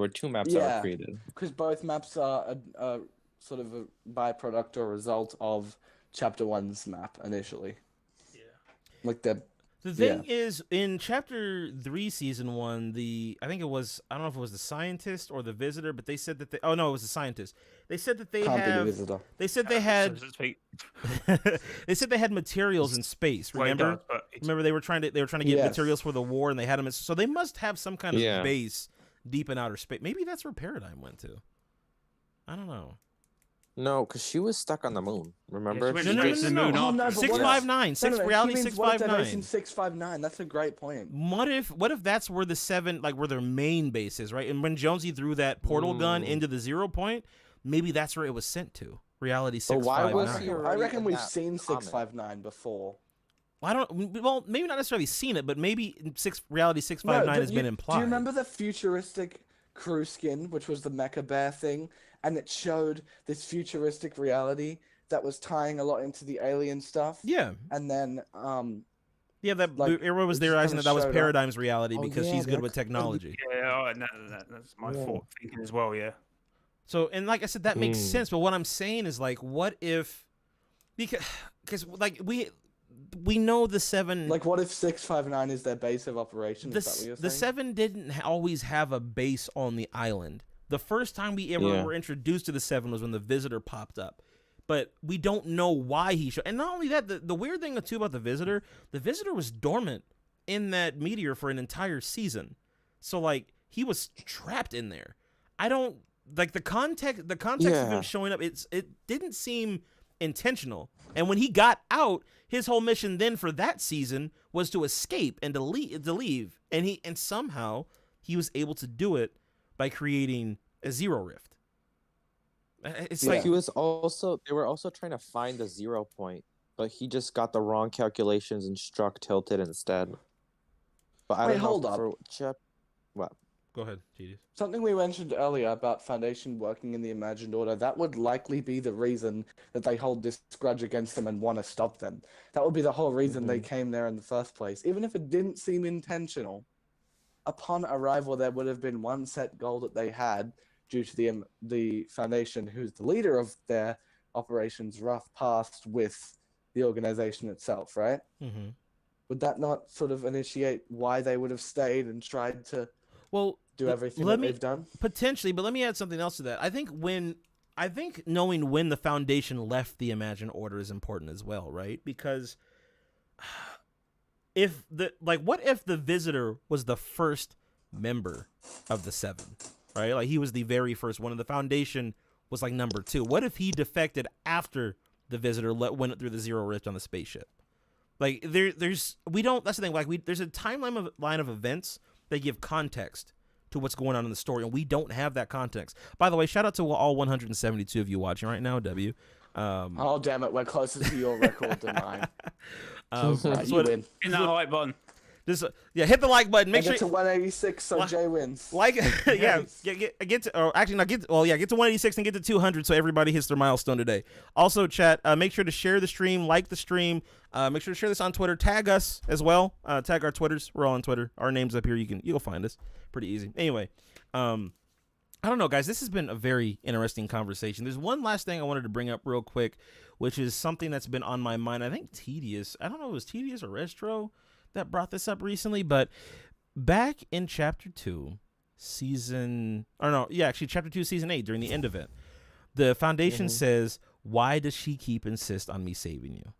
were 2 maps that were created. Because both maps are a sort of a byproduct or result of Chapter 1's map initially. Yeah. Like the The thing is, in chapter 3, season 1, I think it was, I don't know if it was the scientist or the visitor, but they said that it was the scientist. They said that they can't be the have, visitor. they said they had, So to speak. they said they had materials in space. Well, it Remember? does, but it's- Remember they were trying to get Yes. materials for the war, and they had them. So they must have some kind of Yeah. base deep in outer space. Maybe that's where Paradigm went to. I don't know. No, because she was stuck on the moon. Remember? went No, no, straight no, to the no, moon no. Oh, no, after. but what- 659. Reality he means what 659. Dimension 659. That's a great point. What if that's where the 7, like where their main base is, right? And when Jonesy threw that portal gun into the 0 point, maybe that's where it was sent to. Reality But why 659. was he I already reckon in we've that seen comic? 659 before. Well, maybe not necessarily seen it, but maybe Reality 659 has been implied. Do you remember the futuristic crew skin, which was the mecha bear thing? and it showed this futuristic reality that was tying a lot into the alien stuff. Yeah. And then Yeah, that like, Era was it there just realizing kinda that was showed up. Paradigm's reality Oh, because yeah, she's good that with could- technology. Yeah, oh, no, that's my Yeah. thought thinking as well. Yeah. So, and like I said, that makes Mm. sense. But what I'm saying is, like, what if, because like we know the seven, Like, what if 659 is their base of operation? the Is that what you're the saying? seven didn't always have a base on the island. The first time we ever Yeah. were introduced to the seven was when the visitor popped up. But we don't know why he showed. And not only that, the weird thing too about the visitor was dormant in that meteor for an entire season. So like he was trapped in there. I don't like the context of Yeah. him showing up. It didn't seem intentional. And when he got out, his whole mission then for that season was to escape and to leave. And somehow he was able to do it by creating a zero rift. It's Yeah. like They were also trying to find the 0 point, but he just got the wrong calculations and struck tilted instead. But I Wait, don't know hold up. for what? Go ahead, Tedious. Something we mentioned earlier about Foundation working in the Imagined Order, that would likely be the reason that they hold this grudge against them and want to stop them. That would be the whole reason they came there in the first place. Even if it didn't seem intentional, upon arrival, there would have been one set goal that they had due to the Foundation, who's the leader of their operations, rough past with the organization itself, right? Mm-hmm. Would that not sort of initiate why they would have stayed and tried to Well, do everything let that me they've done? potentially, but let me add something else to that. I think knowing when the Foundation left the Imagined Order is important as well, right? Because what if the Visitor was the first member of the Seven, right? Like he was the very first one, and the Foundation was like number 2. What if he defected after the Visitor went through the Zero Rift on the spaceship? Like that's the thing. Like there's a line of events that give context to what's going on in the story, and we don't have that context. By the way, shout out to all 172 of you watching right now, W. Oh, damn it. We're closer to your record than mine. That's You what- win. In that like button. hit the like button. I Make get sure to 186, so Jay wins. like yeah, Nice. get to get to 186 and get to 200 so everybody hits their milestone today. Also, chat, make sure to share the stream, like the stream, make sure to share this on Twitter, tag us as well, tag our Twitters. We're all on Twitter. Our name's up here. You'll find us pretty easy. Anyway, I don't know, guys. This has been a very interesting conversation. There's one last thing I wanted to bring up real quick, which is something that's been on my mind. I think Tedious. I don't know if it was Tedious or Restro that brought this up recently, but back in chapter 2, chapter 2, season 8, during the end of it, the Foundation says, "Why does she keep insist on me saving you?"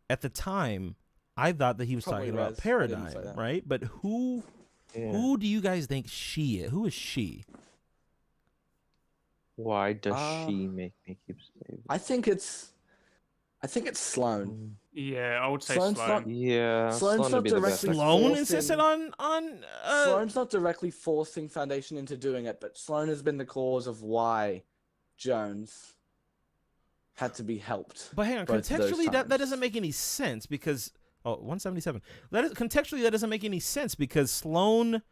At the time, I thought that he was Probably talking about Rez. I didn't say Paradigm, that. right? But who do you guys think she is? Who is she? Why does Uh, she make me keep saving? I think it's Sloan. Yeah, I would say Sloane's Sloan. not- Yeah, Sloane's Sloan not would be the best. directly Sloan forced insisted in- on Sloane's not directly forcing Foundation into doing it, but Sloan has been the cause of why Jones had to be helped. But hang on, both of those contextually that times. doesn't make any sense because 177. Contextually that doesn't make any sense because Sloan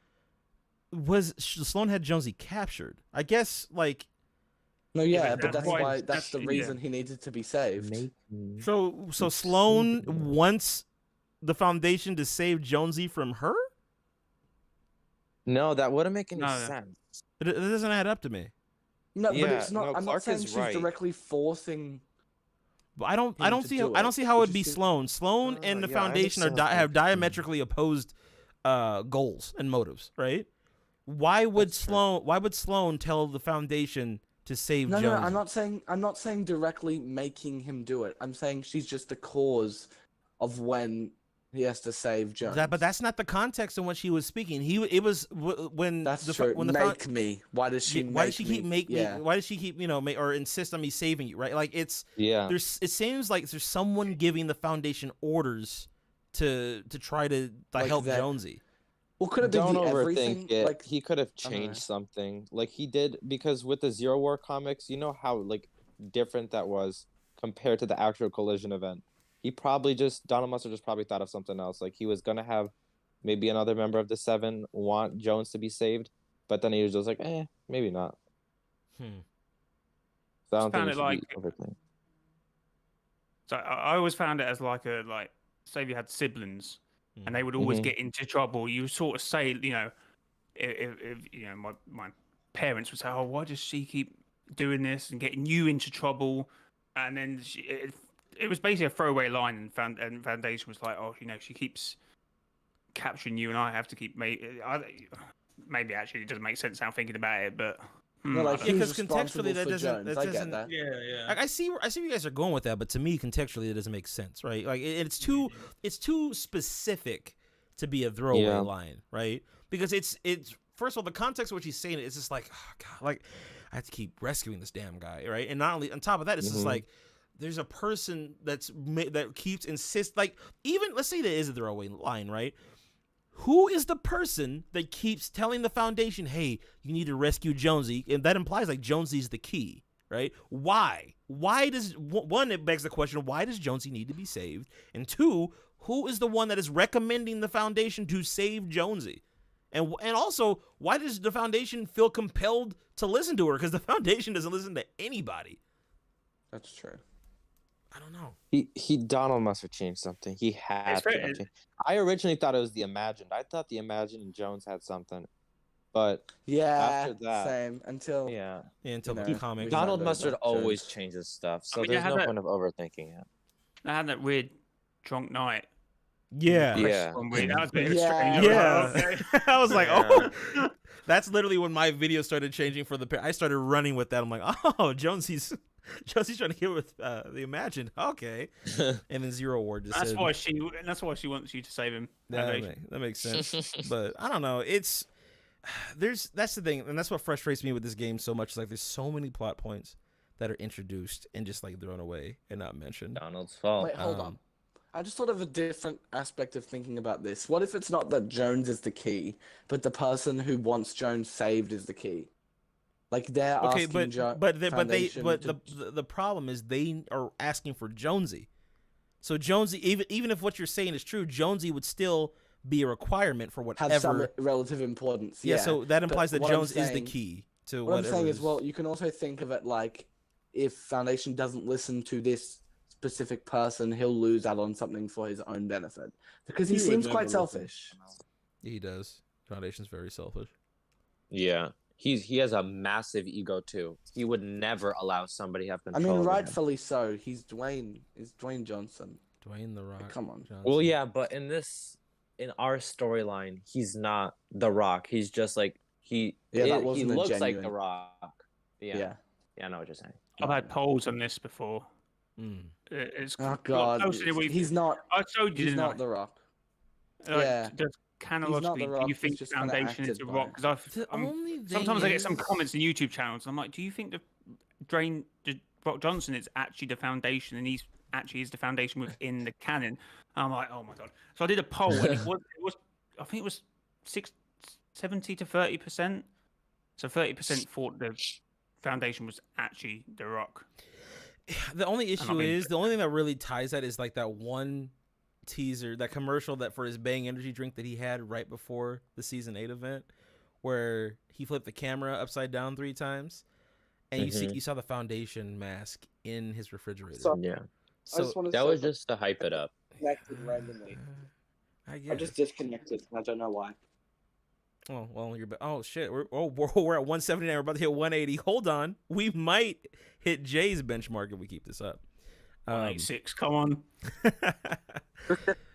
had Jonesy captured. I guess like No, Yeah, yeah, but but that's that's why- why that's that's- the yeah. reason he needed to be saved. Make me. so Sloan wants the Foundation to save Jonesy from her? No, that wouldn't make any No, no. sense. It doesn't add up to me. No, but Yeah, it's not. no, I'm Clark not saying is she's right. directly forcing. But I don't him to see do I don't it. see how it would It's be just- Sloan. Sloan and the yeah, I Foundation understand what have you're saying. diametrically opposed goals and motives, right? Why would That's true. Sloan tell the Foundation to save No, Jonesy? no, I'm not saying directly making him do it. I'm saying she's just the cause of when he has to save Jones. But that's not the context in which he was speaking. When That's the true. when the Make me. Why does she? why does she keep make me? Yeah. Why does she keep or insist on me saving you? Right? Like Yeah. it seems like there's someone giving the Foundation orders to try to Like help that- Jonesy. Well, could it be Don't the overthink everything? it. Like He could have I don't know. changed something, like he did, because with the Zero War comics, you know how like different that was compared to the actual collision event. He probably Donald Mustard just probably thought of something else. Like he was gonna have maybe another member of the Seven want Jones to be saved, but then he was just like, maybe not. So I don't found think it it like should be overthink. so. I always found it as like say if you had siblings and they would always Mhm. get into trouble. You sort of say, if my parents would say, "Oh, why does she keep doing this and getting you into trouble?" And then it was basically a throwaway line, and Foundation was like, "Oh, she keeps capturing you, and I have to keep maybe actually it doesn't make sense now thinking about it, but No, like I Yeah, don't know. who's because contextually responsible that for doesn't Jones? I get doesn't. that. yeah. I see where you guys are going with that, but to me, contextually, it doesn't make sense, right? Like it's too specific to be a throwaway Yeah. line, right? Because it's first of all, the context of what she's saying, it's just like, oh god, like I have to keep rescuing this damn guy, right? And not only on top of that, it's just like there's a person that keeps like even let's say there is a throwaway line, right? Who is the person that keeps telling the Foundation, hey, you need to rescue Jonesy? And that implies like Jonesy's the key, right? Why? Why does, one, it begs the question, why does Jonesy need to be saved? And two, who is the one that is recommending the Foundation to save Jonesy? And also, why does the Foundation feel compelled to listen to her? Because the Foundation doesn't listen to anybody. That's true. I don't know. Donald must have changed something. He had It's to very- have changed. I originally thought it was the Imagined. I thought the Imagined and Jones had something, but Yeah, After that- same. Until yeah, Yeah, until You the know, comics. we Donald know Mustard about always Jones. changes stuff, so mean, you there's had no that- point of overthinking it. I had that weird drunk night. Yeah. Yeah. That was a bit Yeah. strange. Yeah. I was like, Yeah. oh. That's literally when my video started changing for I started running with that. I'm like, oh, Jonesy's trying to get with the Imagined. Okay. And then Zero Ward just That's said, why she wants you to save him. that makes sense. But I don't know. That's the thing, and that's what frustrates me with this game so much. Like, there's so many plot points that are introduced and just like thrown away and not mentioned. Donald's fault. wait, hold Um, on. I just thought of a different aspect of thinking about this. What if it's not that Jones is the key, but the person who wants Jones saved is the key? Like they're Okay, asking Foundation but to- the problem is they are asking for Jonesy. So Jonesy, even if what you're saying is true, Jonesy would still be a requirement for whatever. have some relative importance. yeah, Yeah, so that but implies that what I'm Jones is the saying- key to What I'm whatever. saying it is, well, you can also think of it like if Foundation doesn't listen to this specific person, he'll lose out on something for his own benefit because he He would seems never quite listen. selfish. he does. Foundation's very selfish. Yeah, he has a massive ego too. He would never allow somebody to have I control. mean, over him. rightfully so. He's Dwayne. Is Dwayne Johnson? Dwayne the Rock. Come on. Johnson. Well, yeah, but in our storyline, he's not the Rock. He's just like he wasn't a looks like genuine- the Rock. Yeah. Yeah, I know what you're saying. I've had polls on this before. Mm. It's Oh a lot God, closer than he's not. I told you, He's didn't not I? the Rock. Like, yeah. Just canonically, The Rock, do you he's think just kinda Foundation is acted a by rock? Because The only thing sometimes I get some is- comments on YouTube channels. And I'm like, do you think the Rock Johnson is actually the Foundation, and he's actually is the Foundation within the canon? And I'm like, oh my God. So I did a poll, and it was I think it was 70 to 30%. So 30% thought the Foundation was actually the Rock. The only issue mean- is the only thing that really ties that is like that one teaser, that commercial that for his Bang energy drink that he had right before the season 8 event, where he flipped the camera upside down 3 times, and you saw the Foundation mask in his refrigerator. So- Yeah, I just wanted that to was say just to hype it up. connected randomly. I I guess. just disconnected, and I don't know why. Oh well, oh shit. We're at 179. We're about to hit 180. Hold on, we might hit Jay's benchmark if we keep this up. 186, come on.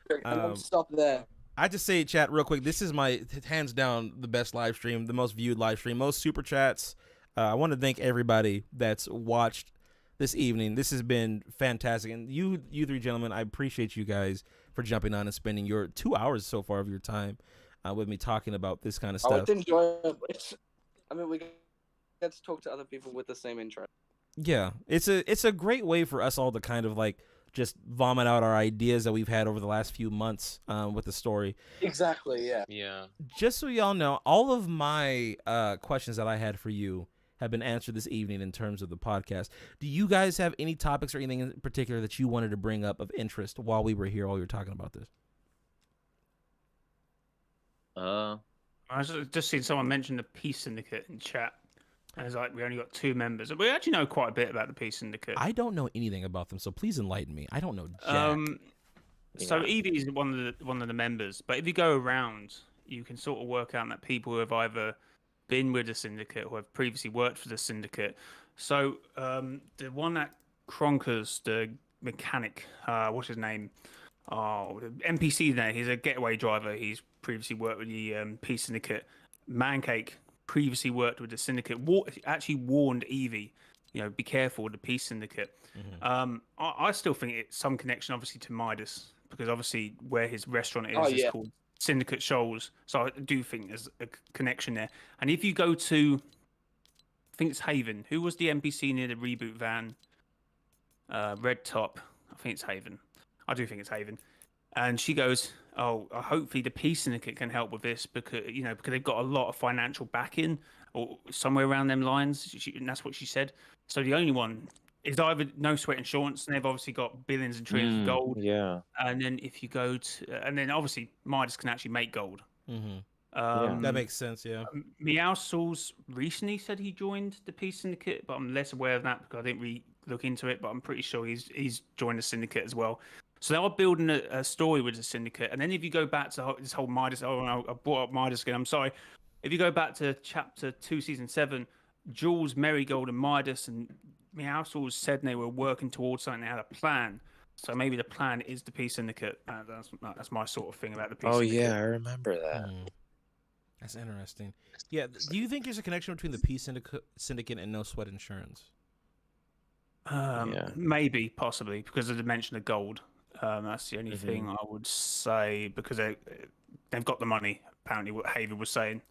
And I'll stop there. I just say, chat, real quick. This is my hands down the best live stream, the most viewed live stream, most super chats. I want to thank everybody that's watched this evening. This has been fantastic, and you 3 gentlemen, I appreciate you guys for jumping on and spending your 2 hours so far of your time with me talking about this kind of Oh, stuff. it's enjoyable. I mean, we get to talk to other people with the same interest. Yeah, it's a great way for us all to kind of like just vomit out our ideas that we've had over the last few months with the story. Exactly, yeah. Yeah. Just so y'all know, all of my questions that I had for you have been answered this evening in terms of the podcast. Do you guys have any topics or anything in particular that you wanted to bring up of interest while we were here, while we were talking about this? I was just seen someone mention the Peace Syndicate in chat. And it's like we only got 2 members. We actually know quite a bit about the Peace Syndicate. I don't know anything about them, so please enlighten me. I don't know jack. So Yeah. Evie is one of the members, but if you go around, you can sort of work out that people who have either been with the Syndicate or have previously worked for the Syndicate. So the one that Kronkers, the mechanic, what's his name? Oh, the NPC there. He's a getaway driver. He's previously worked with the Peace Syndicate. Mancake previously worked with the Syndicate. Actually warned Evie, be careful with the Peace Syndicate. I still think it's some connection, obviously, to Midas, because obviously where his restaurant is called Syndicate Shoals. So I do think there's a connection there. And if you go to, I think it's Haven. Who was the NPC near the reboot van? Red Top. I think it's Haven. I do think it's Haven. And she goes, "Oh, hopefully the Peace Syndicate can help with this because they've got a lot of financial backing or somewhere around them lines." And that's what she said. So the only one is either No Sweat Insurance, and they've obviously got billions and trillions of gold. Yeah. And then if you go to, and then obviously Midas can actually make gold. That makes sense. Yeah. Meowscles recently said he joined the Peace Syndicate, but I'm less aware of that because I didn't really look into it. But I'm pretty sure he's joined the Syndicate as well. So they are building a story with the Syndicate. And then if you go back to this whole Midas, no, I brought up Midas again. I'm sorry. If you go back to Chapter 2, Season 7, Jules, Marigold, and Midas and Meowscles said they were working towards something. They had a plan. So maybe the plan is the Peace Syndicate. That's my sort of thing about the Peace Syndicate. I remember that. That's interesting. Yeah. Do you think there's a connection between the Peace Syndicate and No Sweat Insurance? Maybe, possibly, because of the mention of gold. That's the only thing I would say, because they've got the money, apparently, what Haven was saying,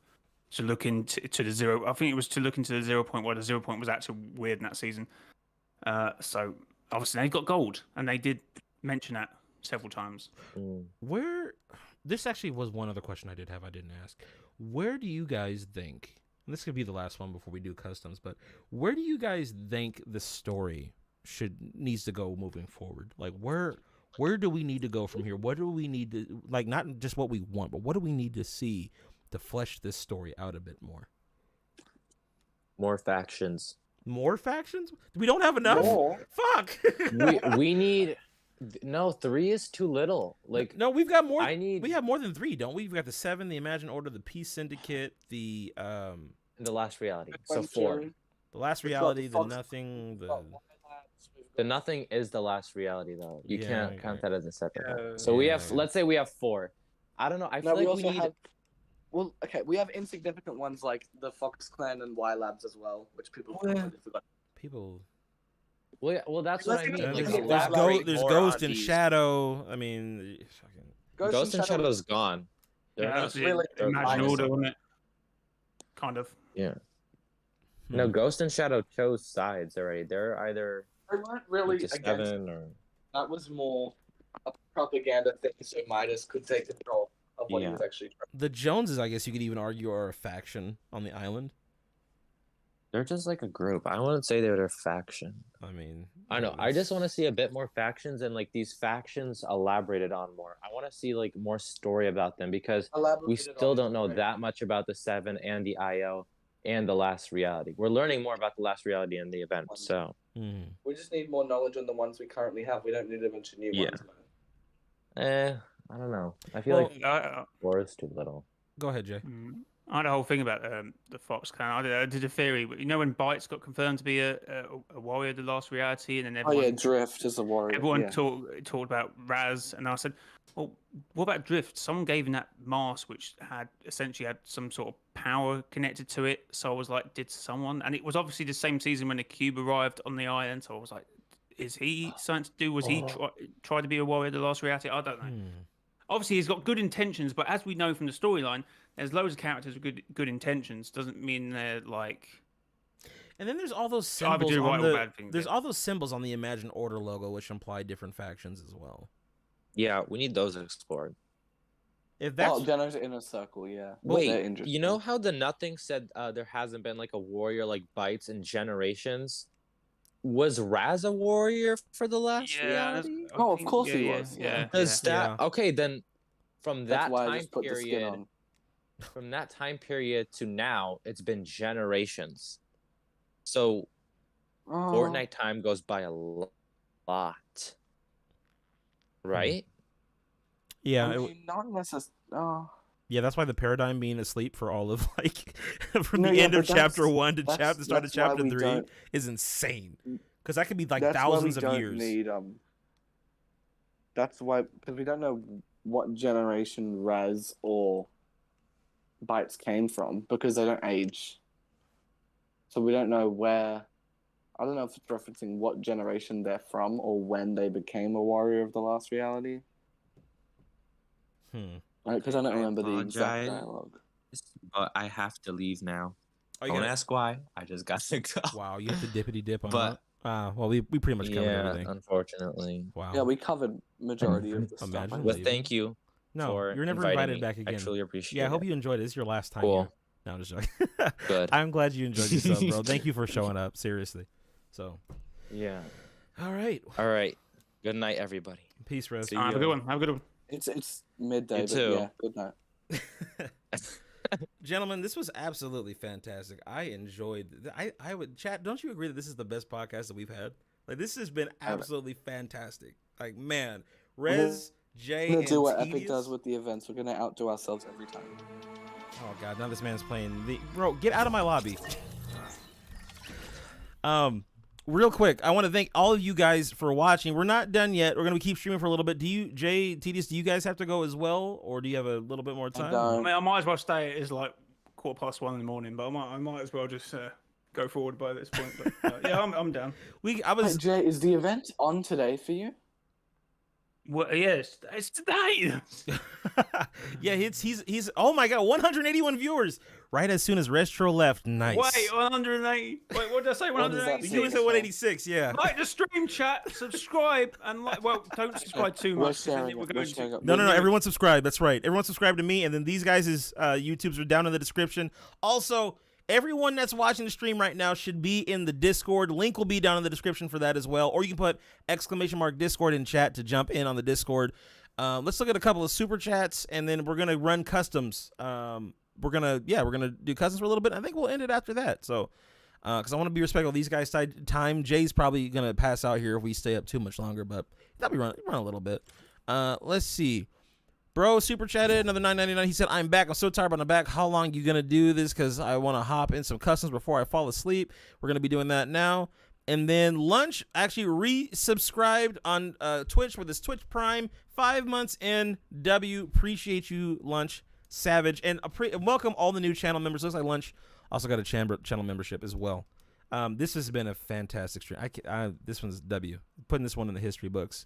to look into the zero. I think it was to look into the 0 point, where the 0 point was actually weird in that season. So, obviously, they've got gold, and they did mention that several times. This actually was one other question I didn't ask. Where do you guys think, and this could be the last one before we do customs, but where do you guys think the story needs to go moving forward? Like, where do we need to go from here? What do we need to, like, not just what we want, but what do we need to see to flesh this story out a bit more? More factions. More factions? We don't have enough? Fuck! we need... No, 3 is too little. Like, no, we've got more. We have more than 3, don't we? We've got the 7, the Imagine Order, the Peace Syndicate, the Last Reality. So 4. The Last Reality, the Nothing, The Nothing is the Last Reality, though. You can't count that as a separate. So let's say we have 4. I don't know. I feel like we need. Well, okay, we have insignificant ones like the Fox Clan and Y Labs as well, which people completely forgot. Well, that's what I mean. There's Ghost and Shadow. I mean, Ghost and Shadow's gone. That's really Imagine Order, wasn't it? Kind of. Yeah. No, Ghost and Shadow chose sides already. They're either. They weren't really against or... That was more a propaganda thing, so Midas could take control of what he was actually trying. The Joneses, I guess you could even argue, are a faction on the island. They're just like a group. I wouldn't say they're a faction. I mean, I know. I just want to see a bit more factions and like these factions elaborated on more. I want to see like more story about them because we still don't know that much about the 7 and the IO and the Last Reality. We're learning more about the Last Reality in the event. So we just need more knowledge on the ones we currently have. We don't need a bunch of new ones. I don't know. I feel like 4 is too little. Go ahead, Jay. I had a whole thing about the Fox Clan. I did a theory. You know when Bites got confirmed to be a warrior of the Last Reality, and then everyone, Drift is a warrior. Everyone talked about Raz, and I said, "Well, what about Drift? Someone gave him that mask, which had essentially had some sort of power connected to it." So I was like, "Did someone?" And it was obviously the same season when the cube arrived on the island. So I was like, "Is he something to do? Was he try to be a warrior of the Last Reality?" I don't know. Obviously, he's got good intentions, but as we know from the storyline, there's loads of characters with good intentions. Doesn't mean they're like. And then there's all those symbols. There's all those symbols on the Imagine Order logo, which imply different factions as well. Yeah, we need those explored. If that's Jenner's Inner Circle, yeah. Wait, you know how the Nothing said there hasn't been like a warrior like Bites in generations? Was Raz a warrior for the Last Reality? Oh, of course he was. Yeah. Okay, then from that why I time just put the skin period, on. from that time period to now, it's been generations. So Oh, Fortnite time goes by a lot, right? Yeah, I mean, not necessarily. Oh. yeah, that's why the paradigm being asleep for all of like from No, the yeah, end of but chapter that's 1 to that's the start of that's why chapter we 3 don't. is insane. Because that could be like That's why we thousands of don't years. need That's why, because we don't know what generation Raz or Bytes came from, because they don't age. So we don't know where. I don't know if it's referencing what generation they're from or when they became a warrior of the last reality. Because I don't remember the exact apologize, dialogue. but I have to leave now. Oh, you Don't gotta- ask why. I just got to go. Wow, you have to dippity dip on But that. Well, we pretty much covered Yeah, everything. unfortunately. Wow. Yeah, we covered majority of the stuff. Imagine I that. But think. thank you No, for you're never inviting invited me. back again. I truly appreciate Yeah, I hope it. you enjoyed it. This is your last time Cool. here. No, I'm just joking. Good. I'm glad you enjoyed yourself, bro. Thank you for showing up. Seriously. So, Yeah. all right. All right. Good night, everybody. Peace, Rez. See Have a ya. good one. Have a good one. It's midday, You but too. yeah, good night. Gentlemen, this was absolutely fantastic. I enjoyed. I would chat. Don't you agree that this is the best podcast that we've had? Like this has been absolutely fantastic. Like man, Rez, Jay, We're and gonna do what Tedious. Epic does with the events. We're gonna outdo ourselves every time. Oh god, now this man's playing the bro. Get out of my lobby. Real quick, I want to thank all of you guys for watching. We're not done yet. We're gonna keep streaming for a little bit. Do you, Jay, Tedious, do you guys have to go as well, or do you have a little bit more time? don't. I mean, I might as well stay. It's like 1:15 in the morning, but I might as well just go forward by this point. But yeah, I'm down. I was Hey, Jay, is the event on today for you? Well, yes, it's today. yeah, he's oh my god, 181 viewers right as soon as Retro left. Nice. Wait, 180. Wait, what did I say? What does that 186. say? You was at 186, yeah. Like the stream, chat, subscribe, and like. Well, don't subscribe too We're much. 'cause then sharing we're it. We're going sharing to. it. No, everyone subscribe. That's right. Everyone subscribe to me, and then these guys' YouTubes are down in the description. Also, everyone that's watching the stream right now should be in the Discord. Link will be down in the description for that as well. Or you can put !Discord in chat to jump in on the Discord. Let's look at a couple of super chats, and then we're gonna run customs. We're gonna do customs for a little bit. I think we'll end it after that. So, because I want to be respectful of these guys' time. Jay's probably gonna pass out here if we stay up too much longer, but that'll be run a little bit. Let's see. Bro, super chatted another $9.99. He said, "I'm back. I'm so tired, but I'm back. How long you gonna do this? Because I want to hop in some customs before I fall asleep. We're gonna be doing that now." And then Lunch actually resubscribed on Twitch with his Twitch Prime. 5 months in. W, appreciate you, Lunch. Savage. And welcome all the new channel members. Looks like Lunch also got a channel membership as well. This has been a fantastic stream. This one's W. Putting this one in the history books.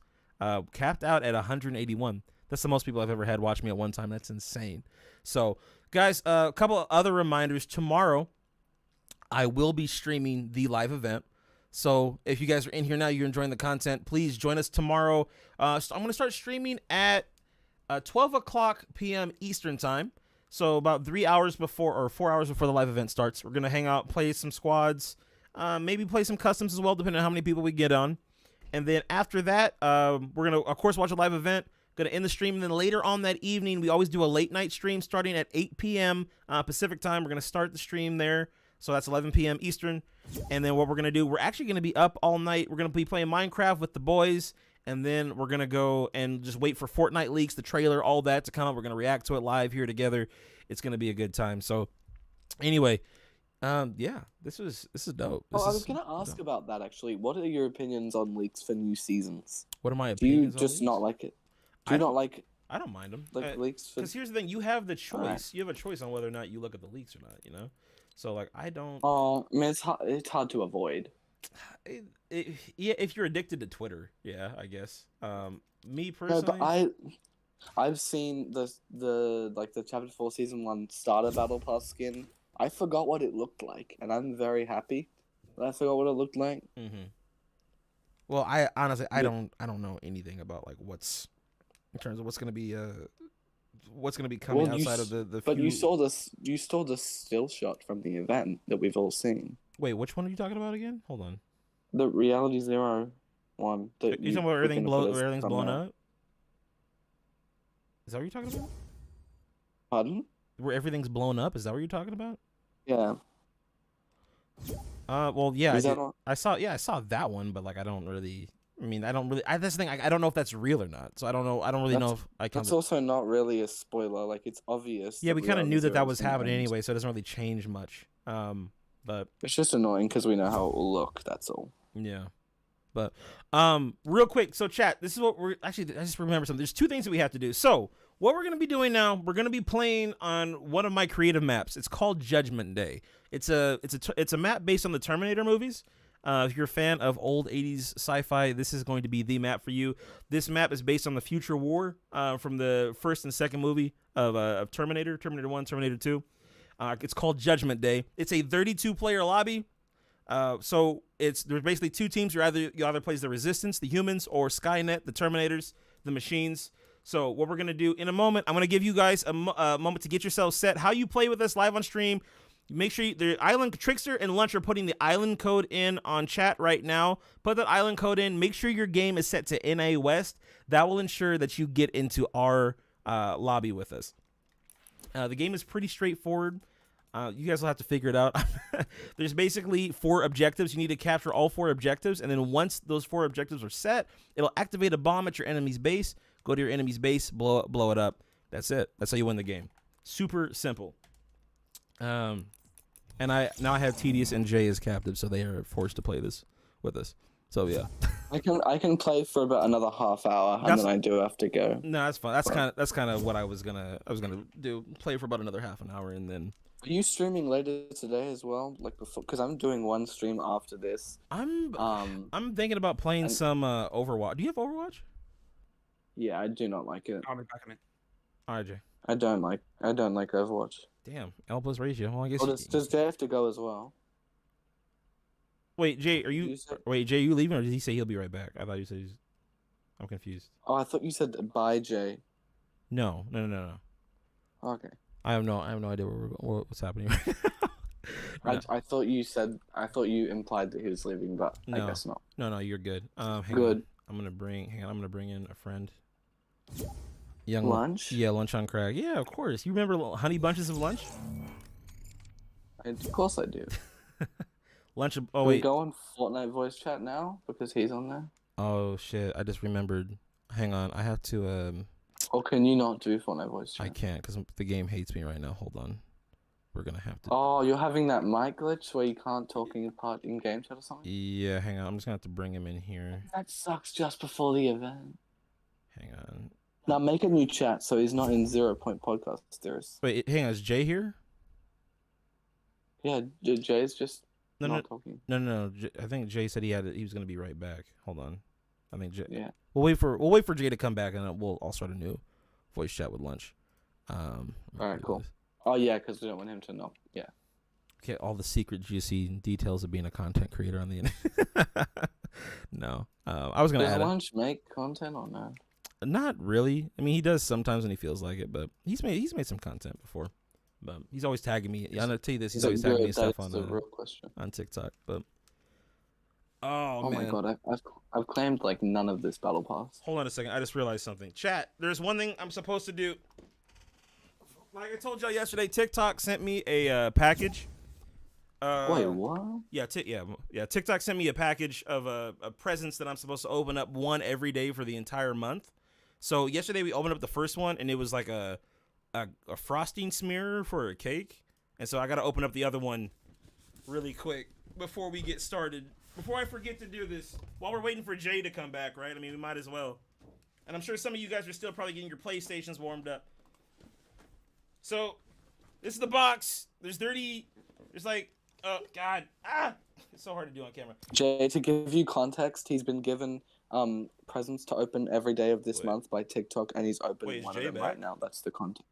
Capped out at 181. That's the most people I've ever had watch me at one time. That's insane. So, guys, a couple of other reminders. Tomorrow, I will be streaming the live event. So if you guys are in here now, you're enjoying the content, please join us tomorrow. So I'm going to start streaming at 12 o'clock p.m. Eastern time. So about 3 hours before or 4 hours before the live event starts. We're going to hang out, play some squads, maybe play some customs as well, depending on how many people we get on. And then after that, we're going to, of course, watch a live event. Going to end the stream. And then later on that evening, we always do a late night stream starting at 8 p.m. Pacific time. We're going to start the stream there. So that's 11 p.m. Eastern. And then what we're going to do, we're actually going to be up all night. We're going to be playing Minecraft with the boys. And then we're going to go and just wait for Fortnite leaks, the trailer, all that to come up. We're going to react to it live here together. It's going to be a good time. So anyway, yeah, this is dope. I was going to ask about that, actually. What are your opinions on leaks for new seasons? What are my Do you opinions on just leaks? not like it? Do you not like I don't mind them. leaks? Because here's the thing. You have the choice. Alright. You have a choice on whether or not you look at the leaks or not, you know? So, like, I don't... Oh, I mean, it's hard to avoid. Yeah, if you're addicted to Twitter, yeah, I guess. Me No, personally... but I've seen the Chapter 4 Season 1 Starter Battle Pass skin. I forgot what it looked like, and I'm very happy that I forgot what it looked like. Mm-hmm. Well, I honestly, I don't know anything about, like, what's... In terms of what's going to be coming outside of the But few... you saw the still shot from the event that we've all seen. Wait, which one are you talking about again? Hold on. The Reality Zero one. You talking about everything's blown up? Is that what you're talking about? Pardon? Where everything's blown up? Is that what you're talking about? Yeah. Well, yeah, Is that I saw that one, but like, I don't really. I mean, I don't really. That's the thing. I don't know if that's real or not. So I don't know. I don't really know if I can. That's also not really a spoiler. Like, it's obvious. Yeah, that we kind of knew that zeros was in the happening end. anyway, so it doesn't really change much. But It's just annoying because we know how it will look. That's all. yeah. But real quick, so chat, this is what we're actually. I just remember something. There's two things that we have to do. So what we're gonna be doing now, we're gonna be playing on one of my creative maps. It's called Judgment Day. It's a map based on the Terminator movies. If you're a fan of old 80s sci-fi, this is going to be the map for you. This map is based on the future war from the first and second movie of Terminator 1, Terminator 2. It's called Judgment Day. It's a 32-player lobby. So there's basically two teams. You either play as the Resistance, the humans, or Skynet, the Terminators, the machines. So what we're going to do in a moment, I'm going to give you guys a moment to get yourselves set. How you play with us live on stream. Make sure the Island Trickster and Lunch are putting the island code in on chat right now. Put that island code in. Make sure your game is set to NA West. That will ensure that you get into our lobby with us. The game is pretty straightforward. You guys will have to figure it out. There's basically 4 objectives. You need to capture all 4 objectives, and then once those 4 objectives are set, it'll activate a bomb at your enemy's base. Go to your enemy's base, blow it up. That's it. That's how you win the game. Super simple. And I have Tedious and Jay as captives, so they are forced to play this with us. So yeah. I can play for about another half hour, and then I do have to go. No, that's fine. That's kind of what I was gonna do. Play for about another half an hour, and then. Are you streaming later today as well, like before? Because I'm doing one stream after this. I'm thinking about playing some Overwatch. Do you have Overwatch? Yeah, I do not like it. I'll be back in it. All right, Jay. I don't like Overwatch. Damn, elbows ratio. Well, I guess. Does Jay have to go as well? Wait, Jay, Jay, you leaving, or did he say he'll be right back? I thought you said he's. I'm confused. Oh, I thought you said bye, Jay. No. Okay. I have no idea what's happening. No. I thought you implied that he was leaving, but No. I guess not. No, you're good. Good. I'm gonna bring in a friend. Lunch? Yeah, Lunch on Crack. Yeah, of course. You remember Honey Bunches of Lunch? Of course I do. Lunch. Can we go on Fortnite voice chat now because he's on there? Oh shit! I just remembered. Hang on, I have to. Or can you not do Fortnite voice chat? I can't because the game hates me right now. Hold on. We're gonna have to. Oh, you're having that mic glitch where you can't talk in game chat or something? Yeah, hang on. I'm just gonna have to bring him in here. That sucks just before the event. Hang on. Now make a new chat so he's not in 0 Point Podcast. Wait, hang on. Is Jay here? Yeah, Jay's just not talking. No. I think Jay said he was gonna be right back. Hold on. I think Jay. Yeah. We'll wait for Jay to come back, and then I'll start a new voice chat with Lunch. All right, cool. Oh yeah, because we don't want him to know. Yeah. Get all the secret juicy details of being a content creator on the internet. No, I was gonna Does add. Lunch make content or no? Not really. I mean, he does sometimes when he feels like it, but he's made some content before. But he's always tagging me. I'm gonna tell you this. He's always tagging me stuff on on TikTok. But oh man. My god, I've claimed like none of this battle pass. Hold on a second. I just realized something. Chat. There's one thing I'm supposed to do. Like I told y'all yesterday, TikTok sent me a package. Wait, what? Yeah, TikTok sent me a package of a presents that I'm supposed to open up one every day for the entire month. So yesterday we opened up the first one, and it was like a frosting smear for a cake. And so I got to open up the other one really quick before we get started. Before I forget to do this, while we're waiting for Jay to come back, right? I mean, we might as well. And I'm sure some of you guys are still probably getting your PlayStations warmed up. So this is the box. There's like, oh God, it's so hard to do on camera. Jay, to give you context, he's been given presents to open every day of this month by TikTok, and he's opening one of them right now. That's the content.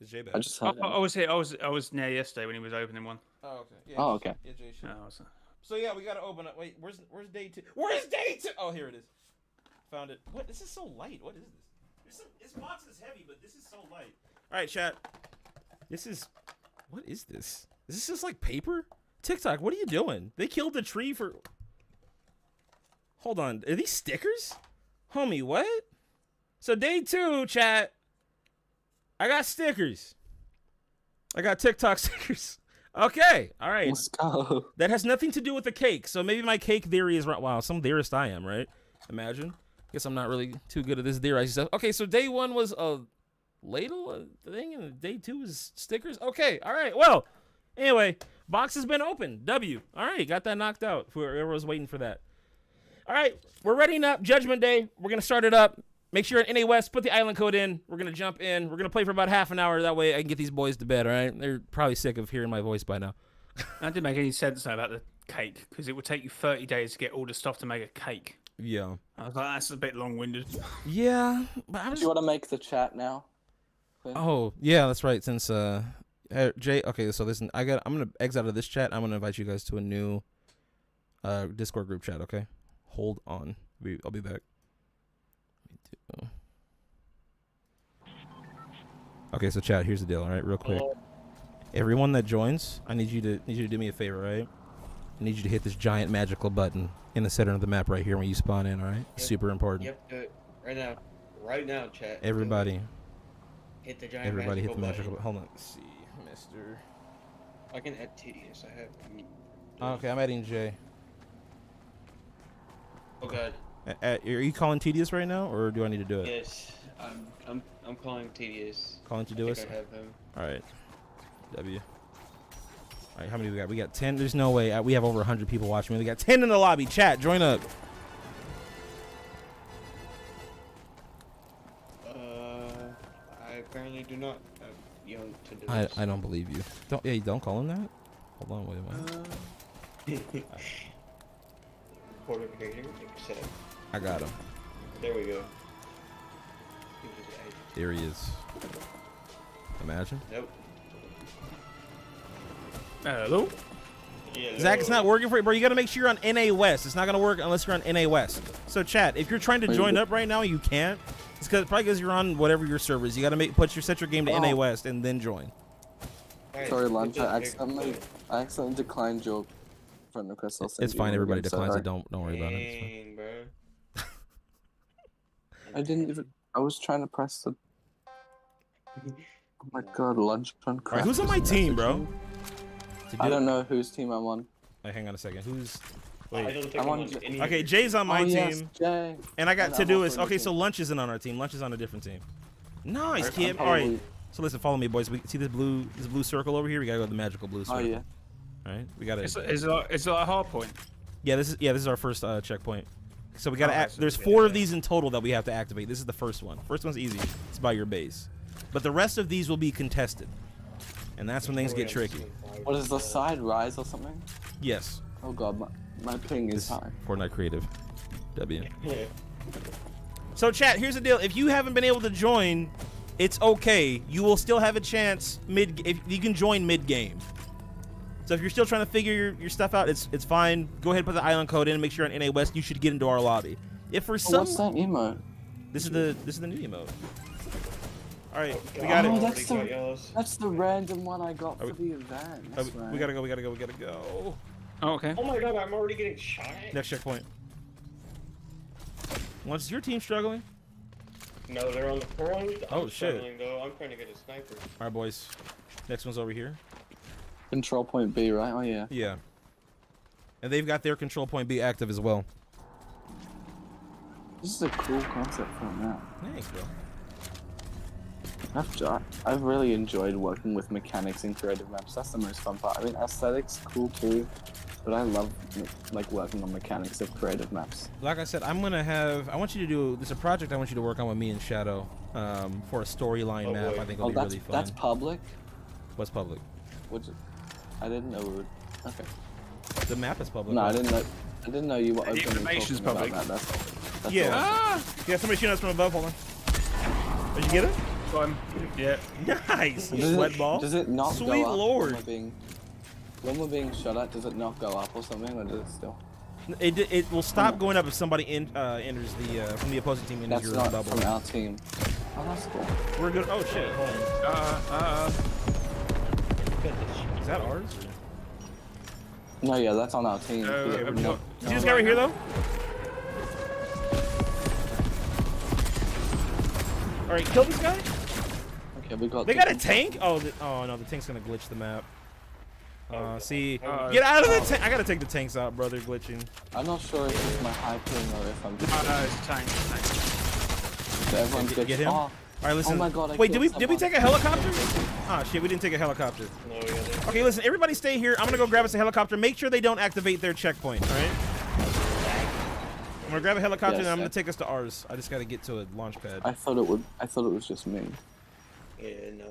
Is Jay back? I just heard him. I was here. I was near yesterday when he was opening one. Oh, okay. Yeah, Oh, okay. Yeah, Jay should. Oh, So yeah, we gotta open up. Wait, where's day 2? Where's day 2? Oh, here it is. Found it. What? This is so light. What is this? This box is heavy, but this is so light. All right, chat. What is this? Is this just like paper? TikTok, what are you doing? They killed the tree for. Hold on, are these stickers? Homie, what? So day 2, chat. I got stickers. I got TikTok stickers. Okay, all right. Let's go. That has nothing to do with the cake. So maybe my cake theory is right. Wow, some theorist I am, right? Imagine. Guess I'm not really too good at this theorizing stuff. Okay, so day 1 was a ladle thing, and day 2 is stickers. Okay, all right. Well, anyway, box has been opened. W. All right, got that knocked out. Whoever was waiting for that. All right, we're readying up. Judgment Day. We're gonna start it up. Make sure at NA West, put the island code in. We're going to jump in. We're going to play for about half an hour. That way I can get these boys to bed, all right? They're probably sick of hearing my voice by now. That didn't make any sense though about the cake, because it would take you 30 days to get all the stuff to make a cake. Yeah. I was like, that's a bit long-winded. Yeah. But I Do was... you want to make the chat now? Oh, yeah, that's right. Since, Jay, okay, so listen, I'm going to exit out of this chat. I'm going to invite you guys to a new Discord group chat, okay? Hold on. I'll be back. Okay, so chat, here's the deal, all right, real quick. Everyone that joins, I need you to do me a favor, right? I need you to hit this giant magical button in the center of the map right here when you spawn in, all right? Yep. Super important. Yep, do it right now. Right now, chat. Everybody. Hit the giant Everybody hit the magical magical button. button. Hold on, let's see, Mister. I can add tedious. I have. Okay, I'm adding Jay. Oh god. Are you calling tedious right now, or do I need to do it? Yes, I'm calling tedious. Calling to I do think it? I have him. All right. W. All right, how many we got? We got 10. There's no way. We have over 100 people watching. We got 10 in the lobby. Chat, join up. I apparently do not have young to do this. I don't believe you. Don't call him that. Hold on, wait a minute. Port of creator, accept. I got him. There we go. There he is. Imagine. Nope. Hello? Yeah, Zach, it's not working for you, bro. You got to make sure you're on NA West. It's not going to work unless you're on NA West. So, chat, if you're trying to join up right now, you can't. It's probably because you're on whatever your server is. You got to set your game to NA West and then join. Alright, Sorry, good Lunch. job, I Nick. accidentally declined your friend request. I'll send It's you fine. one Everybody again, so declines I- it. Don't worry about it. It's fine. Dang, bro. I didn't even. I was trying to press the. Oh my god, Lunch on All right, who's on my team, bro? I don't know whose team I'm on. Hey, hang on a second. Who's? I Wait. don't think I'm I'm on on J- any Okay, of Jay's on my oh, team, yes, Jay. and I got And to I'm do also is on okay. your So team. Lunch isn't on our team. Lunch is on a different team. Nice, I'm kid. All right. probably- So listen, follow me, boys. We see this blue circle over here. We gotta go to the magical blue Oh circle. yeah. All right. We gotta. It's like a hard point. Yeah, this is our first checkpoint. So we gotta. Oh, so There's yeah, 4 of yeah. these in total that we have to activate. This is the first one. First one's easy. It's by your base, but the rest of these will be contested, and that's when things get tricky. What is the side rise or something? Yes. Oh god, my ping is This high. Fortnite creative. W. Yeah. So chat, here's the deal. If you haven't been able to join, it's okay. You will still have a chance if you can join mid-game. So if you're still trying to figure your stuff out, it's fine. Go ahead and put the island code in and make sure on NA West you should get into our lobby. If for Oh, some what's that emote? this is the new emote. All right, we got Oh, it. that's the random one I got Are for the event. Oh, That's right. we gotta go. Oh, okay. Oh my god, I'm already getting shot. Next checkpoint. Once your team struggling? No, they're on the front. Oh, I'm shit. struggling, though. I'm trying to get a sniper. All right, boys. Next one's over here. Control point B, right? Oh yeah. Yeah. And they've got their control point B active as well. This is a cool concept for a map. Thanks, bro. I've really enjoyed working with mechanics in creative maps. That's the most fun part. I mean, aesthetics cool too, but I love like working on mechanics of creative maps. Like I said, I want you to do, there's a project I want you to work on with me and Shadow for a storyline Oh, map. boy. I think it'll be really fun. that's public. What's public? Which I didn't know we would. Okay. The map is public. No, I right? didn't know you were The openly information's talking public. about that. That's Yeah. all. Ah! Yeah, somebody shooting us from above. Hold on. Did you get it? Fun. Yeah. Nice. Does Sweat it, ball. does it not Sweet go up Lord. when we're being shot at? Does it not go up or something, or does it still? It will stop going up if somebody enters from the opposing team enters That's your not bubble. from our team. Oh, that's cool. We're good. Oh shit. Hold on. Is that ours? No, yeah, that's on our team. No, Because it would not- You see this guy right here though? All right, kill this guy. Okay, we got. They got a tank? Oh, oh no, the tank's gonna glitch the map. See, get out of the tank. I gotta take the tanks out, brother. Glitching. I'm not sure if it's my high ping or if I'm just. Oh, no, it's a tank. It's a tank. So everyone Get gets. him. Oh, All right, listen. oh my god! Wait, did we take a helicopter? Ah, shit, we didn't take a helicopter. No, we got Okay, listen, everybody stay here. I'm gonna go grab us a helicopter. Make sure they don't activate their checkpoint. All right. I'm gonna grab a helicopter and I'm gonna take us to ours. I just gotta get to a launch pad. I thought it would. I thought it was just me. Yeah, no.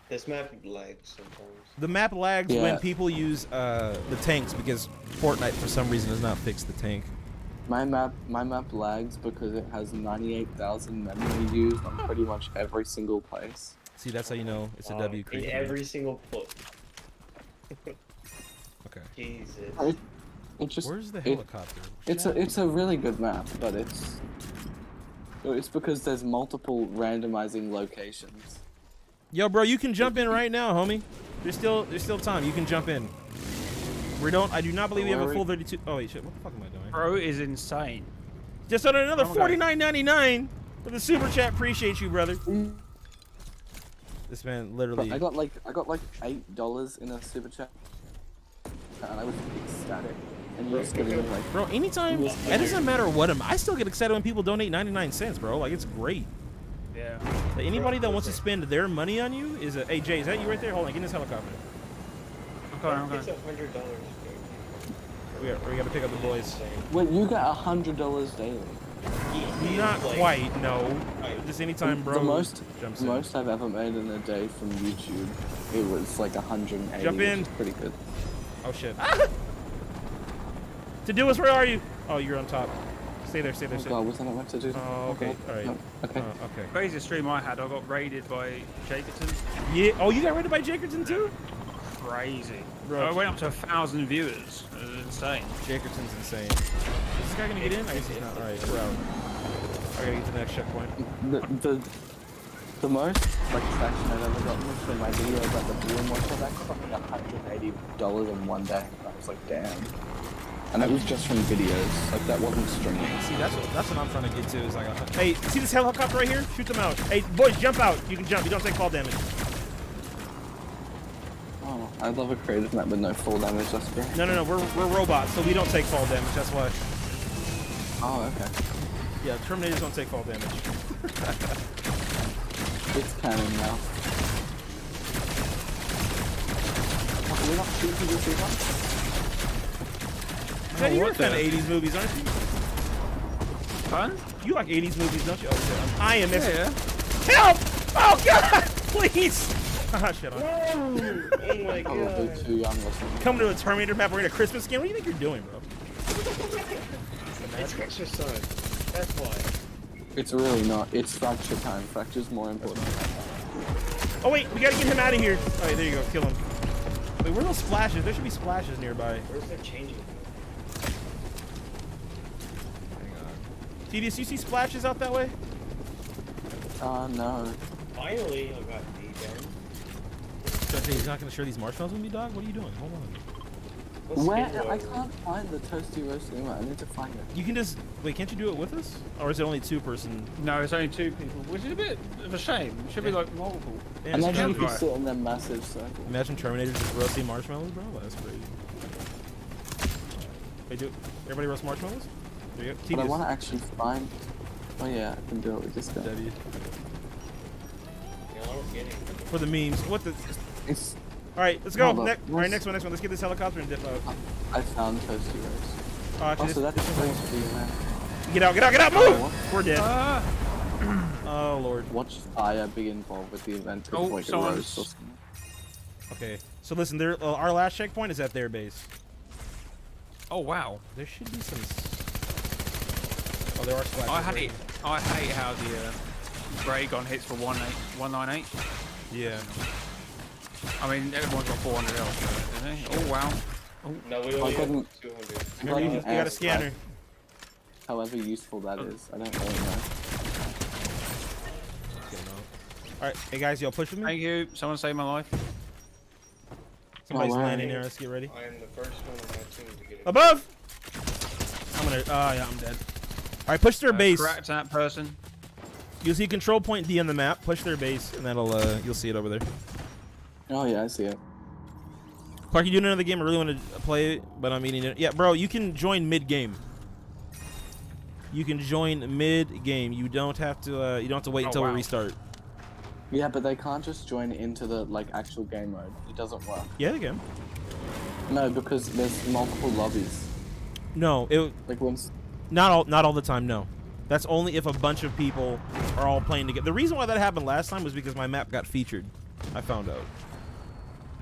This map lags sometimes. The map lags Yeah. when people use the tanks because Fortnite for some reason has not fixed the tank. My map lags because it has 98,000 memory used on pretty much every single place. See, that's how you know it's a W In creep. every single foot. Okay. Jesus. It just. Where's the helicopter? It's a really good map, but it's because there's multiple randomizing locations. Yo, bro, you can jump in right now, homie. There's still time. You can jump in. I do not believe we have a full 32. Oh wait, shit. What the fuck am I doing? Bro is insane. Just on another Oh, okay. $49.99 for the super chat. Appreciate you, brother. This man literally. I got like $8 in a super chat, and I was ecstatic. And you're just giving me like. Bro, anytime, it doesn't matter what I still get excited when people donate 99 cents, bro. Like, it's great. Yeah. Like, anybody that wants to spend their money on you is a. Hey, Jay, is that you right there? Hold on, get in this helicopter. I'm It's going. $100. We gotta pick up the boys. Wait, you get $100 daily. Not quite, no. Just anytime, bro. The most jumps in. most I've ever made in a day from YouTube, it was like 180. Jump in. Which is pretty good. Oh shit. Ah! To do us, where are you? Oh, you're on top. Stay there, stay there, Oh stay god, there. was I not meant to do that? Oh, okay, God. alright. No. Okay. Okay. Craziest stream I had, I got raided by Jacobson. Yeah. Oh, you got raided by Jacobson too? Crazy. Bro. I went up to 1,000 viewers. It was insane. Jacobson's insane. Is this guy gonna get in? I guess he's not. Alright, we're out. I gotta get to the next checkpoint. The most like traction I've ever gotten was from my video about the Bloom one. So that cost me $180 in one day. And I was like, damn. And that was just from videos. Like that wasn't streaming. See, that's what I'm trying to get to. Is like, hey, see this helicopter right here? Shoot them out. Hey, boys, jump out. You can jump. You don't take fall damage. Oh, I love a creative map with no full damage. That's great. No. We're robots, so we don't take fall damage. That's why. Oh, okay. Yeah, Terminators don't take fall damage. It's canon now. Oh, can we not shoot through this one? Teddy, you're a what fan of the- 80s movies, aren't you? Fun? You like 80s movies, don't you? Oh, shit. I am missing. Yeah. Help! Oh, God! Please! Ah, shit. Oh my Probably god. too young or something. Come to a Terminator map. We're in a Christmas game. What do you think you're doing, bro? It's exercise. That's why. It's really not. It's fracture time. Fracture's more important. Oh, wait. We gotta get him out of here. All right, there you go. Kill him. Wait, where are those splashes? There should be splashes nearby. Where's that changing? TDS, you see splashes out that way? No. Finally, I got D down. Jay, he's not gonna share these marshmallows with me, dog? What are you doing? Hold on. Where? I can't find the toasty roasty one. I need to find it. You can just wait. Can't you do it with us? Or is it only two-person? No, it's only 2 people, which is a bit of a shame. It should be like multiple. Yeah, Imagine if you right. sit in their massive circle. Imagine Terminators just roasting marshmallows, bro. That's crazy. Wait, do everybody roast marshmallows? There you go. But I Tedious. want to actually find. Oh yeah, I can do it with this guy. W. You know, I'm getting. For the memes. What the? It's. All right, let's go. Hold up. All right, next one. Let's get this helicopter and dip out. I found toasty roast. Oh, actually, Also, that's this place one's- for you, man. Get out! Oh, Move! what? We're dead. Ah! Oh lord. Watch fire be involved with the event of Oh, like a someone's- roast or something. Okay, so listen, our last checkpoint is at their base. Oh, wow. There should be some. Oh, there are splashes. I right? hate how the ray gun hits for 198. Yeah. I mean, everyone's got 400 health, don't they? Oh, wow. No, we I only have couldn't- 200. Remember, you got a ask, scanner. However useful that is, I don't really know. All right, hey guys, y'all push with me. Thank you. Someone saved my life. Somebody's Oh, wow. landing here. Let's get ready. I am the first one on my team to get it. Above. I'm gonna. Oh yeah, I'm dead. All right, push their base. Cracked that person. You'll see control point D on the map. Push their base, and that'll you'll see it over there. Oh yeah, I see it. Clark, you doing another game? I really want to play it, but I'm eating it. Yeah, bro, you can join mid-game. You can join mid-game. You don't have to. You don't have to wait until we restart. Yeah, but they can't just join into the like actual game mode. It doesn't work. Yeah, they can. No, because there's multiple lobbies. No, it Like once. not all the time. No, that's only if a bunch of people are all playing together. The reason why that happened last time was because my map got featured. I found out.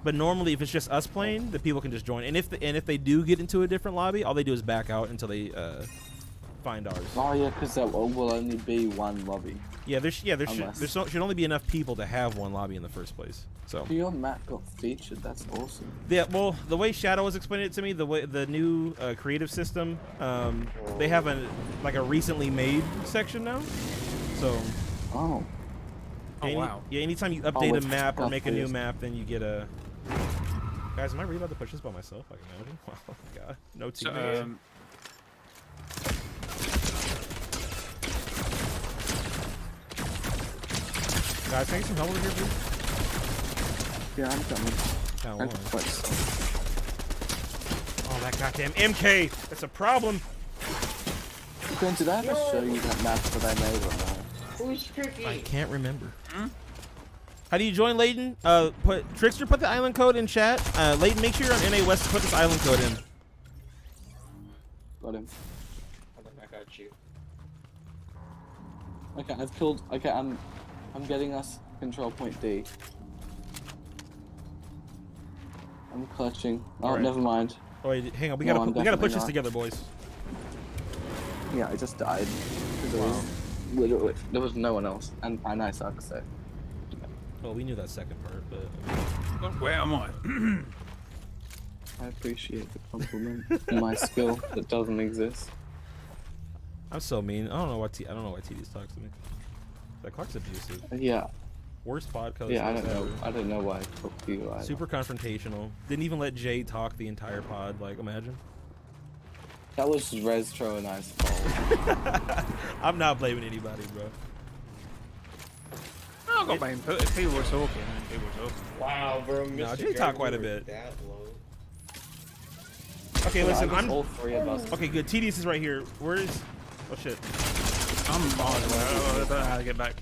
But normally, if it's just us playing, the people can just join. And if they do get into a different lobby, all they do is back out until they find ours. Oh yeah, because there will only be one lobby. Yeah, there should only be enough people to have one lobby in the first place. So Your map got featured. That's awesome. yeah, well, the way Shadow was explaining it to me, the new creative system, they have a recently made section now. So Oh. Wow. Yeah, anytime you update it's a map or got make a new this. map, then you get a. Guys, am I really about to push this by myself? I can imagine. Wow, God, no teammates. Guys, can I get some help over here, please? Yeah, I'm coming. Down I'm one. quite Oh, that goddamn MK! That's a problem. Quinn, did I ever show you that map that I made or not? Who's tricky? I can't remember. How do you join, Layton? Put Trickster. Put the island code in chat. Layton, make sure you're on NA West to put this island code in. Got him. I got you. Okay, I've killed. Okay, I'm getting us control point D. I'm clutching. Oh, Alright. never mind. Oh, wait, hang on. We No, gotta I'm we gotta push definitely this not. together, boys. Yeah, I just died. 'Cause there was literally there was no one else, and I suck. So Well, we knew that second part, but Where am I? I appreciate the compliment. My skill that doesn't exist. I'm so mean. I don't know why TD's talks to me. That Clark's abusive. Yeah, Worst podcast. yeah. I don't know. I don't know why I talk to you. Either. Super confrontational. Didn't even let Jay talk the entire pod. Like, imagine. That was Restro and I's fault. I'm not blaming anybody, bro. I got my input. If people were talking, then people were talking. Wow, bro. No, Mr. Jay talked quite a Gregory bit. that low. Okay, listen. I guess all three of us. Okay, good. TDS is right here. Where is? Oh shit. I'm miles away. I don't know how to get back.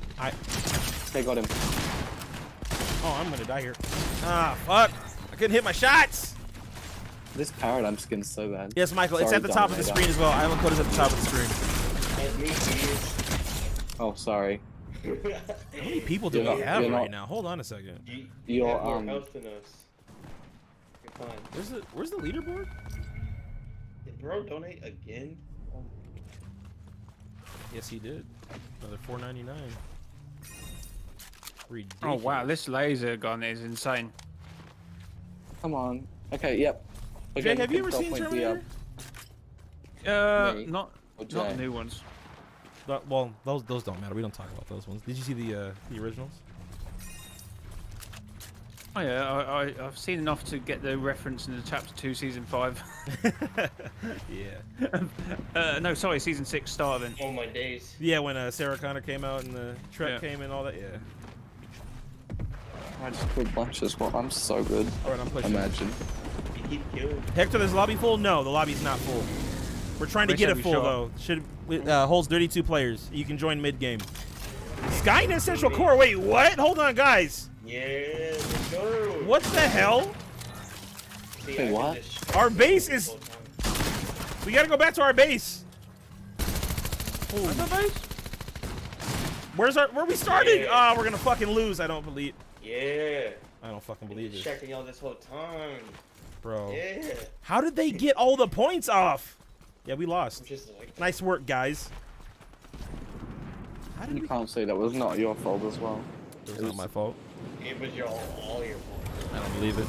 They got him. Oh, I'm gonna die here. Ah, fuck. I couldn't hit my shots. This paradigm skin's so bad. Yes, Michael. It's Sorry, at the top of the Dominator. screen as well. Island code is at the top of the screen. And me, Peters. Oh, sorry. How many people do You're we not- have you're right not- now? Hold on a second. You You're, have more health than us. You're fine. Where's the leaderboard? Did bro donate again? Yes, he did. Another $4.99. Oh Ridiculous. wow, this laser gun is insane. Come on. Okay, yep. We're Jay, getting have you ever control seen point D up. Uh, Me. not Or not Jay. new ones. Well, those don't matter. We don't talk about those ones. Did you see the originals? Oh yeah, I've seen enough to get the reference in the chapter 2, season 5. Yeah. No, sorry, season 6 start event. Oh my days. Yeah, when Sarah Connor came out and the Trek Yeah. came and all that. Yeah. I just killed bunches. Well, I'm so good. All right, I'm pushing. Imagine. You keep killing. Hector, this lobby full? No, the lobby's not full. We're trying to Wish get I'd it be full sure. though. Should holds 32 players. You can join mid game. Skynet Central Core. Wait, what? Hold on, guys. Yeah, let's go. What the hell? See, Wait, I can what? just Our base is- the whole time. We gotta go back to our base. What's that base? Where we started? Yeah. Ah, we're gonna fucking lose. I don't believe. Yeah. I don't fucking Been believe it, distracting y'all this whole time. bro. Yeah. How did they get all the points off? Yeah, we I'm lost. just like Nice work, guys. How did You we? can't say that was not your fault as well. It was not my fault. it was all your fault. I don't believe it.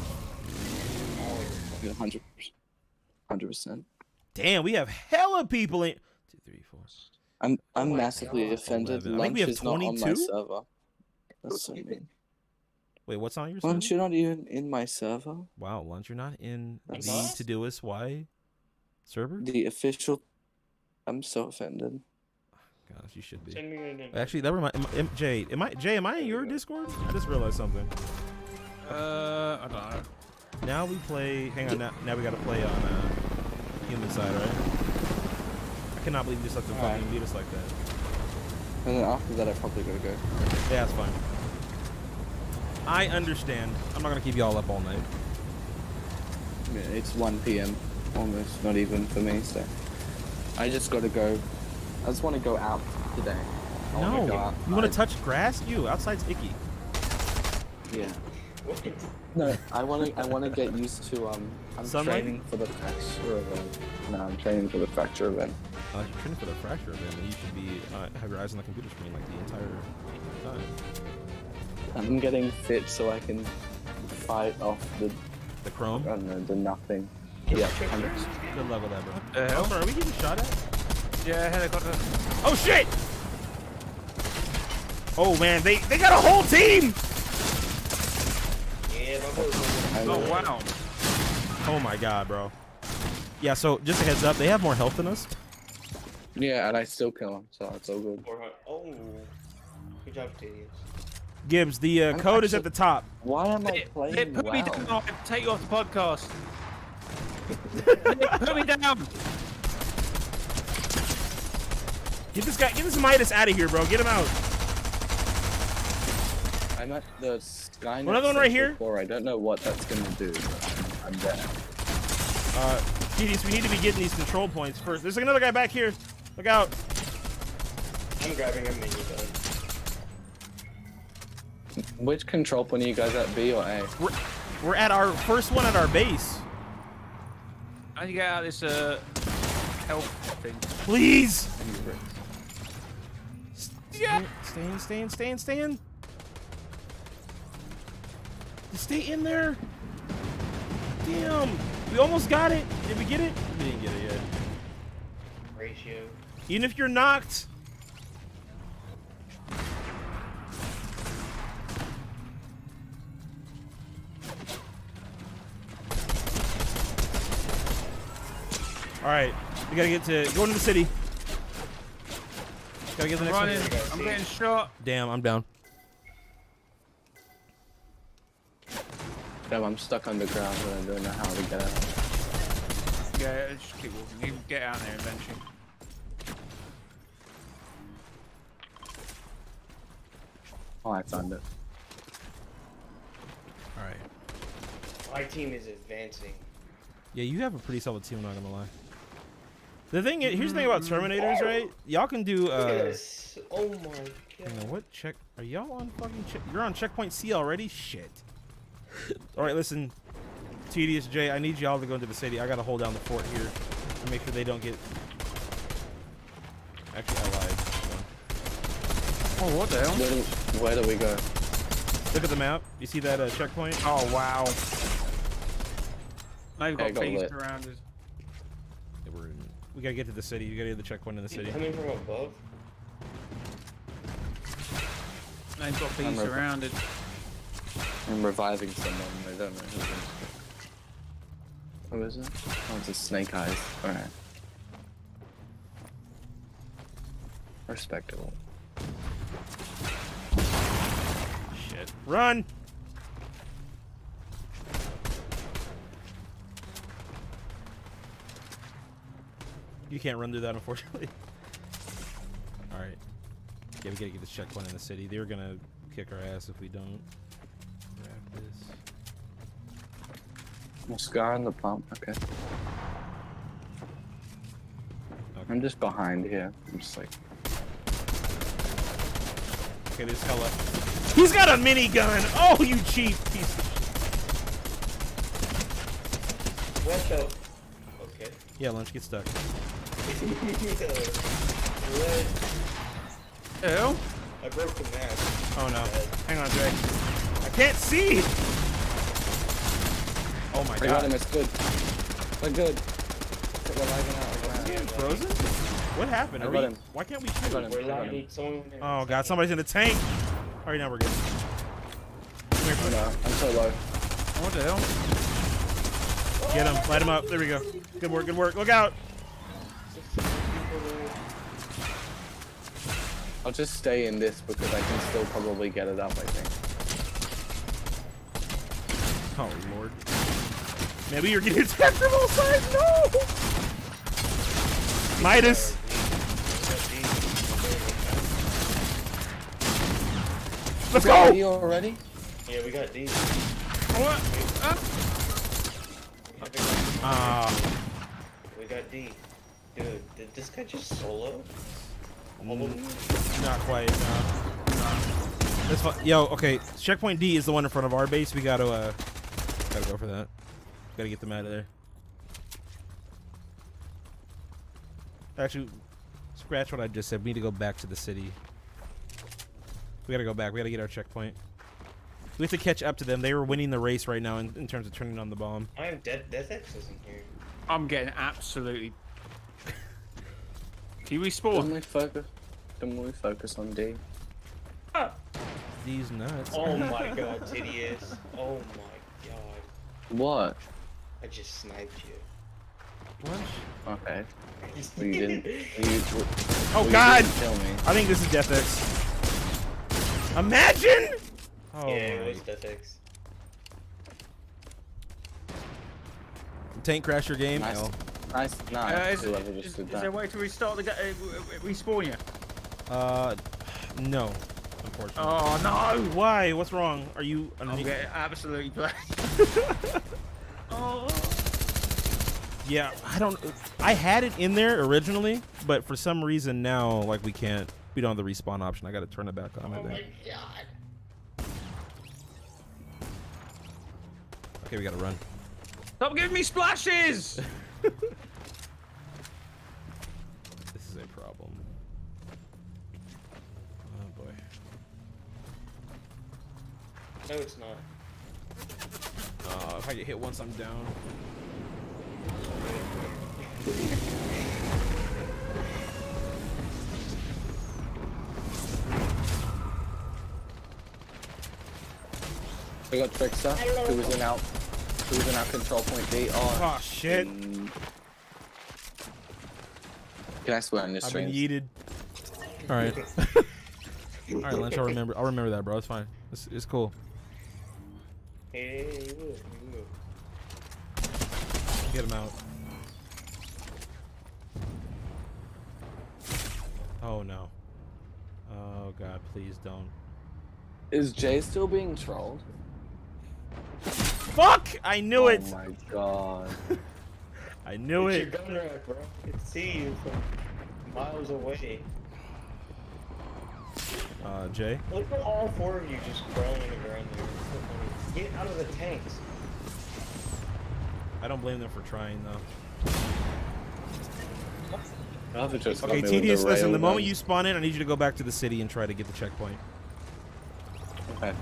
All your fault. 100%. Damn, we have hella people in. 2, 3, 4. I'm my massively God. offended. 11. I think we Lunch have is not on my 22? server. That's so mean. Wait, what's on your Lunch, server? you're not even in my server. Wow, Lunch, you're not in That's the not? Todoist Y server? The official. I'm so offended. Gosh, you should be. Send me an Actually, that reminds Jay, am I in your Discord? I just realized something. I don't know. Now we play. Hang on. Now we gotta play on human side, right? I cannot believe you just left the fucking beat us like that. And then after that, I probably gotta go. Yeah, that's fine. I understand. I'm not gonna keep y'all up all night. Yeah, it's 1 p.m. almost, not even for me. So I just gotta go. I just want to go out today. I wanna No, go outside. you want to touch grass? You outside's icky. Yeah. No, I wanna get used to I'm Sunlight? training for the fracture event. No, I'm training for the fracture event. You're training for the fracture event. You should be have your eyes on the computer screen like the entire time. I'm getting fit so I can fight off the chrome. I don't know, the nothing. Yeah. Good luck with that, bro. hell? Are we getting shot at? Yeah, helicopter. Oh shit! Oh man, they got a whole team! Oh wow. Oh my god, bro. Yeah, so just a heads up, they have more health than us. Yeah, and I still kill him, so it's all good. Oh, good job, Tedious. Gibbs, the code is at the top. Why am I Nick, playing put me down. I'll take you off the podcast. Nick, put me down. Get this Midas out of here, bro. Get him out. I'm at the Skynet. Another one right here. Floor. I don't know what that's gonna do, but I'm there. Tedious, we need to be getting these control points first. There's another guy back here. Look out. I'm grabbing a minigun. Which control point are you guys at, B or A? We're at our first one at our base. How do you get out of this health thing? Please. Yeah. Stay in. Just stay in there. Damn. We almost got it. Did we get it? We didn't get it yet. Ratio. Even if you're knocked. All right, we gotta go into the city. Gotta get the next Running. one. I'm getting shot. Damn, I'm down. Damn, I'm stuck underground and I don't know how to get out. Yeah, just keep walking. You can get out there eventually. Oh, I found it. All right. My team is advancing. Yeah, you have a pretty solid team. I'm not gonna lie. The thing is, here's the thing about Terminators, right? Y'all can do. Look at this. Oh my god. Hang on, what check? Are y'all on fucking check? You're on checkpoint C already? Shit. All right, listen. Tedious J, I need y'all to go into the city. I gotta hold down the fort here and make sure they don't get. Actually, I lied. Oh, what the hell? Where do we go? Look at the map. You see that checkpoint? Oh wow. Now you've got got bees lit. surrounded. Yeah, we gotta get to the city. You gotta get the checkpoint in the city. Coming from above. Now you've got bees I'm surrounded. I'm reviving someone. I don't know who is it. Oh, it's a Snake Eyes. Alright. Respectable. Shit. Run! You can't run through that, unfortunately. Alright. Yeah, we gotta get this checkpoint in the city. They're gonna kick our ass if we don't. Grab this. Well, Scar on the pump. Okay. I'm just behind here. I'm just like. Okay, there's hella. He's got a minigun! Oh, you cheap piece of shit. Watch out. Okay. Yeah, Lunch, get stuck. Hell? I broke the map. Oh no. Hang on, Jay. I can't see! Oh my I got god. him. It's good. We're good. We're lagging out. Getting frozen? What happened? I Are got we, him. why can't we I got shoot? him. We're I got him. lagging. Someone. Oh god, somebody's in the tank. Alright, now we're good. Come here, Oh, no, I'm so low. What the hell? get him. Light him up. There we go. Good work, good work. Look out! I'll just stay in this because I can still probably get it up, I think. Oh lord. Maybe you're getting attacked from all sides. No. Midas. Let's go. You already? Yeah, we got D. What? We got D. Dude, did this guy just solo? Not quite. That's fine. Yo, okay. Checkpoint D is the one in front of our base. We gotta go for that. Gotta get them out of there. Actually, scratch what I just said. We need to go back to the city. We gotta go back. We gotta get our checkpoint. We have to catch up to them. They were winning the race right now in terms of turning on the bomb. I am dead. Deathx isn't here. I'm getting absolutely. Can you respawn? Can we focus on D? These nuts. Oh my god, TDS. Oh my god. What? I just sniped you. What? Okay. Well, you didn't. Oh God! Kill me. I think this is DeathX. Imagine! Oh, Yeah, it was Deathx. tank crash your game. Nice. No. Nice. Is Whoever just did there a that. way to restart the respawn you? No. Unfortunately. Oh no! Why? What's wrong? Are you I'm underneath? getting absolutely played. Oh. Yeah, I don't. I had it in there originally, but for some reason now, like we don't have the respawn option. I got to turn it back on. I think. God. Okay, we got to run. Stop giving me splashes! This is a problem. Oh boy. No, it's not. If I get hit once, I'm down. We got Trickster, who was in our control point D. Oh shit! Can I swear on this I've been stream? yeeted. All right. All right, Lynch. I'll remember that, bro. It's fine. It's cool. Hey, you move. Get him out. Oh no. Oh god, please don't. Is Jay still being trolled? Fuck! I knew it. Oh my god. I knew It's it. your gun rack, bro. I can see you from miles away. Jay. Look at all four of you just crawling around there. Get out of the tanks. I don't blame them for trying though. Okay, tedious. Listen, the moment you spawn in, I need you to go back to the city and try to get the checkpoint. Okay.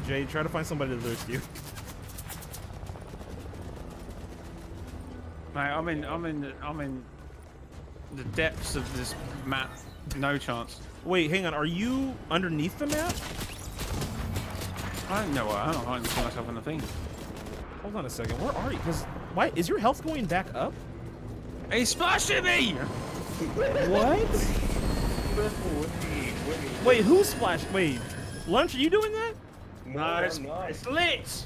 Jay, try to find somebody to lose you. Mate, I'm in the depths of this map. No chance. Wait, hang on. Are you underneath the map? I don't know. I don't see myself in the thing. Hold on a second. Where are you? Because why is your health going back up? He's splashing me! What? Wait, who splashed? Wait, Lunch, are you doing that? No, it's lit.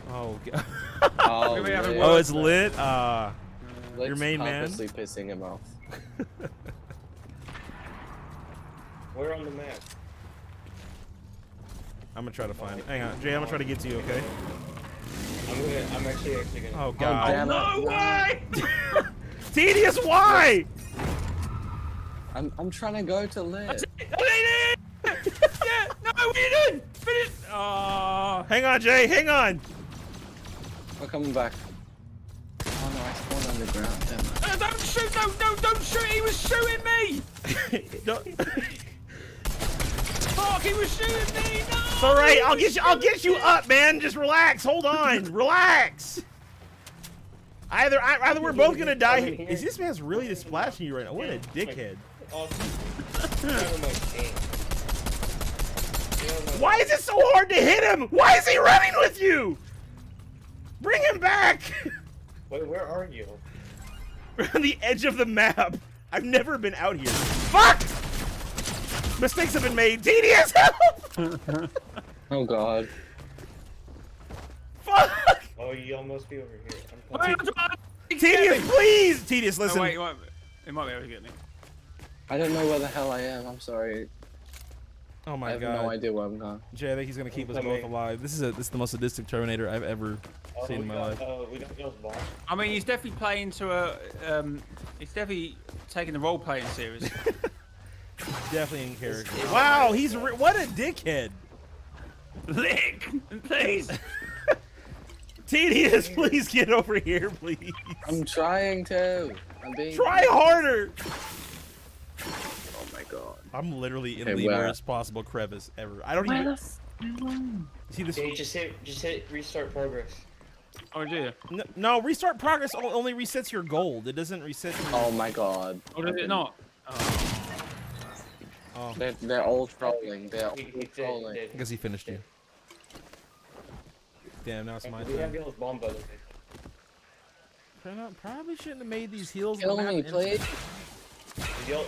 Oh, God. Oh, We haven't lit. Oh, it's lit. Lit's your main man. purposely pissing him off. Where on the map? I'm gonna try to find it. Hang on, Jay. I'm gonna try to get to you. Okay. I'm actually gonna. Oh God. damn it. No way! Tedious. Why? I'm trying to go to lit. Yeah, no, we didn't. Finish. Oh. Hang on, Jay. Hang on. We're coming back. Oh no, I spawned underground. Damn it. Don't shoot! Don't shoot! He was shooting me! Don't- Fuck! He was shooting me! No! It's all right. I'll get you up, man. Just relax. Hold on. Relax. Either we're both gonna die. Is this man's really just splashing you right now? What a dickhead. Why is it so hard to hit him? Why is he running with you? Bring him back. Wait, where are you? We're on the edge of the map. I've never been out here. Fuck! Mistakes have been made. Tedious, help! Oh god. Fuck! Oh, you almost be over here. Tedious, please! Tedious, Oh, listen. wait, it might be able to get me. I don't know where the hell I am. I'm sorry. Oh I my have god. no idea where I'm going. Jay, I think he's gonna keep us Come both here. alive. This is the most sadistic Terminator I've ever seen in my life. We got those bombs. I mean, he's definitely playing to a. He's definitely taking the role playing series. Definitely in character. Wow, he's what a dickhead. Lick, please. Tedious, please get over here, please. I'm trying to. I'm being. Try harder. Oh my god. I'm literally in Okay, the where? worst possible crevice ever. I don't even see this. Hey, just hit restart progress. Oh dear. No, restart progress only resets your gold. It doesn't reset. Oh my god. Or did it not? Oh, They're all trolling. They're all He did, trolling. I guess he finished you. Damn, now it's my We have turn. those bomb buttons. Probably shouldn't have made these heals. Kill me, please.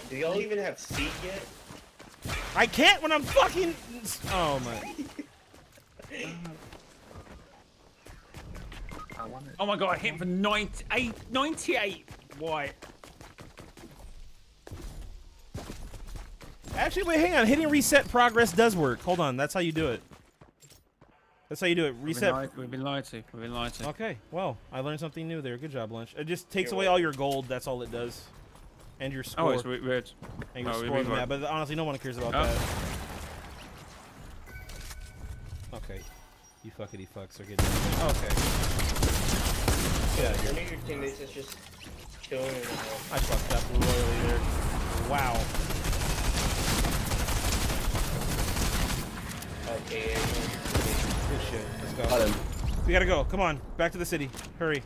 Do y'all even have seat yet? I can't when I'm fucking. Oh my. I want it. Oh my god, I hit him for 98. Why? Actually, wait, hang on. Hitting reset progress does work. Hold on, that's how you do it. That's how you do it. Reset. We've been lied to. We've been lied to. Okay, well, I learned something new there. Good job, Lunch. It just takes You're away welcome. all your gold. That's all it does, and your Oh, score. it's weird. and your oh, we score mean from that. what? But honestly, no one cares about Oh. that. Okay, you fuckity fucks are getting. Okay. Get out of One here. of your teammates is just chilling in the house. I fucked up royally there. Wow. Okay. Good shit. Let's go. Got him. We gotta go. Come on. Back to the city. Hurry.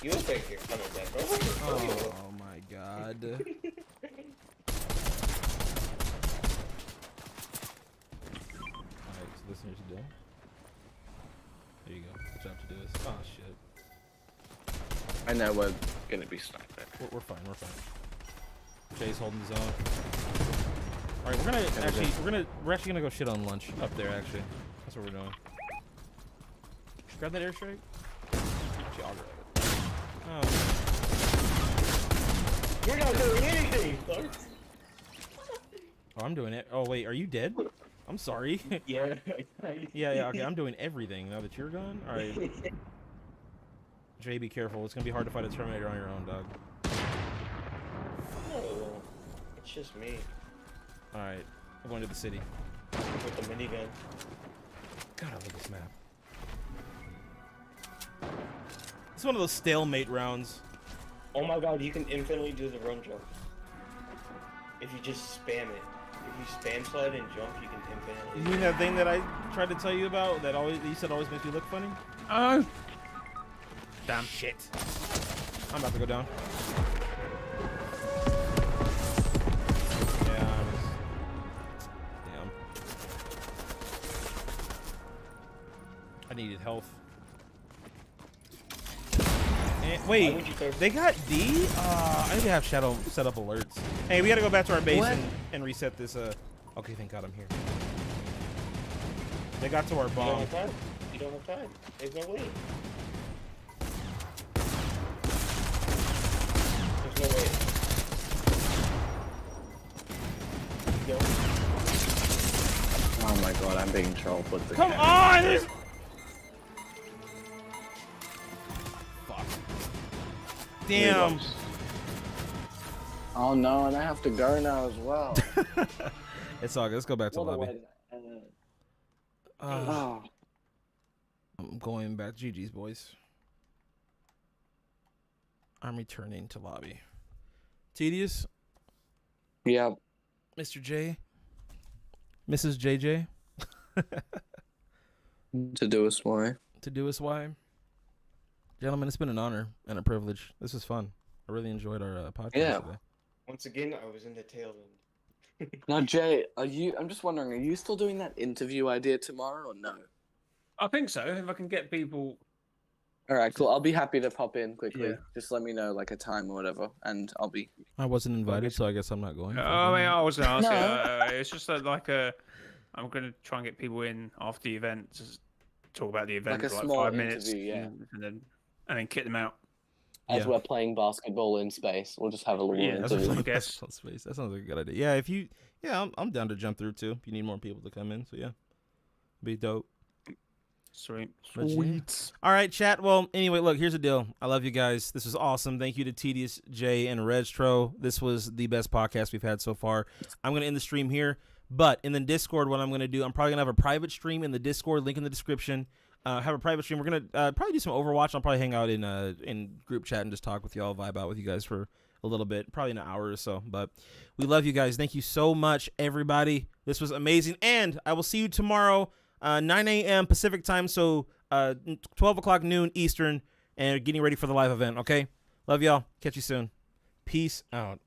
You look like you're coming back. Oh my god. Alright, so listeners do. There you go. Good job to do this. Oh shit. I know we're gonna be sniped. We're fine. We're fine. Jay's holding his own. All right, we're actually gonna go shit on Lunch up there. Actually, that's what we're doing. Grab that airstrike. Actually, I'll grab it. Oh. You're not doing anything, son. Oh, I'm doing it. Oh wait, are you dead? I'm sorry. Yeah. yeah. Okay, I'm doing everything now that you're gone. All right. Jay, be careful. It's gonna be hard to fight a Terminator on your own, dog. No, it's just me All right, I'm going to the city. with the minigun. God, I love this map. It's one of those stalemate rounds. Oh my god, you can infinitely do the run jump. If you just spam it. If you spam slide and jump, you can infinitely. You mean that thing that I tried to tell you about that you said always makes me look funny? Oh. Damn shit. I'm about to go down. Yeah, damn. I needed health. And, Why wait, would you throw- they got D? I need to have Shadow set up alerts. Hey, we gotta go back to our base What? and reset this. Okay, thank God I'm here. They got to our You don't bomb. have time. You don't have time. There's no way. There's no way. No. Oh my god, I'm being trolled with the Come camera. on! There's... Fuck. Damn. Oh no, and I have to go now as well. It's all good. Let's go back to What a lobby. way to- Uh, Oh, I'm going back. GG's, boys. I'm returning to lobby. Tedious, yeah. Mr. J, Mrs. JJ, To do us why? to do us why. Gentlemen, it's been an honor and a privilege. This was fun. I really enjoyed our podcast Yeah. today. Once again, I was in the tail end. Now, Jay, I'm just wondering, are you still doing that interview idea tomorrow or no? I think so. If I can get people. All right, cool. I'll be happy to pop in quickly. Yeah. Just let me know like a time or whatever, and I'll be. I wasn't invited, so I guess I'm not going. I mean, I was going to ask No. you. It's just like I'm going to try and get people in after the event. Just talk about the event Like a for like small 5 minutes, interview, yeah. and then kick them out. As Yeah. we're playing basketball in space, we'll just have a little Yeah, That's a interview. funny guess. question on space. That sounds like a good idea. Yeah, I'm down to jump through too. If you need more people to come in, so yeah, be dope. Sweet. But yeah. All right, chat. Well, anyway, look, here's the deal. I love you guys. This was awesome. Thank you to Tedious, Jay, and Regtro. This was the best podcast we've had so far. I'm going to end the stream here, but in the Discord, what I'm going to do, I'm probably going to have a private stream in the Discord, link in the description. Have a private stream. We're going to probably do some Overwatch. I'll probably hang out in group chat and just talk with y'all, vibe out with you guys for a little bit, probably an hour or so. But we love you guys. Thank you so much, everybody. This was amazing. And I will see you tomorrow, 9 a.m. Pacific time, so 12 o'clock noon Eastern, and getting ready for the live event, okay? Love y'all. Catch you soon. Peace out.